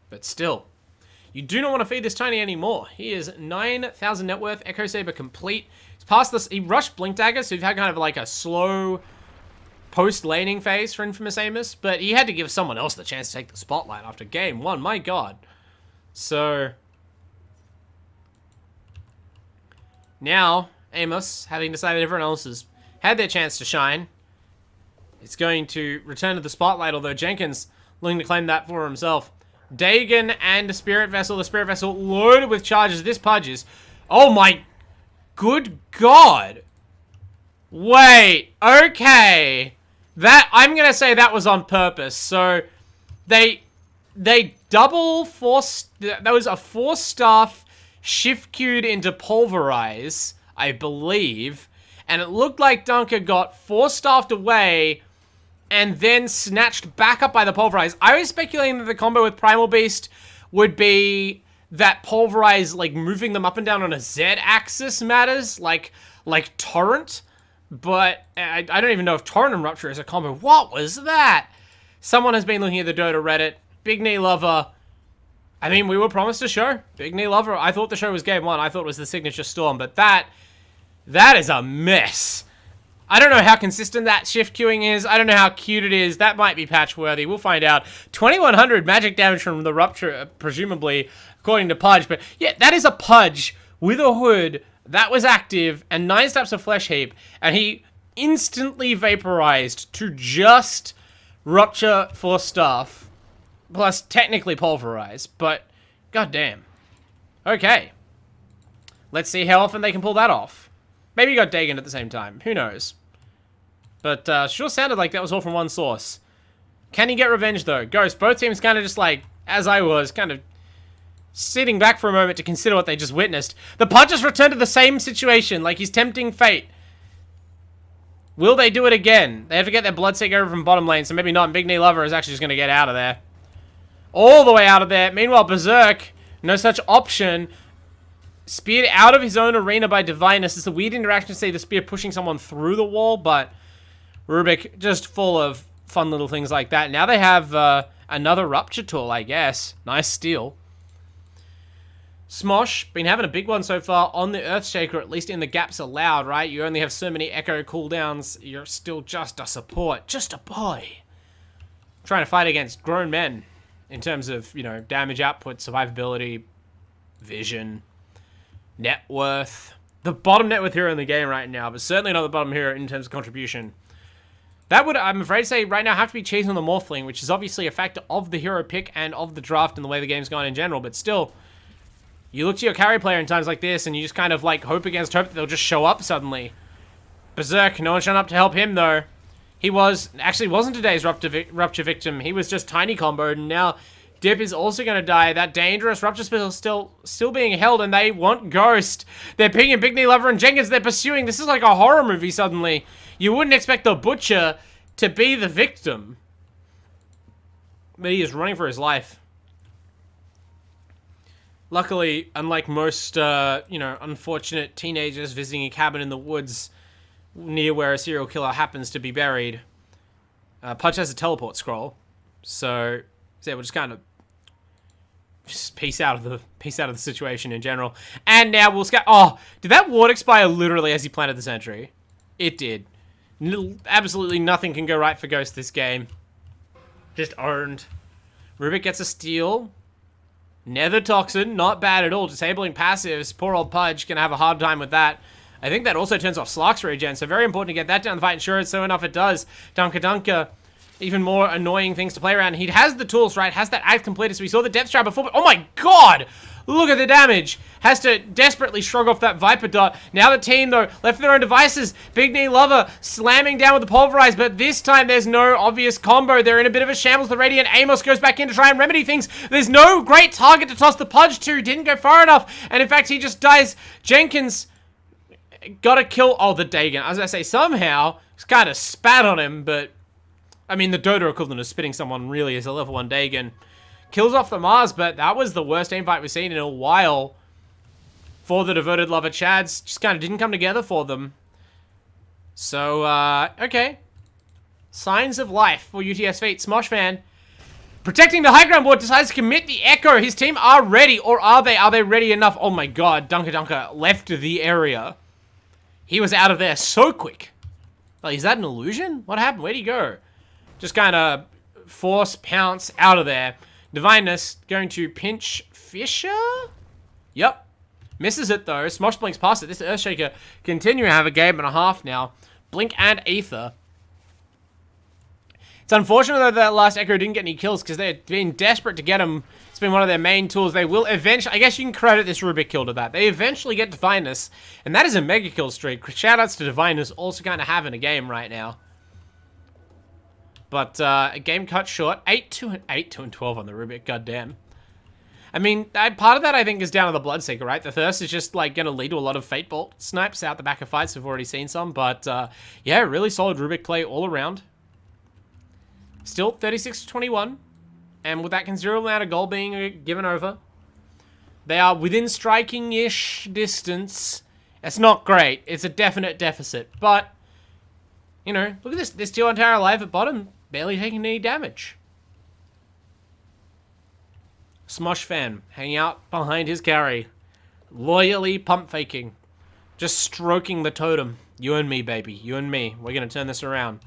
But still. You do not want to feed this Tiny anymore. He is 9,000 net worth. Echo Saber complete. He's past this. He rushed Blink Dagger, so we've had kind of like a slow post-laning phase for Infamous Amos, but he had to give someone else the chance to take the spotlight after game 1. My god. So now, Amos, having decided everyone else has had their chance to shine, is going to return to the spotlight, although Jenkins looking to claim that for himself. Dagon and the Spirit Vessel loaded with charges. This Pudge is... Oh my... Good God. Wait, okay. That, I'm gonna say that was on purpose. So, they double force... That was a 4-staff shift queued into Pulverize, I believe. And it looked like Dunker got 4-staffed away and then snatched back up by the Pulverize. I was speculating that the combo with Primal Beast would be that Pulverize, like, moving them up and down on a Z-axis matters, like Torrent. But I don't even know if Torrent and Rupture is a combo. What was that? Someone has been looking at the Dota Reddit. Big Knee Lover. I mean, we were promised a show. Big Knee Lover. I thought the show was game 1. I thought it was the Signature Storm. But that is a mess. I don't know how consistent that shift queuing is. I don't know how cute it is. That might be patch-worthy. We'll find out. 2,100 magic damage from the Rupture, presumably, according to Pudge. But yeah, that is a Pudge with a hood that was active and 9 steps of Flesh Heap. And he instantly vaporized to just Rupture for stuff. Plus, technically Pulverize. But, goddamn. Okay. Let's see how often they can pull that off. Maybe you got Dagon at the same time. Who knows? But, sure sounded like that was all from one source. Can he get revenge, though? Ghost, both teams kind of just like, as I was, kind of sitting back for a moment to consider what they just witnessed. The Pudge just returned to the same situation, like he's tempting fate. Will they do it again? They have to get their Bloodseeker over from bottom lane, so maybe not. Big Knee Lover is actually just going to get out of there. All the way out of there. Meanwhile, Berserk, no such option. Speared out of his own arena by Divinus. It's a weird interaction to see the spear pushing someone through the wall, but Rubik just full of fun little things like that. Now they have another Rupture tool, I guess. Nice steal. Smosh, been having a big one so far on the Earthshaker, at least in the gaps allowed, right? You only have so many Echo cooldowns. You're still just a support. Just a boy. Trying to fight against grown men in terms of, you know, damage output, survivability, vision, net worth. The bottom net worth hero in the game right now, but certainly not the bottom hero in terms of contribution. That would, I'm afraid to say, right now have to be chasing the Morphling, which is obviously a factor of the hero pick and of the draft and the way the game's gone in general, but still, you look to your carry player in times like this and you just kind of like hope against hope that they'll just show up suddenly. Berserk, no one showing up to help him though. He actually wasn't today's Rupture victim. He was just tiny comboed, and now Dip is also going to die. That dangerous Rupture spell still being held, and they want Ghost. They're picking Big Knee Lover and Jenkins. They're pursuing. This is like a horror movie suddenly. You wouldn't expect the Butcher to be the victim. But he is running for his life. Luckily, unlike most, you know, unfortunate teenagers visiting a cabin in the woods near where a serial killer happens to be buried, Pudge has a teleport scroll. So we'll just kind of just peace out of the situation in general. And now we'll scout. Oh, did that ward expire literally as he planted the sentry? It did. Absolutely nothing can go right for Ghost this game. Just owned. Rubik gets a steal. Nether Toxin, not bad at all. Disabling passives. Poor old Pudge gonna have a hard time with that. I think that also turns off Slark's regen, so very important to get that down the fight and sure so enough it does. Dunker. Even more annoying things to play around. He has the tools, right? Has that act completed, so we saw the depth trap before, but oh my god! Look at the damage. Has to desperately shrug off that Viper dot. Now the team, though, left to their own devices. Big Knee Lover slamming down with the Pulverize, but this time there's no obvious combo. They're in a bit of a shambles. The Radiant Amos goes back in to try and remedy things. There's no great target to toss the Pudge to. Didn't go far enough. And in fact, he just dies. Jenkins got to kill... Oh, the Dagon. I was going to say, somehow, it's kind of spat on him, but... I mean, the Dota equivalent of spitting someone really is a level 1 Dagon. Kills off the Mars, but that was the worst aim fight we've seen in a while for the devoted lover Chads. Just kind of didn't come together for them. So, okay. Signs of life for UTS FEET. Smosh fan Protecting the high ground ward, decides to commit the Echo. His team are ready, or are they? Are they ready enough? Oh my god, Dunker left the area. He was out of there so quick. Like, is that an illusion? What happened? Where'd he go? Just kind of force pounce out of there. Divineness going to pinch Fisher? Yep. Misses it though. Smosh blinks past it. This Earthshaker continuing to have a game and a half now. Blink and Aether. It's unfortunate though that last Echo didn't get any kills because they've been desperate to get him. It's been one of their main tools. They will eventually, I guess you can credit this Rubik kill to that. They eventually get Divineness, and that is a mega kill streak. Shoutouts to Divineness also kind of having a game right now. But a game cut short. 8-2 and 12 on the Rubik, goddamn. I mean, part of that I think is down to the Bloodseeker, right? The Thirst is just like going to lead to a lot of Fate Bolt snipes out the back of fights. We've already seen some, but yeah, really solid Rubik play all around. Still 36-21, and with that considerable amount of goal being given over, they are within striking-ish distance. It's not great. It's a definite deficit, but you know, look at this. This T1 tower alive at bottom, barely taking any damage. Smosh fan hanging out behind his carry, loyally pump faking, just stroking the totem. You and me, baby. You and me. We're gonna turn this around.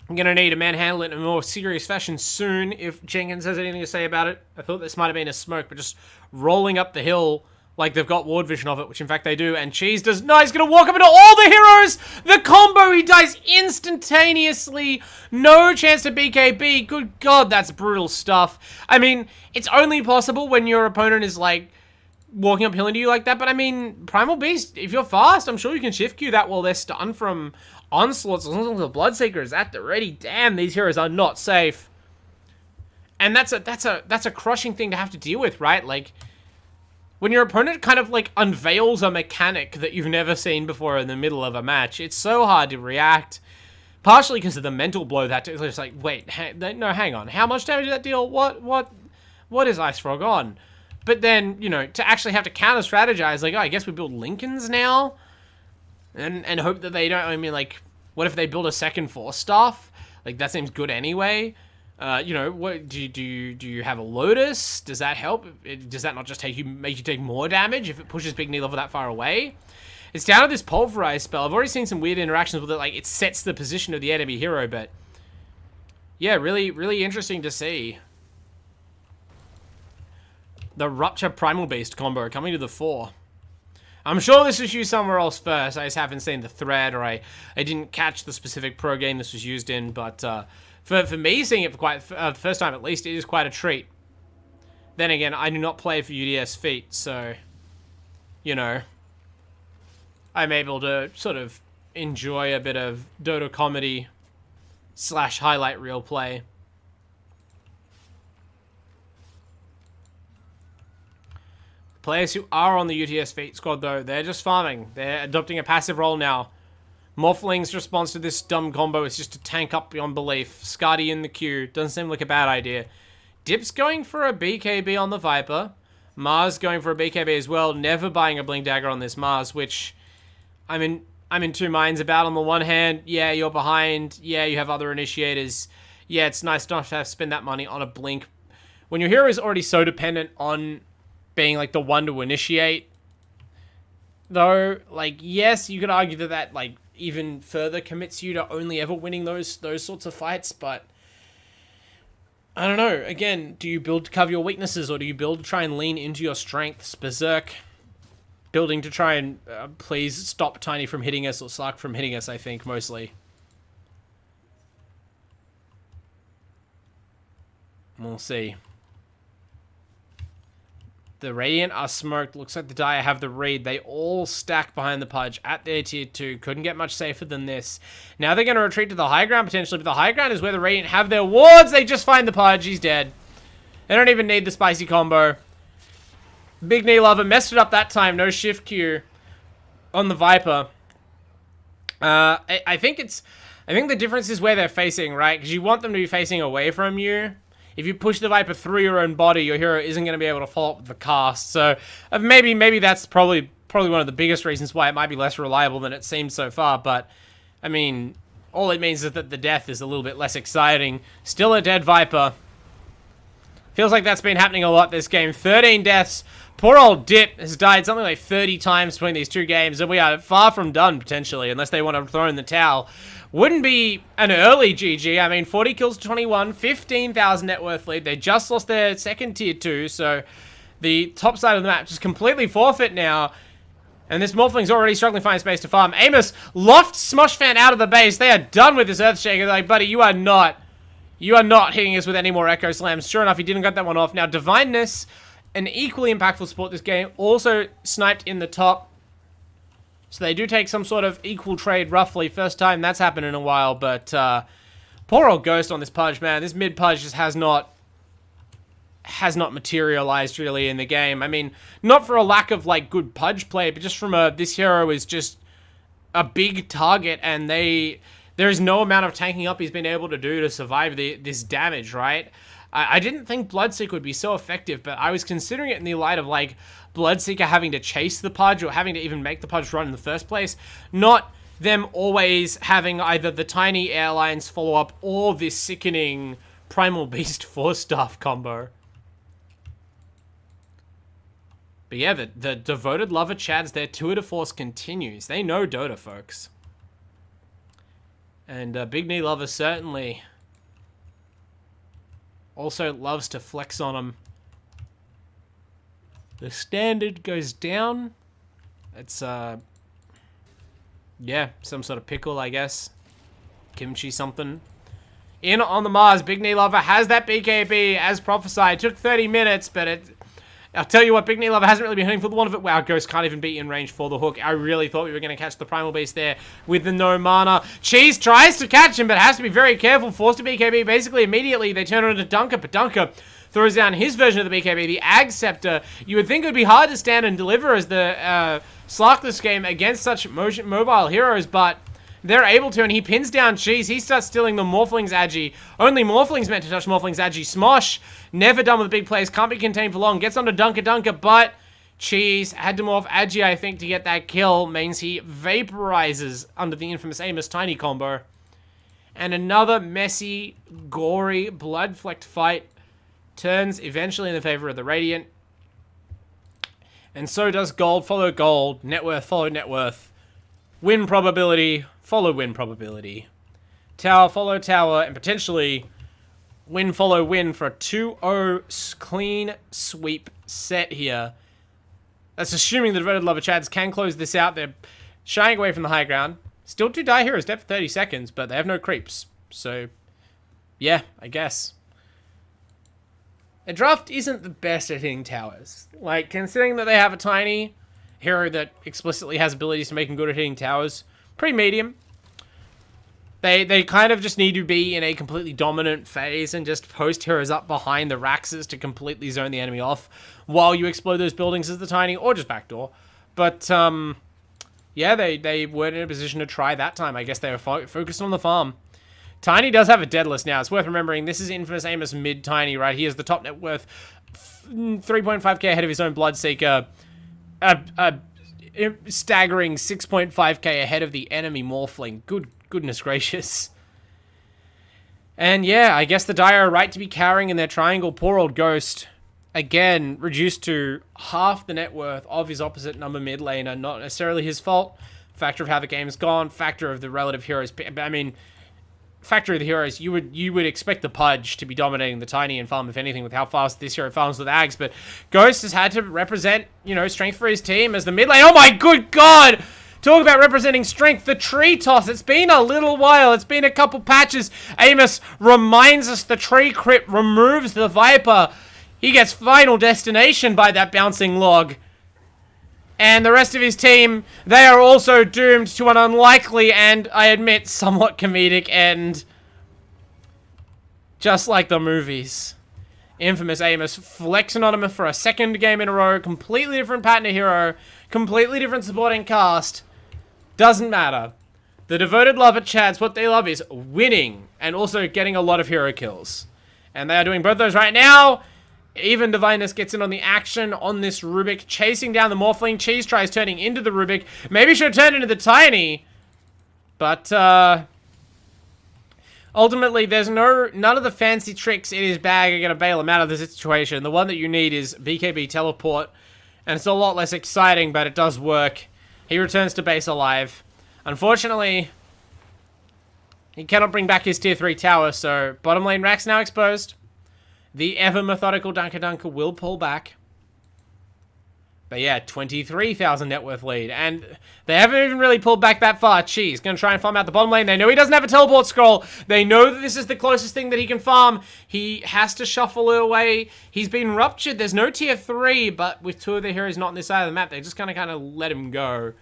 I'm going to need to manhandle it in a more serious fashion soon if Jenkins has anything to say about it. I thought this might have been a smoke, but just rolling up the hill like they've got ward vision of it, which in fact they do. And Cheese does... No, he's going to walk up into all the heroes! The combo, he dies instantaneously. No chance to BKB. Good God, that's brutal stuff. I mean, it's only possible when your opponent is like walking uphill into you like that. But I mean, Primal Beast, if you're fast, I'm sure you can shift Q that while they're stunned from onslaughts. As long as the Bloodseeker is at the ready. Damn, these heroes are not safe. And that's a crushing thing to have to deal with, right? Like, when your opponent kind of like unveils a mechanic that you've never seen before in the middle of a match, it's so hard to react. Partially because of the mental blow that it's just like, wait, no, hang on. How much damage did that deal? What is Ice Frog on? But then, you know, to actually have to counter-strategize, like, oh, I guess we build Lincolns now? And hope that they don't, I mean, like, what if they build a second Force Staff? Like, that seems good anyway. You know, what do you have a Lotus? Does that help? Does that not just make you take more damage if it pushes Big Knee level that far away? It's down to this Pulverize spell. I've already seen some weird interactions with it, like, it sets the position of the enemy hero, but yeah, really, really interesting to see. The Rupture Primal Beast combo coming to the fore. I'm sure this was used somewhere else first. I just haven't seen the thread, or I didn't catch the specific pro game this was used in. But for me, seeing it for quite the first time at least, it is quite a treat. Then again, I do not play for UTS FEET, so you know, I'm able to sort of enjoy a bit of Dota comedy / highlight reel play. Players who are on the UTS FEET squad, though, they're just farming. They're adopting a passive role now. Morphling's response to this dumb combo is just to tank up beyond belief. Skadi in the queue. Doesn't seem like a bad idea. Dip's going for a BKB on the Viper. Mars going for a BKB as well. Never buying a Blink Dagger on this Mars, which I'm in two minds about. On the one hand, yeah, you're behind. Yeah, you have other initiators. Yeah, it's nice not to have to spend that money on a Blink. When your hero is already so dependent on being like the one to initiate, though, like, yes, you could argue that like even further commits you to only ever winning those sorts of fights, but I don't know. Again, do you build to cover your weaknesses, or do you build to try and lean into your strengths? Berserk building to try and please stop Tiny from hitting us, or Slark from hitting us, I think, mostly. We'll see. The Radiant are smoked. Looks like the Dire have the read. They all stack behind the Pudge at their tier 2. Couldn't get much safer than this. Now they're going to retreat to the high ground potentially, but the high ground is where the Radiant have their wards. They just find the Pudge. He's dead. They don't even need the spicy combo. Big Knee Lover messed it up that time. No shift Q on the Viper. I think the difference is where they're facing, right? Because you want them to be facing away from you. If you push the Viper through your own body, your hero isn't going to be able to follow up with the cast. So maybe that's probably one of the biggest reasons why it might be less reliable than it seems so far. But I mean, all it means is that the death is a little bit less exciting. Still a dead Viper. Feels like that's been happening a lot this game. 13 deaths. Poor old Dip has died something like 30 times between these two games, and we are far from done, potentially, unless they want to throw in the towel. Wouldn't be an early GG. I mean, 40 kills to 21, 15,000 net worth lead. They just lost their second tier 2, so the top side of the map just completely forfeit now. And this Morphling's already struggling to find space to farm. Amos lofts Smosh Fan out of the base. They are done with this Earthshaker. They're like, buddy, you are not hitting us with any more Echo Slams. Sure enough, he didn't get that one off. Now, Divineness, an equally impactful support this game, also sniped in the top. So they do take some sort of equal trade, roughly. First time that's happened in a while, but poor old Ghost on this Pudge, man. This mid Pudge just has not materialized really in the game. I mean, not for a lack of like good Pudge play, but just from this hero is just a big target, and there is no amount of tanking up he's been able to do to survive this damage, right? I didn't think Bloodseeker would be so effective, but I was considering it in the light of like Bloodseeker having to chase the Pudge or having to even make the Pudge run in the first place, not them always having either the tiny airlines follow up or this sickening Primal Beast 4-staff combo. But yeah, the devoted lover chads, their tour de force continues. They know Dota, folks. And Big Knee Lover certainly also loves to flex on them. The standard goes down. It's, yeah, some sort of pickle, I guess. Kimchi something. In on the Mars, Big Knee Lover has that BKB as prophesied. Took 30 minutes, but I'll tell you what, Big Knee Lover hasn't really been hitting for the one of it. Wow, Ghost can't even be in range for the hook. I really thought we were going to catch the Primal Beast there with the no mana. Cheese tries to catch him, but has to be very careful. Forced to BKB. Basically, immediately, they turn it into Dunker, but Dunker throws down his version of the BKB, the Ag Scepter. You would think it would be hard to stand and deliver as the Slark this game against such mobile heroes, but they're able to, and he pins down Cheese. He starts stealing the Morphling's Agi. Only Morphling's meant to touch Morphling's Agi. Smosh, never done with big plays, can't be contained for long. Gets onto Dunker, but Cheese had to morph Agi, I think, to get that kill. Means he vaporizes under the infamous Amos Tiny combo. And another messy, gory, blood-flecked fight turns eventually in the favor of the Radiant. And so does gold follow gold, net worth follow net worth. Win probability follow win probability. Tower follow tower, and potentially win follow win for a 2-0 clean sweep set here. That's assuming the devoted lover chads can close this out. They're shying away from the high ground. Still 2 die heroes dead for 30 seconds, but they have no creeps. So, yeah, I guess. The draft isn't the best at hitting towers. Like, considering that they have a tiny hero that explicitly has abilities to make him good at hitting towers, pretty medium. They kind of just need to be in a completely dominant phase and just post heroes up behind the Raxes to completely zone the enemy off while you explode those buildings as the tiny, or just backdoor. But, yeah, they weren't in a position to try that time. I guess they were focused on the farm. Tiny does have a deadlist now. It's worth remembering. This is infamous Amos mid Tiny, right? He has the top net worth 3.5k ahead of his own Bloodseeker. A staggering 6.5k ahead of the enemy Morphling. Goodness gracious. And yeah, I guess the Dire are right to be cowering in their triangle. Poor old Ghost. Again, reduced to half the net worth of his opposite number mid laner. Not necessarily his fault. Factor of how the game's gone. Factor of the relative heroes. I mean, factor of the heroes, you would expect the Pudge to be dominating the Tiny and farm, if anything, with how fast this hero farms with Ags, but Ghost has had to represent, you know, strength for his team as the mid lane. Oh my good god! Talk about representing strength. The tree toss. It's been a little while. It's been a couple patches. Amos reminds us the tree crit removes the Viper. He gets final destination by that bouncing log. And the rest of his team, they are also doomed to an unlikely and, I admit, somewhat comedic end. Just like the movies. Infamous Amos flexing on him for a second game in a row. Completely different pattern of hero. Completely different supporting cast. Doesn't matter. The devoted lover chads, what they love is winning. And also getting a lot of hero kills. And they are doing both those right now. Even Divineness gets in on the action on this Rubik, chasing down the Morphling. Cheese tries turning into the Rubik. Maybe should have turned into the Tiny. But, Ultimately, there's none of the fancy tricks in his bag are going to bail him out of the situation. The one that you need is BKB teleport, and it's a lot less exciting, but it does work. He returns to base alive. Unfortunately, he cannot bring back his tier 3 tower, so bottom lane Rax now exposed. The ever-methodical Dunker will pull back. But yeah, 23,000 net worth lead. And they haven't even really pulled back that far. Cheese gonna try and farm out the bottom lane. They know he doesn't have a teleport scroll. They know that this is the closest thing that he can farm. He has to shuffle it away. He's been ruptured. There's no tier 3, but with 2 of the heroes not on this side of the map, they just kind of let him go.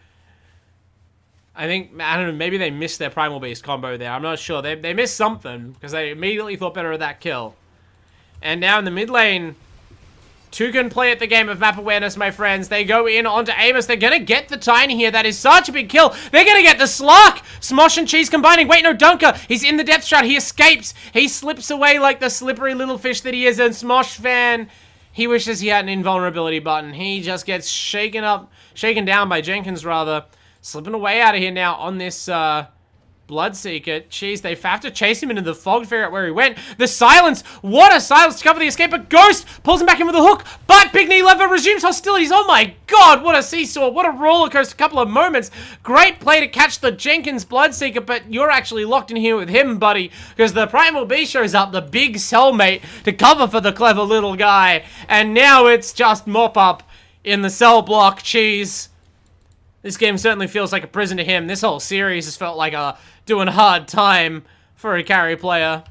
I don't know, maybe they missed their Primal Beast combo there. I'm not sure. They missed something because they immediately thought better of that kill. And now in the mid lane, 2 can play at the game of map awareness, my friends. They go in onto AEMS. They're going to get the Tiny here. That is such a big kill. They're going to get the Slark. Smosh and Cheese combining. Wait, no, Dunker. He's in the depth shroud. He escapes. He slips away like the slippery little fish that he is. And Smosh fan, he wishes he had an invulnerability button. He just gets shaken down by Jenkins, rather. Slipping away out of here now on this Bloodseeker. Jeez, they have to chase him into the fog to figure out where he went. The silence. What a silence to cover the escape. But Ghost pulls him back in with a hook. But Big Knee Lever resumes hostilities. Oh my god, what a seesaw. What a roller coaster couple of moments. Great play to catch the Jenkins Bloodseeker, but you're actually locked in here with him, buddy, because the Primal Beast shows up, the big cellmate, to cover for the clever little guy. And now it's just mop up in the cell block. Cheese. This game certainly feels like a prison to him. This whole series has felt like doing hard time for a carry player.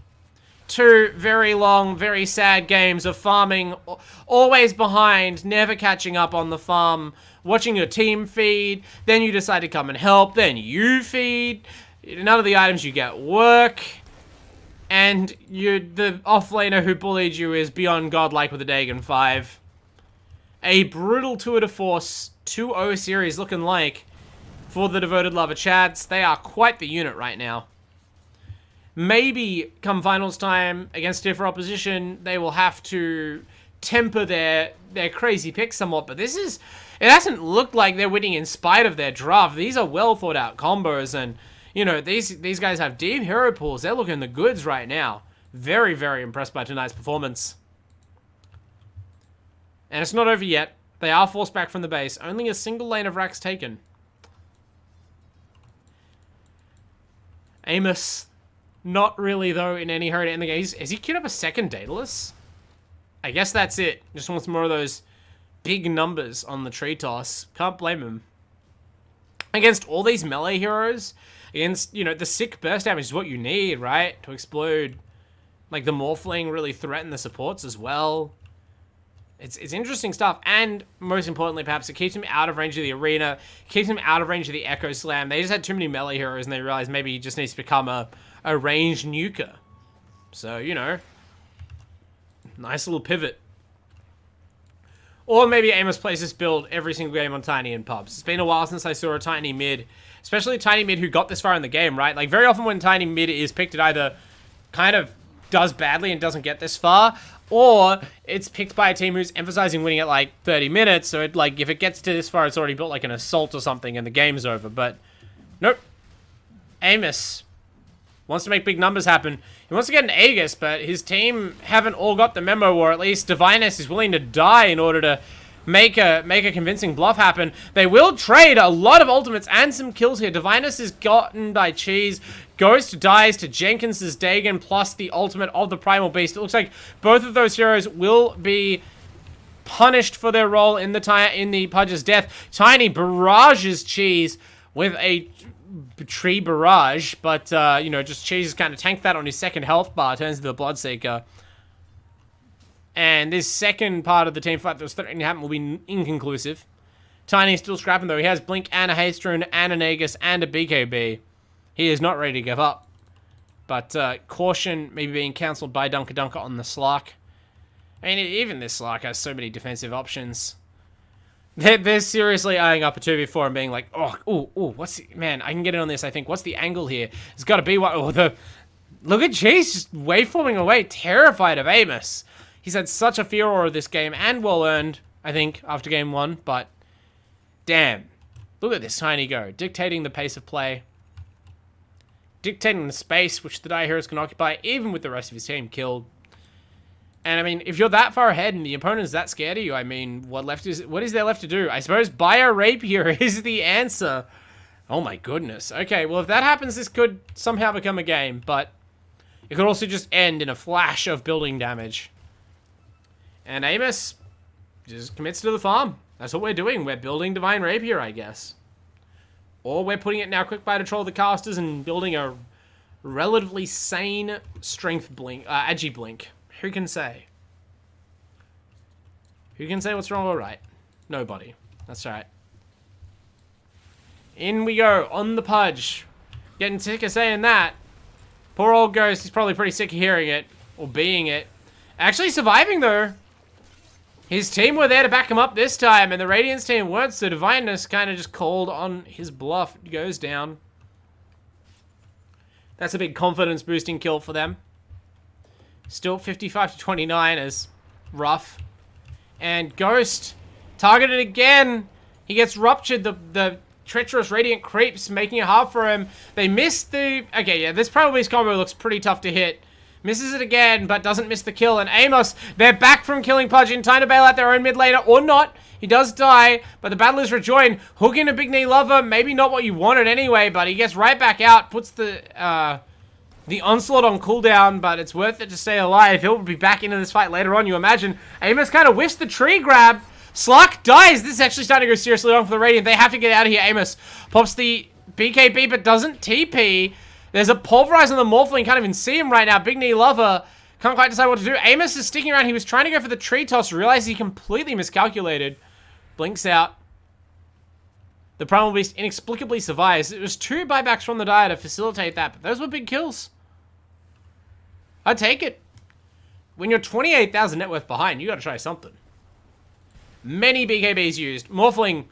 2 very long, very sad games of farming, always behind, never catching up on the farm, watching your team feed, then you decide to come and help, then you feed, none of the items you get work, and the offlaner who bullied you is beyond godlike with a Dagon 5. A brutal tour de force 2-0 series looking like for the devoted lover chads. They are quite the unit right now. Maybe come finals time against different opposition, they will have to temper their crazy picks somewhat, but it hasn't looked like they're winning in spite of their draft. These are well thought out combos, and you know, these guys have deep hero pools. They're looking the goods right now. Very, very impressed by tonight's performance. And it's not over yet. They are forced back from the base. Only a single lane of Rax taken. Amos, not really, though, in any hurry to end the game. Has he queued up a second Daedalus? I guess that's it. Just wants more of those big numbers on the tree toss. Can't blame him. Against all these melee heroes, against, you know, the sick burst damage is what you need, right? To explode. Like, the Morphling really threaten the supports as well. It's interesting stuff, and most importantly, perhaps, it keeps him out of range of the arena, keeps him out of range of the Echo Slam. They just had too many melee heroes, and they realized maybe he just needs to become a ranged nuker. So, you know, nice little pivot. Or maybe Amos plays this build every single game on Tiny in pubs. It's been a while since I saw a Tiny mid, especially a Tiny mid who got this far in the game, right? Like, very often when Tiny mid is picked, it either kind of does badly and doesn't get this far, or it's picked by a team who's emphasizing winning at like 30 minutes, so it, like, if it gets to this far, it's already built like an assault or something and the game's over. But nope. Amos wants to make big numbers happen. He wants to get an Aegis, but his team haven't all got the memo, or at least Divinus is willing to die in order to make a convincing bluff happen. They will trade a lot of ultimates and some kills here. Divinus is gotten by Cheese. Ghost dies to Jenkins' Dagon plus the ultimate of the Primal Beast. It looks like both of those heroes will be punished for their role in the Pudge's death. Tiny barrages Cheese with a tree barrage, but you know, just Cheese kind of tanked that on his second health bar, turns to the Bloodseeker. And this second part of the team fight that was threatening to happen will be inconclusive. Tiny is still scrapping, though. He has Blink and a Haste Rune and an Aegis and a BKB. He is not ready to give up. But caution maybe being cancelled by Dunker on the Slark. I mean, even this Slark has so many defensive options. They're seriously eyeing up a 2v4 and being like, oh, what's the, man, I can get in on this, I think. What's the angle here? It's got to be what, look at Chase just waveforming away, terrified of Amos. He's had such a furor of this game, and well earned, I think, after game 1, but damn. Look at this Tiny go, dictating the pace of play. dictating the space which the Dire Heroes can occupy, even with the rest of his team killed. And I mean, if you're that far ahead and the opponent's that scared of you, I mean, what is there left to do? I suppose buy a rapier is the answer. Oh my goodness. Okay, well if that happens, this could somehow become a game, but it could also just end in a flash of building damage. And Amos just commits to the farm. That's what we're doing. We're building Divine Rapier, I guess. Or we're putting it now quick by to troll the casters and building a relatively sane strength blink, agi blink. Who can say? Who can say what's wrong or right? Nobody. That's right. In we go, on the pudge. Getting sick of saying that. Poor old Ghost, he's probably pretty sick of hearing it. Or being it. Actually surviving, though. His team were there to back him up this time, and the Radiance team weren't, so Divineness kind of just called on his bluff. It goes down. That's a big confidence-boosting kill for them. Still 55 to 29 is rough. And Ghost targeted again. He gets ruptured. The treacherous Radiant creeps, making it hard for him. They missed the... Okay, yeah, this probably combo looks pretty tough to hit. Misses it again, but doesn't miss the kill. And Amos, they're back from killing Pudge in time to bail out their own mid laner, or not. He does die, but the battle is rejoined. Hook in a big knee lover, maybe not what you wanted anyway, but he gets right back out, puts the onslaught on cooldown, but it's worth it to stay alive. He'll be back into this fight later on, you imagine. Amos kind of whiffs the tree grab. Slark dies. This is actually starting to go seriously wrong for the Radiant. They have to get out of here. Amos pops the BKB, but doesn't TP. There's a pulverize on the Morphling. Can't even see him right now. Big knee lover. Can't quite decide what to do. Amos is sticking around. He was trying to go for the tree toss. Realizes he completely miscalculated. Blinks out. The Primal Beast inexplicably survives. It was 2 buybacks from the Dire to facilitate that, but those were big kills. I'd take it. When you're 28,000 net worth behind, you gotta try something. Many BKBs used. Morphling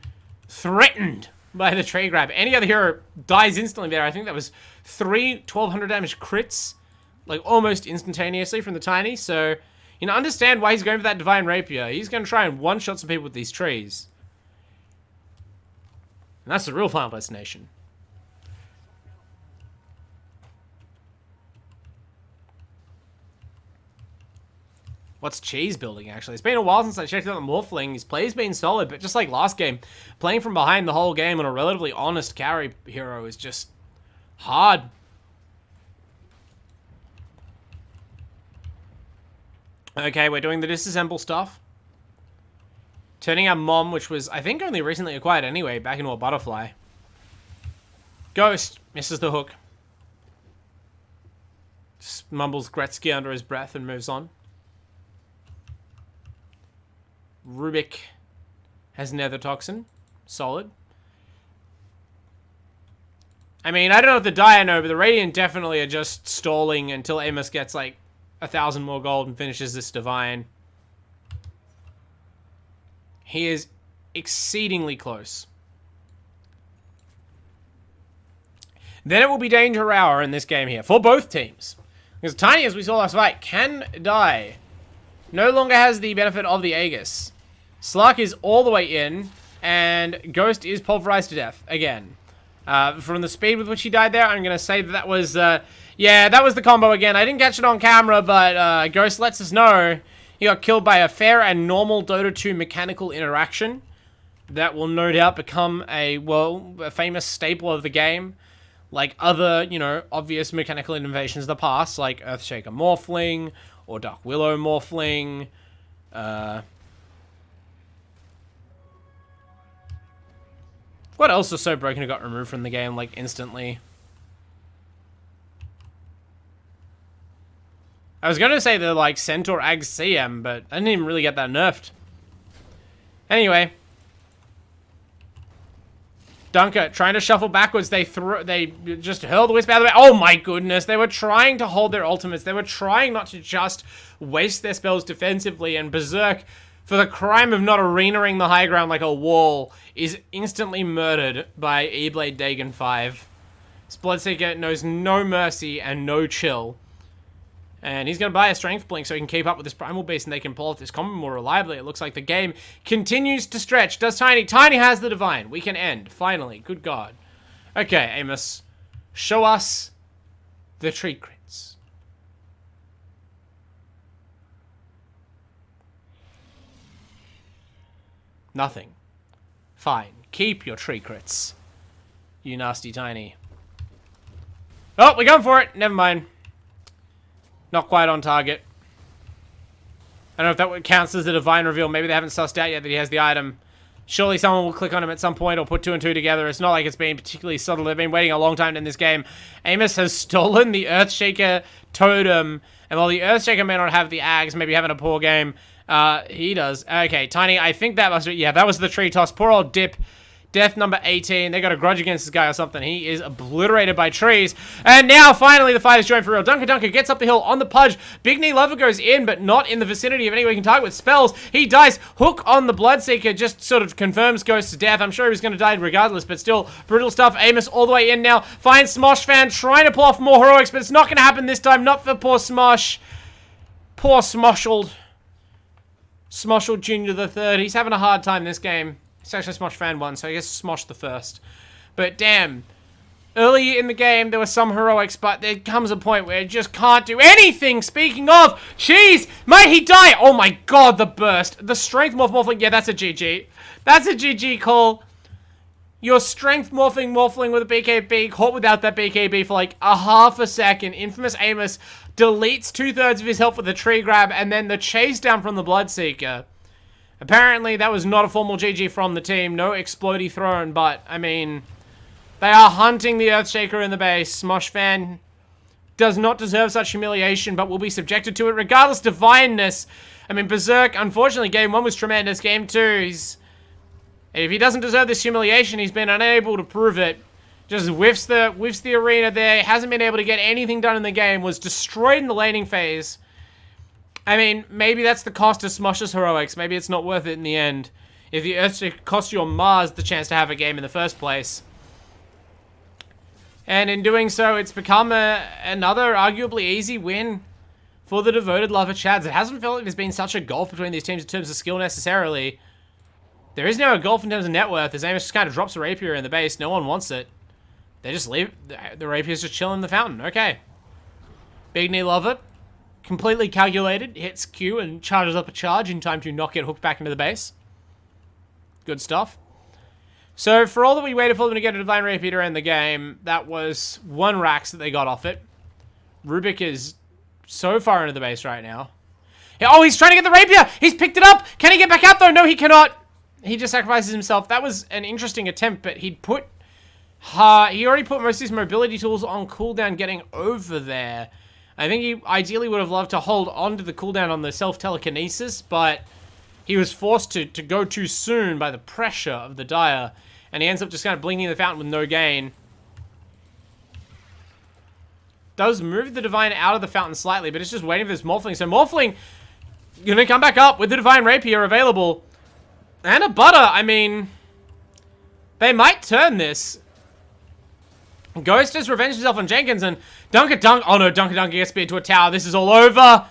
threatened by the tree grab. Any other hero dies instantly there. I think that was 3 1200 damage crits, like almost instantaneously from the Tiny. So, you know, understand why he's going for that Divine Rapier. He's going to try and one-shot some people with these trees. And that's the real final destination. What's Cheese building, actually? It's been a while since I checked out the Morphling. His play's been solid, but just like last game, playing from behind the whole game on a relatively honest carry hero is just hard. Okay, we're doing the disassemble stuff. Turning our Mom, which was, I think, only recently acquired anyway, back into a Butterfly. Ghost misses the hook. Just mumbles Gretzky under his breath and moves on. Rubik has Nether Toxin. Solid. I mean, I don't know if the Dire know, but the Radiant definitely are just stalling until Amos gets like 1,000 more gold and finishes this Divine. He is exceedingly close. Then it will be Danger Hour in this game here for both teams. Because Tiny, as we saw last fight, can die. No longer has the benefit of the Aegis. Slark is all the way in, and Ghost is pulverized to death again. From the speed with which he died there, I'm going to say that was, yeah, that was the combo again. I didn't catch it on camera, but Ghost lets us know he got killed by a fair and normal Dota 2 mechanical interaction. That will no doubt become a famous staple of the game. Like other, you know, obvious mechanical innovations of the past, like Earthshaker Morphling, or Dark Willow Morphling. What else was so broken it got removed from the game, like, instantly? I was going to say the, like, Centaur Ag CM, but I didn't even really get that nerfed. Anyway. Dunker trying to shuffle backwards. They just hurl the Wisp out of the way. Oh my goodness. They were trying to hold their ultimates. They were trying not to just waste their spells defensively, and Berserk, for the crime of not arenaing the high ground like a wall, is instantly murdered by E-Blade Dagon 5. This Bloodseeker knows no mercy and no chill. And he's going to buy a Strength Blink so he can keep up with this Primal Beast and they can pull off this combo more reliably. It looks like the game continues to stretch. Does Tiny? Tiny has the Divine. We can end. Finally. Good God. Okay, Amos. Show us the tree crits. Nothing. Fine. Keep your tree crits. You nasty tiny. Oh, we're going for it. Never mind. Not quite on target. I don't know if that counts as a divine reveal. Maybe they haven't sussed out yet that he has the item. Surely someone will click on him at some point or put 2 and 2 together. It's not like it's been particularly subtle. They've been waiting a long time in this game. Amos has stolen the Earthshaker totem. And while the Earthshaker may not have the Ags, maybe having a poor game, he does. Okay, Tiny, I think that must be... Yeah, that was the tree toss. Poor old Dip. Death number 18. They got a grudge against this guy or something. He is obliterated by trees. And now, finally, the fight is joined for real. Dunker gets up the hill on the Pudge. Big Knee Lover goes in, but not in the vicinity of anyone he can target with spells. He dies. Hook on the Bloodseeker just sort of confirms Ghost's death. I'm sure he was going to die regardless, but still, brutal stuff. Amos all the way in now. Finds Smosh Fan trying to pull off more heroics, but it's not going to happen this time. Not for poor Smosh. Poor Smoshled. Smoshled Jr. the Third. He's having a hard time this game. It's actually Smosh Fan 1, so I guess Smosh the first. But damn, early in the game there were some heroics, but there comes a point where it just can't do anything. Speaking of, jeez, might he die? Oh my god, the burst. The strength morphling, yeah, that's a GG. That's a GG call. Your strength morphling with a BKB, caught without that BKB for like a half a second. Infamous Amos deletes 2/3 of his health with a tree grab, and then the chase down from the Bloodseeker. Apparently, that was not a formal GG from the team. No explodey thrown, but, I mean, they are hunting the Earthshaker in the base. Smosh Fan does not deserve such humiliation, but will be subjected to it regardless. Divineness. I mean, Berserk, unfortunately, game 1 was tremendous. Game 2, if he doesn't deserve this humiliation, he's been unable to prove it. Just whiffs the arena there. Hasn't been able to get anything done in the game. Was destroyed in the laning phase. I mean, maybe that's the cost of Smosh's heroics. Maybe it's not worth it in the end. If the Earthshaker cost you on Mars the chance to have a game in the first place. And in doing so, it's become another arguably easy win for the devoted lover Chads. It hasn't felt like there's been such a gulf between these teams in terms of skill necessarily. There is now a gulf in terms of net worth, as Amos just kind of drops a rapier in the base. No one wants it. They just leave. The rapier's just chilling in the fountain. Okay. Big Knee Lover. Completely calculated, hits Q and charges up a charge in time to not get hooked back into the base. Good stuff. So, for all that we waited for them to get a Divine Rapier to end the game, that was 1 Rax that they got off it. Rubik is so far into the base right now. Oh, he's trying to get the Rapier! He's picked it up! Can he get back out though? No, he cannot! He just sacrifices himself. That was an interesting attempt, but he already put most of his mobility tools on cooldown getting over there. I think he ideally would have loved to hold on to the cooldown on the self-telekinesis, but he was forced to go too soon by the pressure of the Dire, and he ends up just kind of blinking the fountain with no gain. Does move the Divine out of the fountain slightly, but it's just waiting for this Morphling. So Morphling gonna come back up with the Divine Rapier available. And a Butter, I mean, they might turn this. Ghost has revenged himself on Jenkins, and Dunker. Oh no, Dunker gets speared to a tower. This is all over.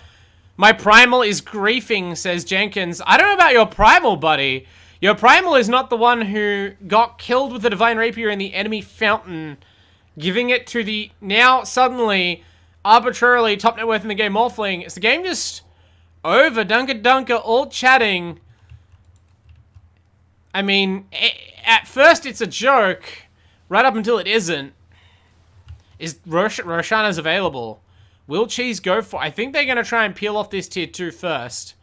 My Primal is griefing, says Jenkins. I don't know about your Primal, buddy. Your Primal is not the one who got killed with the Divine Rapier in the enemy fountain, giving it to the now suddenly arbitrarily top net worth in the game Morphling. Is the game just over? Dunker all chatting. I mean, at first it's a joke, right up until it isn't. Is Roshana's available? Will Cheese go for... I think they're going to try and peel off this tier 2 first.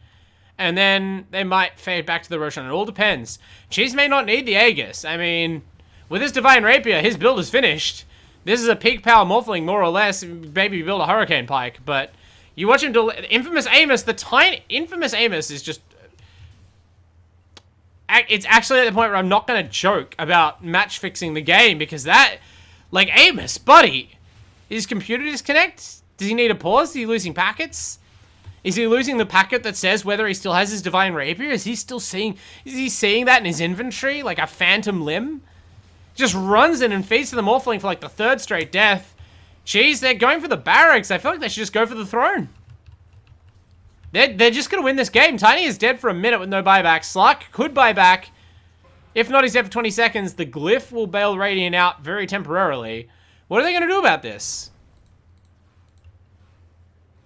And then they might fade back to the Roshan. It all depends. Cheese may not need the Aegis. I mean, with his Divine Rapier, his build is finished. This is a peak power Morphling, more or less. Maybe build a Hurricane Pike. But you watch him do... Infamous Amos, Infamous Amos is just... It's actually at the point where I'm not going to joke about match fixing the game, because that... Like, Amos, buddy, is computer disconnect? Does he need a pause? Is he losing packets? Is he losing the packet that says whether he still has his Divine Rapier? Is he seeing that in his inventory? Like a phantom limb? Just runs in and feeds to the Morphling for like the 3rd straight death. Jeez, they're going for the barracks. I feel like they should just go for the throne. They're just going to win this game. Tiny is dead for a minute with no buyback. Slark could buy back. If not, he's dead for 20 seconds. The Glyph will bail Radiant out very temporarily. What are they going to do about this?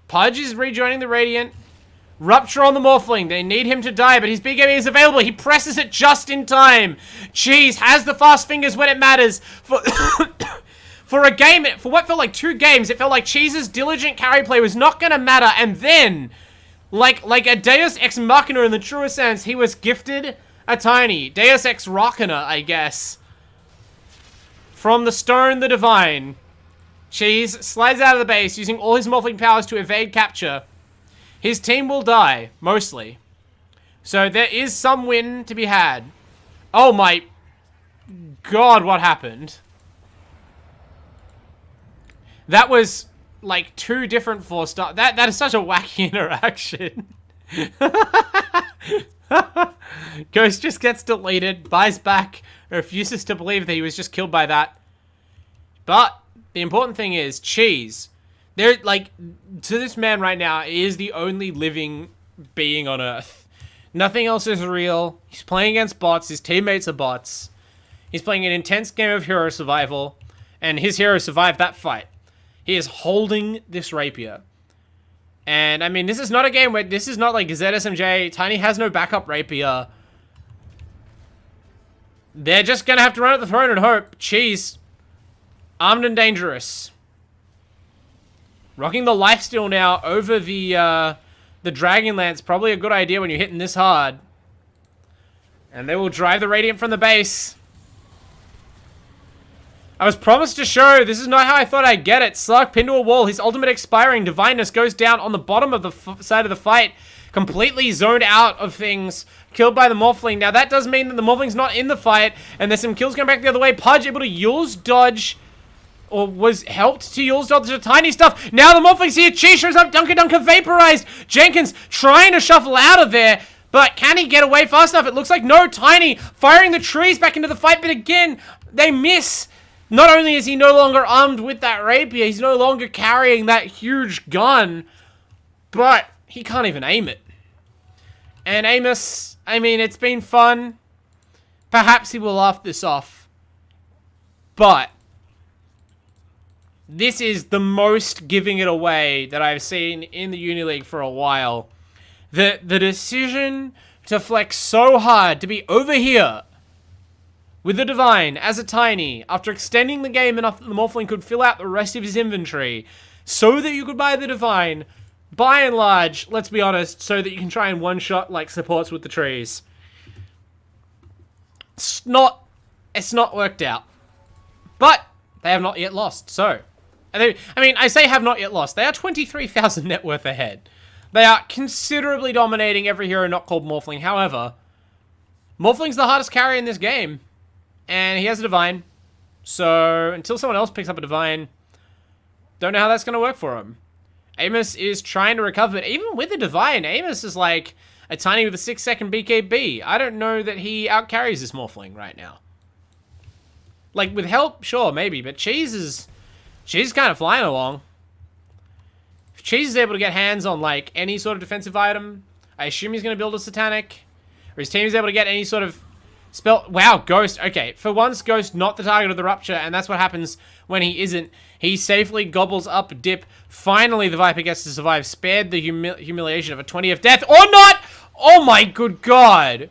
Pudge is rejoining the Radiant. Rupture on the Morphling. They need him to die, but his BKB is available. He presses it just in time. Cheese has the fast fingers when it matters. For a game, for what felt like 2 games, it felt like Cheese's diligent carry play was not going to matter. And then, like a Deus Ex Machina in the truest sense, he was gifted a tiny Deus Ex Machina, I guess. From the Stone the Divine. Cheese slides out of the base, using all his Morphling powers to evade capture. His team will die, mostly. So there is some win to be had. Oh my god, what happened? That was like 2 different 4-star. That is such a wacky interaction. Ghost just gets deleted, buys back, refuses to believe that he was just killed by that. But the important thing is, Cheese. They're like, to this man right now, he is the only living being on Earth. Nothing else is real. He's playing against bots. His teammates are bots. He's playing an intense game of hero survival. And his hero survived that fight. He is holding this rapier. And, I mean, this is not a game where... This is not like ZSMJ. Tiny has no backup rapier. They're just gonna have to run at the throne and hope. Cheese. Armed and dangerous. Rocking the lifesteal now over the Dragon Lance. Probably a good idea when you're hitting this hard. And they will drive the Radiant from the base. I was promised to show. This is not how I thought I'd get it. Slark pinned to a wall. His ultimate expiring. Divineness goes down on the bottom of the side of the fight. Completely zoned out of things. Killed by the Morphling. Now that does mean that the Morphling's not in the fight. And there's some kills going back the other way. Pudge able to Yule's dodge. Or was helped to Yule's dodge the tiny stuff. Now the Morphling's here. Cheese shows up. Dunker vaporized. Jenkins trying to shuffle out of there. But can he get away fast enough? It looks like no. Tiny firing the trees back into the fight. But again, they miss. Not only is he no longer armed with that rapier, he's no longer carrying that huge gun, but he can't even aim it. And Amos, I mean, it's been fun. Perhaps he will laugh this off. But this is the most giving it away that I've seen in the Uni League for a while. The decision to flex so hard to be over here with the Divine as a tiny, after extending the game enough that the Morphling could fill out the rest of his inventory, so that you could buy the Divine, by and large, let's be honest, so that you can try and one-shot, like, supports with the trees. It's not worked out. But they have not yet lost, so. I mean, I say have not yet lost. They are 23,000 net worth ahead. They are considerably dominating every hero not called Morphling. However, Morphling's the hardest carry in this game. And he has a Divine. So, until someone else picks up a Divine, don't know how that's going to work for him. Amos is trying to recover, but even with a Divine, Amos is like a tiny with a 6-second BKB. I don't know that he outcarries this Morphling right now. Like, with help, sure, maybe, but Cheese is kind of flying along. If Cheese is able to get hands on, like, any sort of defensive item, I assume he's going to build a Satanic, or his team is able to get any sort of spell. Wow, Ghost. Okay, for once, Ghost not the target of the Rupture, and that's what happens when he isn't. He safely gobbles up a dip. Finally, the Viper gets to survive. Spared the humiliation of a 20th death. Or not! Oh my good god!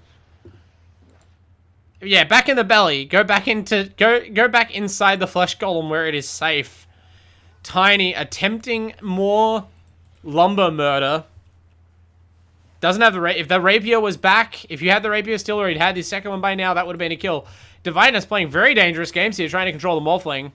Yeah, back in the belly. Go back inside the flesh golem where it is safe. Tiny attempting more lumber murder. Doesn't have the if the rapier was back, if you had the rapier still or he'd had the second one by now, that would have been a kill. Divinus playing very dangerous games here, trying to control the Morphling.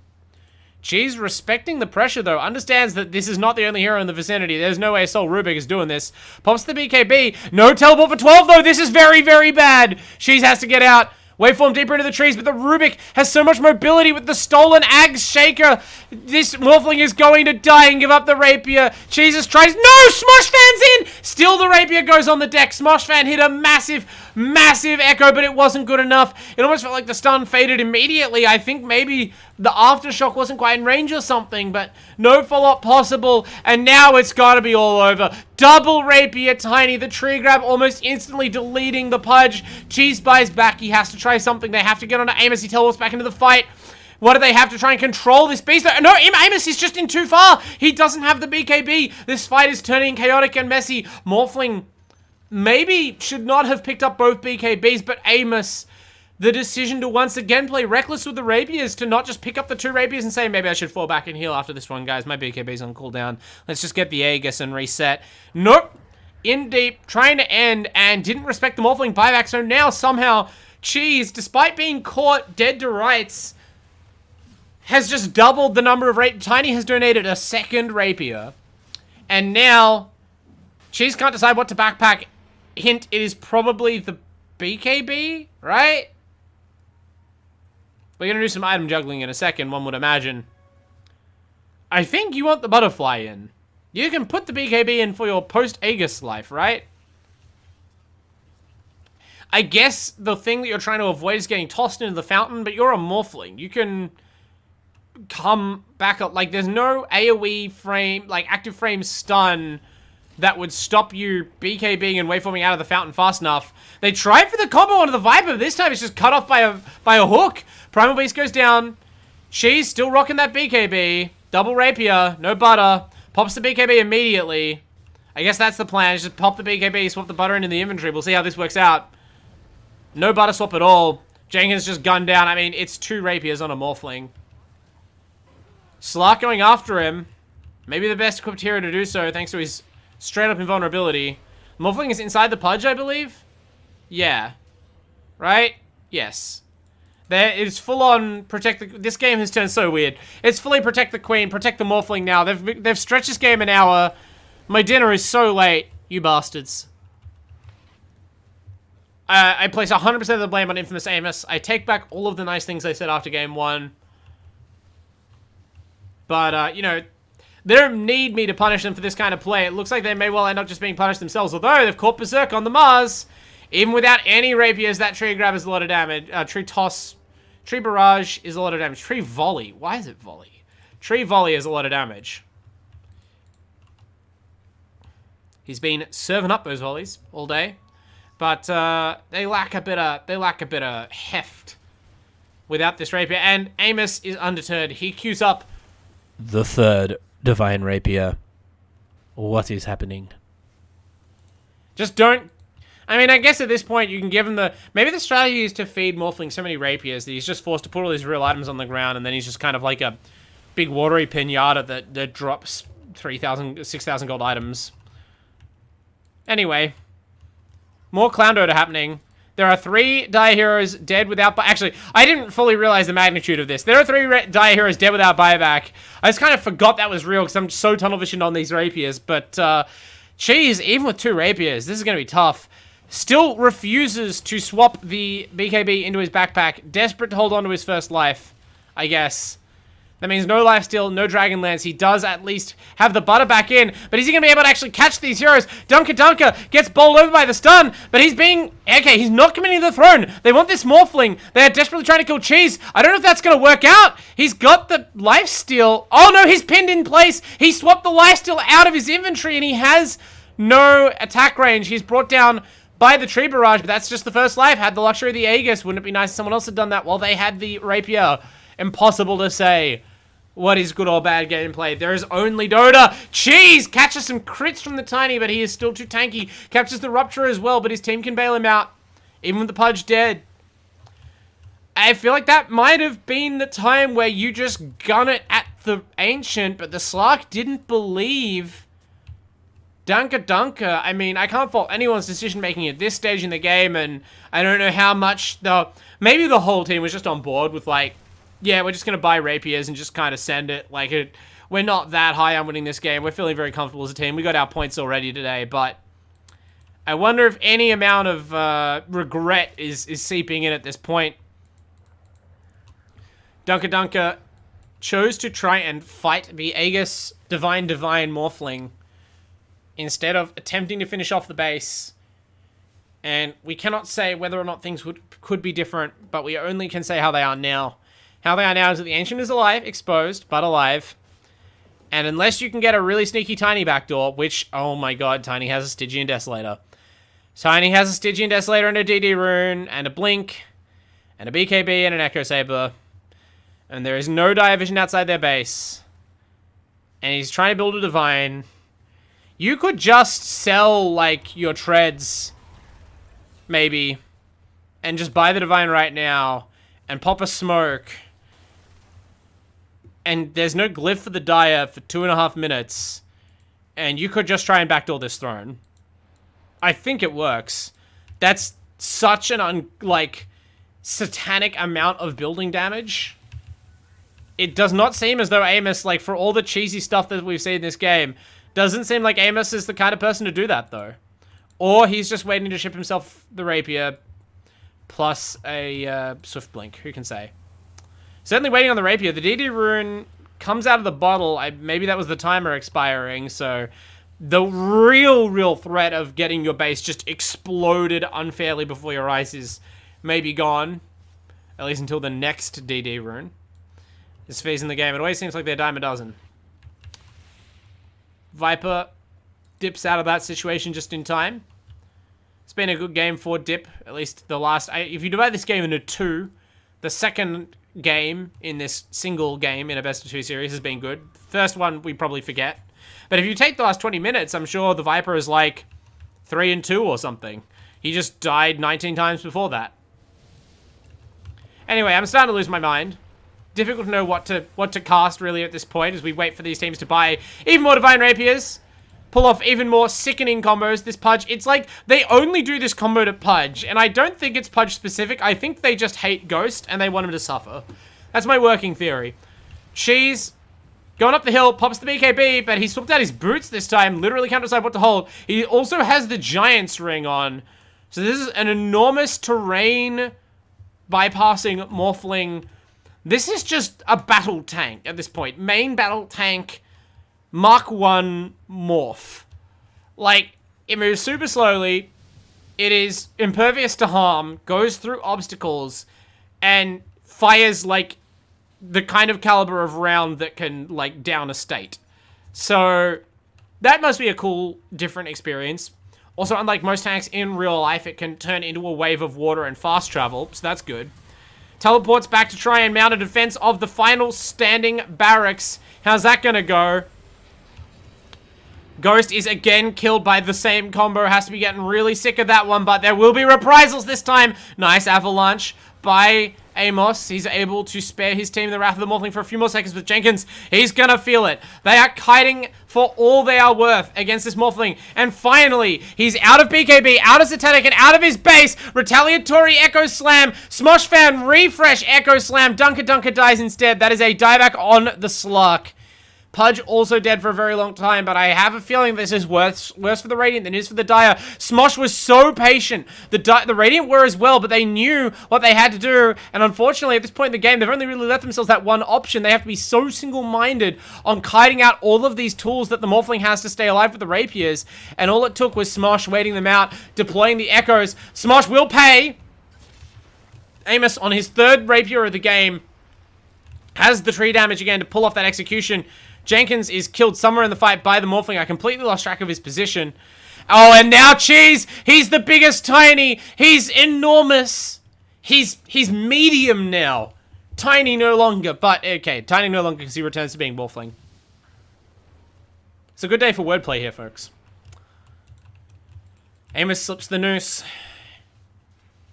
Cheese respecting the pressure though, understands that this is not the only hero in the vicinity. There's no way Soul Rubik is doing this. Pops the BKB. No teleport for 12 though. This is very, very bad. Cheese has to get out. Waveform deeper into the trees, but the Rubik has so much mobility with the stolen Axe Shaker. This Morphling is going to die and give up the rapier. Jesus tries. No! Smosh Fan's in! Still the rapier goes on the deck. Smosh Fan hit a massive, massive echo, but it wasn't good enough. It almost felt like the stun faded immediately. I think maybe the aftershock wasn't quite in range or something, but no follow-up possible. And now it's got to be all over. Double rapier, Tiny. The tree grab almost instantly deleting the Pudge. Cheese buys back. He has to try something. They have to get onto Amos. He teleports back into the fight. What do they have to try and control this beast? No, Amos is just in too far. He doesn't have the BKB. This fight is turning chaotic and messy. Morphling maybe should not have picked up both BKBs, but Amos, the decision to once again play reckless with the rapiers, to not just pick up the 2 rapiers and say, maybe I should fall back and heal after this one, guys. My BKB's on cooldown. Let's just get the Aegis and reset. Nope. In deep, trying to end, and didn't respect the Morphling buyback, so now somehow Cheese, despite being caught dead to rights, has just doubled the number of rapiers. Tiny has donated a 2nd rapier. And now, Cheese can't decide what to backpack. Hint, it is probably the BKB, right? We're going to do some item juggling in a second, one would imagine. I think you want the butterfly in. You can put the BKB in for your post-Aegis life, right? I guess the thing that you're trying to avoid is getting tossed into the fountain, but you're a Morphling. You can come back up. Like, there's no AoE frame, like, active frame stun that would stop you BKBing and waveforming out of the fountain fast enough. They tried for the combo onto the Viper, but this time it's just cut off by a hook. Primal Beast goes down. She's still rocking that BKB. Double Rapier, no butter. Pops the BKB immediately. I guess that's the plan. Just pop the BKB, swap the butter into the inventory. We'll see how this works out. No butter swap at all. Jenkins just gunned down. I mean, it's 2 rapiers on a Morphling. Slark going after him. Maybe the best equipped hero to do so, thanks to his straight-up invulnerability. Morphling is inside the Pudge, I believe? Yeah. Right? Yes. There is full-on protect the... This game has turned so weird. It's fully protect the Queen, protect the Morphling now. They've stretched this game an hour. My dinner is so late, you bastards. I place 100% of the blame on Infamous Amos. I take back all of the nice things I said after game 1. But, you know, they don't need me to punish them for this kind of play. It looks like they may well end up just being punished themselves. Although, they've caught Berserk on the Mars. Even without any rapiers, that tree grab is a lot of damage. Tree toss. Tree barrage is a lot of damage. Tree volley. Why is it volley? Tree volley is a lot of damage. He's been serving up those volleys all day. But, they lack a bit of heft without this rapier. And Amos is undeterred. He queues up the 3rd Divine Rapier. What is happening? Just don't... I mean, I guess at this point you can give him the... Maybe the strategy is to feed Morphling so many rapiers that he's just forced to put all his real items on the ground, and then he's just kind of like a big watery pinata that drops 3,000, 6,000 gold items. Anyway. More Clown Dota happening. There are 3 Dire Heroes dead without... Actually, I didn't fully realize the magnitude of this. There are 3 Dire Heroes dead without buyback. I just kind of forgot that was real because I'm so tunnel visioned on these rapiers. But, Cheese, even with 2 rapiers, this is going to be tough. Still refuses to swap the BKB into his backpack. Desperate to hold on to his first life, I guess. That means no lifesteal, no Dragonlance. He does at least have the butter back in, but is he going to be able to actually catch these heroes? Dunka gets bowled over by the stun, but he's being... Okay, he's not committing to the throne. They want this Morphling. They are desperately trying to kill Cheese. I don't know if that's going to work out. He's got the lifesteal. Oh no, he's pinned in place. He swapped the lifesteal out of his inventory, and he has no attack range. He's brought down by the tree barrage, but that's just the first life. Had the luxury of the Aegis. Wouldn't it be nice if someone else had done that while they had the rapier? Impossible to say what is good or bad gameplay. There is only Dota. Cheese catches some crits from the Tiny, but he is still too tanky. Captures the Rupture as well, but his team can bail him out. Even with the Pudge dead. I feel like that might have been the time where you just gun it at the Ancient, but the Slark didn't believe Dunka. I mean, I can't fault anyone's decision-making at this stage in the game, and I don't know how much maybe the whole team was just on board with, like, yeah, we're just going to buy rapiers and just kind of send it. Like, we're not that high on winning this game. We're feeling very comfortable as a team. We got our points already today, but I wonder if any amount of regret is seeping in at this point. Dunka chose to try and fight the Aegis Divine Morphling instead of attempting to finish off the base. And we cannot say whether or not things could be different, but we only can say how they are now. How they are now is that the Ancient is alive, exposed, but alive. And unless you can get a really sneaky Tiny backdoor, which, oh my god, Tiny has a Stygian Desolator. Tiny has a Stygian Desolator and a DD Rune, and a Blink, and a BKB, and an Echo Saber. And there is no dire vision outside their base. And he's trying to build a divine. You could just sell, like, your treads, maybe, and just buy the divine right now, and pop a smoke. And there's no glyph for the dire for 2.5 minutes. And you could just try and backdoor this throne. I think it works. That's such an, satanic amount of building damage. It does not seem as though Amos, like, for all the cheesy stuff that we've seen in this game, doesn't seem like Amos is the kind of person to do that, though. Or he's just waiting to ship himself the rapier plus a swift blink. Who can say? Certainly waiting on the rapier. The DD rune comes out of the bottle. Maybe that was the timer expiring, so the real threat of getting your base just exploded unfairly before your eyes is maybe gone. At least until the next DD rune is phasing the game. It always seems like they're dime a dozen. Viper dips out of that situation just in time. It's been a good game for Dip, at least the last... if you divide this game into two, the second game in this single game in a best of 2 series has been good. First one we probably forget. But if you take the last 20 minutes, I'm sure the Viper is like 3-2 or something. He just died 19 times before that. Anyway, I'm starting to lose my mind. Difficult to know what to cast really at this point as we wait for these teams to buy even more Divine Rapiers. Pull off even more sickening combos. This Pudge, it's like they only do this combo to Pudge, and I don't think it's Pudge specific. I think they just hate Ghost and they want him to suffer. That's my working theory. Cheese going up the hill, pops the BKB, but he swapped out his boots this time. Literally can't decide what to hold. He also has the Giant's Ring on. So this is an enormous terrain bypassing Morphling. This is just a battle tank at this point. Main battle tank, Mark 1 morph. Like, it moves super slowly. It is impervious to harm, goes through obstacles, and fires, like, the kind of caliber of round that can, like, down a state. So, that must be a cool, different experience. Also, unlike most tanks in real life, it can turn into a wave of water and fast travel, so that's good. Teleports back to try and mount a defense of the final standing barracks. How's that gonna go? Ghost is again killed by the same combo. Has to be getting really sick of that one, but there will be reprisals this time. Nice avalanche by Amos. He's able to spare his team the Wrath of the Morphling for a few more seconds with Jenkins. He's gonna feel it. They are kiting for all they are worth against this Morphling. And finally, he's out of BKB, out of Satanic, and out of his base. Retaliatory Echo Slam. Smosh Fan, refresh Echo Slam. Dunker dies instead. That is a dieback on the Slark. Pudge also dead for a very long time, but I have a feeling this is worse for the Radiant than it is for the Dire. Smosh was so patient. The Radiant were as well, but they knew what they had to do, and unfortunately, at this point in the game, they've only really left themselves that one option. They have to be so single-minded on kiting out all of these tools that the Morphling has to stay alive with the Rapiers, and all it took was Smosh waiting them out, deploying the Echoes. Smosh will pay. Amos, on his third Rapier of the game, has the tree damage again to pull off that execution. Jenkins is killed somewhere in the fight by the Morphling. I completely lost track of his position. Oh, and now Cheese! He's the biggest Tiny! He's enormous! He's medium now. Tiny no longer, but okay, Tiny no longer because he returns to being Morphling. It's a good day for wordplay here, folks. Amos slips the noose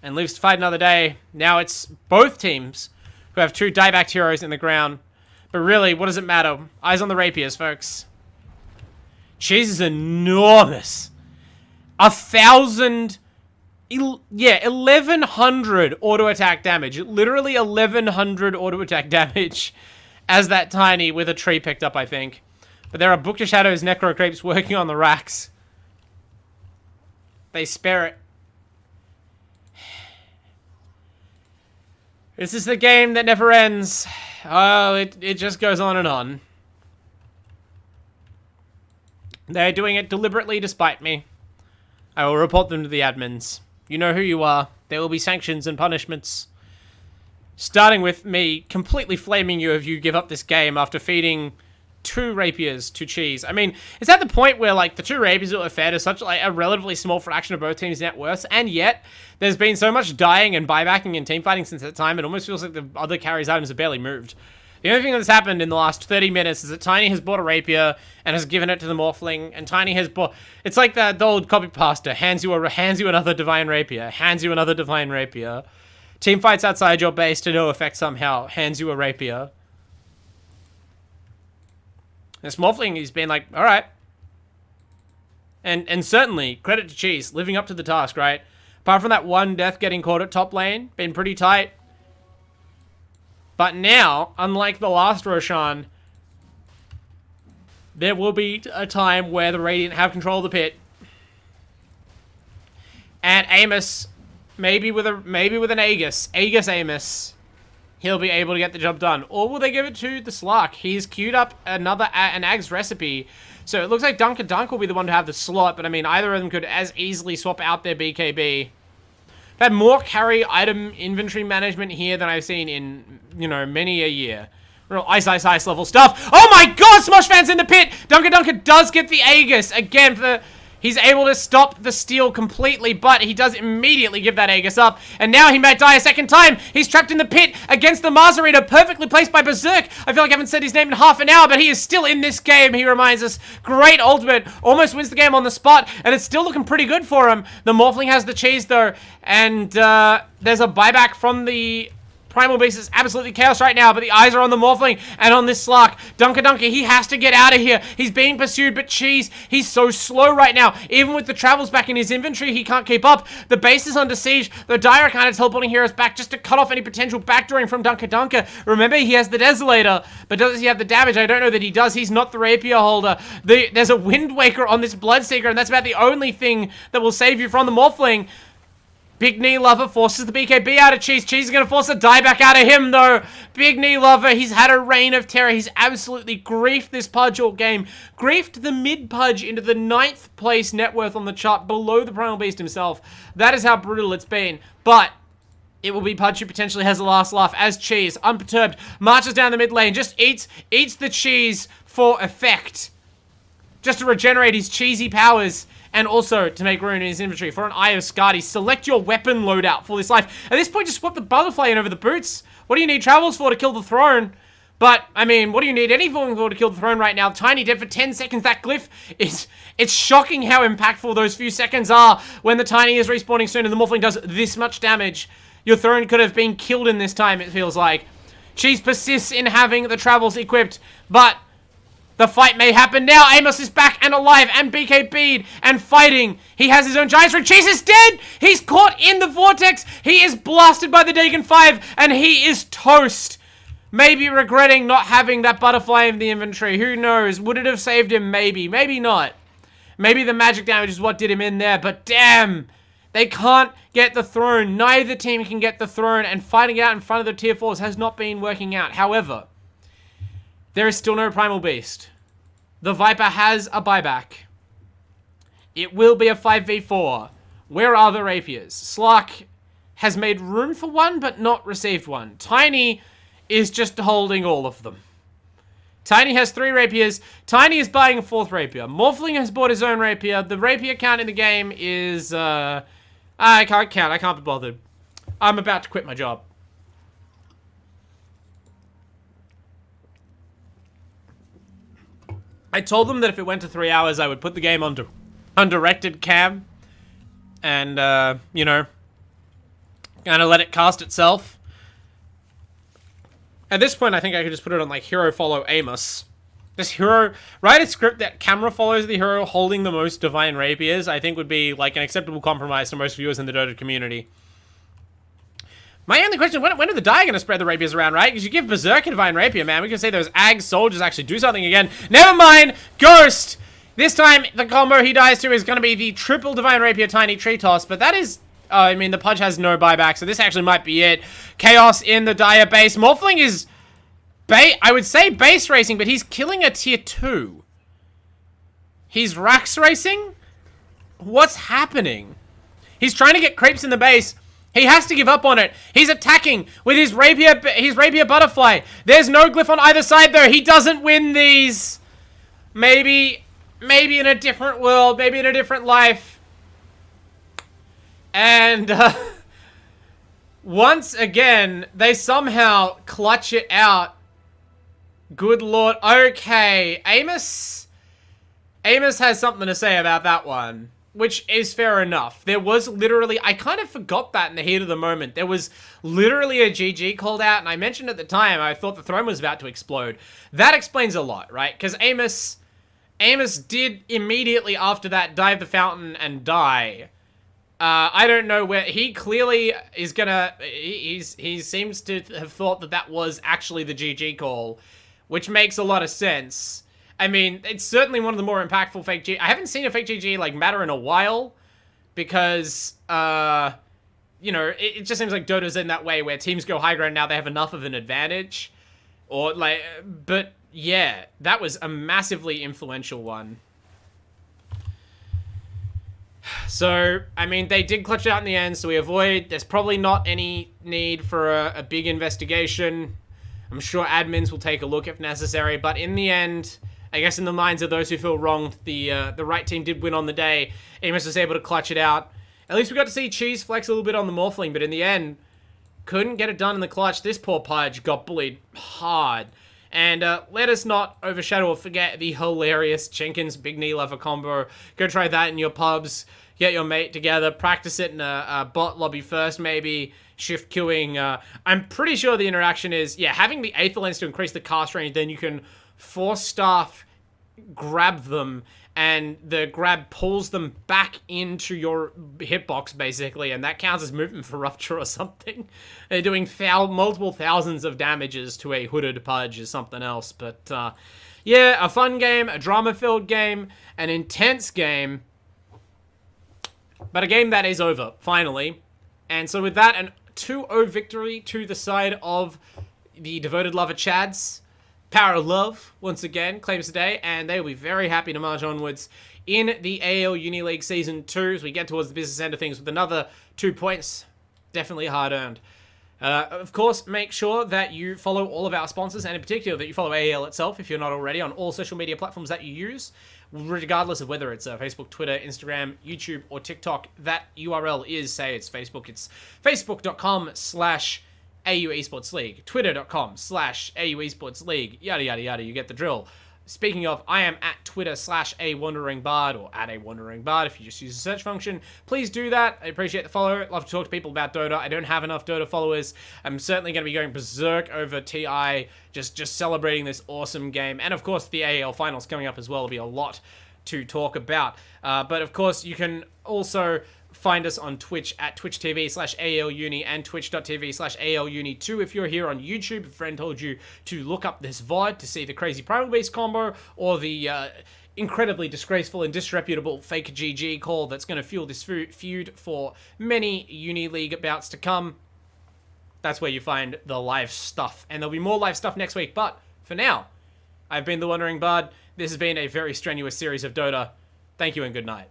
and lives to fight another day. Now it's both teams who have 2 diebacked heroes in the ground. But really, what does it matter? Eyes on the Rapiers, folks. Cheese is enormous. 1,100 auto attack damage. Literally 1,100 auto attack damage as that Tiny with a tree picked up, I think. But there are Book to Shadows Necro Creeps working on the racks. They spare it. This is the game that never ends. Oh, it just goes on and on. They're doing it deliberately despite me. I will report them to the admins. You know who you are. There will be sanctions and punishments. Starting with me completely flaming you if you give up this game after feeding 2 rapiers to Cheese. I mean, is that the point where, like, the 2 rapiers that were fed is such, like, a relatively small fraction of both teams' net worths, and yet there's been so much dying and buybacking and team fighting since that time, it almost feels like the other carries' items have barely moved. The only thing that's happened in the last 30 minutes is that Tiny has bought a rapier and has given it to the Morphling, and Tiny has bought... It's like the old copy pasta. Hands you another Divine Rapier. Hands you another Divine Rapier. Team fights outside your base to no effect somehow. Hands you a rapier. This Morphling, he's been like, alright. And certainly, credit to Cheese, living up to the task, right? Apart from that one death getting caught at top lane, been pretty tight. But now, unlike the last Roshan, there will be a time where the Radiant have control of the pit. And Amos, maybe with an Aegis Amos, he'll be able to get the job done. Or will they give it to the Slark? He's queued up an Ag's recipe. So it looks like Dunk will be the one to have the slot, but I mean, either of them could as easily swap out their BKB. Had more carry item inventory management here than I've seen in, you know, many a year. Real ice level stuff. Oh my god, Smosh fans in the pit! Dunker does get the Aegis. Again, he's able to stop the steal completely, but he does immediately give that Aegis up. And now he might die a second time. He's trapped in the pit against the Marzarita, perfectly placed by Berserk. I feel like I haven't said his name in half an hour, but he is still in this game, he reminds us. Great ultimate, almost wins the game on the spot, and it's still looking pretty good for him. The Morphling has the cheese, though, and there's a buyback from the... Primal Beast is absolutely chaos right now, but the eyes are on the Morphling and on this Slark. Dunker, he has to get out of here. He's being pursued, but Cheese, he's so slow right now. Even with the travels back in his inventory, he can't keep up. The base is under siege. The Dire kind of teleporting heroes back just to cut off any potential backdooring from Dunker. Remember, he has the Desolator, but does he have the damage? I don't know that he does. He's not the Rapier holder. There's a Wind Waker on this Bloodseeker, and that's about the only thing that will save you from the Morphling. Big Knee Lover forces the BKB out of Cheese. Cheese is going to force a die back out of him, though. Big Knee Lover, he's had a reign of terror. He's absolutely griefed this Pudge all game. Griefed the mid-Pudge into the 9th place net worth on the chart, below the Primal Beast himself. That is how brutal it's been. But it will be Pudge who potentially has the last laugh as Cheese, unperturbed, marches down the mid lane, just eats the cheese for effect. Just to regenerate his cheesy powers. And also to make room in his inventory for an Eye of Skadi. Select your weapon loadout for this life. At this point, just swap the Butterfly in over the boots. What do you need Travels for to kill the throne? But, I mean, what do you need anything for to kill the throne right now? Tiny dead for 10 seconds. That glyph is... It's shocking how impactful those few seconds are when the Tiny is respawning soon and the Morphling does this much damage. Your throne could have been killed in this time, it feels like. Cheese persists in having the Travels equipped, but... The fight may happen now. Amos is back and alive and BKB'd and fighting. He has his own Giant Ring. Cheese is dead. He's caught in the vortex. He is blasted by the Dagon 5 and he is toast. Maybe regretting not having that Butterfly in the inventory. Who knows? Would it have saved him? Maybe. Maybe not. Maybe the magic damage is what did him in there. But damn. They can't get the throne. Neither team can get the throne. And fighting out in front of the tier 4s has not been working out. However... There is still no Primal Beast. The Viper has a buyback. It will be a 5v4. Where are the Rapiers? Slark has made room for one, but not received one. Tiny is just holding all of them. Tiny has 3 Rapiers. Tiny is buying a 4th Rapier. Morphling has bought his own Rapier. The Rapier count in the game is... I can't count. I can't be bothered. I'm about to quit my job. I told them that if it went to 3 hours, I would put the game on undirected cam. And, you know, kind of let it cast itself. At this point, I think I could just put it on, like, hero follow Amos. This hero... Write a script that camera follows the hero holding the most Divine Rapiers, I think would be, like, an acceptable compromise to most viewers in the Dota community. My only question, when are the Dire going to spread the Rapiers around, right? Because you give Berserk a Divine Rapier, man. We can say those Ag soldiers actually do something again. Never mind! Ghost! This time, the combo he dies to is going to be the triple Divine Rapier Tiny Tree Toss, but that is... I mean, the Pudge has no buyback, so this actually might be it. Chaos in the Dire base. Morphling is... I would say base racing, but he's killing a tier 2. He's Rax racing? What's happening? He's trying to get creeps in the base... He has to give up on it. He's attacking with his rapier butterfly. There's no glyph on either side, though. He doesn't win these. Maybe in a different world, maybe in a different life. And once again, they somehow clutch it out. Good lord. Okay, Amos has something to say about that one, which is fair enough. There was literally, I kind of forgot that in the heat of the moment. There was literally a GG called out, and I mentioned at the time, I thought the throne was about to explode. That explains a lot, right? Because Amos did immediately after that dive the fountain and die. I don't know where, he clearly is gonna, he seems to have thought that that was actually the GG call, which makes a lot of sense. I mean, it's certainly one of the more impactful fake GG. I haven't seen a fake GG, like, matter in a while, because, you know, it just seems like Dota's in that way where teams go high ground now, they have enough of an advantage. Or, like, but, yeah, that was a massively influential one. So, I mean, they did clutch it out in the end, so we avoid, there's probably not any need for a big investigation. I'm sure admins will take a look if necessary, but in the end, I guess in the minds of those who feel wronged, the right team did win on the day. Amos was able to clutch it out. At least we got to see Cheese flex a little bit on the Morphling, but in the end, couldn't get it done in the clutch. This poor Pudge got bullied hard. And let us not overshadow or forget the hilarious Jenkins big knee lever combo. Go try that in your pubs. Get your mate together. Practice it in a bot lobby first, maybe. Shift queuing. I'm pretty sure the interaction is, yeah, having the Aether Lens to increase the cast range, then you can force staff grab them, and the grab pulls them back into your hitbox, basically, and that counts as movement for Rupture or something. They're doing multiple thousands of damages to a hooded Pudge is something else, but, yeah, a fun game, a drama-filled game, an intense game, but a game that is over, finally. And so with that, an 2-0 victory to the side of the devoted lover Chads. Power of Love, once again, claims the day, and they will be very happy to march onwards in the AEL Uni League Season 2 as we get towards the business end of things with another 2 points. Definitely hard-earned. Of course, make sure that you follow all of our sponsors, and in particular that you follow AEL itself if you're not already on all social media platforms that you use, regardless of whether it's Facebook, Twitter, Instagram, YouTube, or TikTok. That URL is, say it's Facebook, it's facebook.com/AU Esports League, twitter.com/AU Esports League, yada yada yada, you get the drill. Speaking of, I am at Twitter/AWanderingBard, or at AWanderingBard if you just use the search function. Please do that. I appreciate the follow. Love to talk to people about Dota. I don't have enough Dota followers. I'm certainly going to be going berserk over TI, just celebrating this awesome game. And of course, the AEL finals coming up as well. There'll be a lot to talk about. But of course, you can also find us on Twitch at twitch.tv/AELUni and twitch.tv/AELUni2 if you're here on YouTube. A friend told you to look up this VOD to see the crazy Primal Beast combo or the incredibly disgraceful and disreputable fake GG call that's going to fuel this feud for many Uni League bouts to come. That's where you find the live stuff. And there'll be more live stuff next week. But for now, I've been the Wandering Bard. This has been a very strenuous series of Dota. Thank you and good night.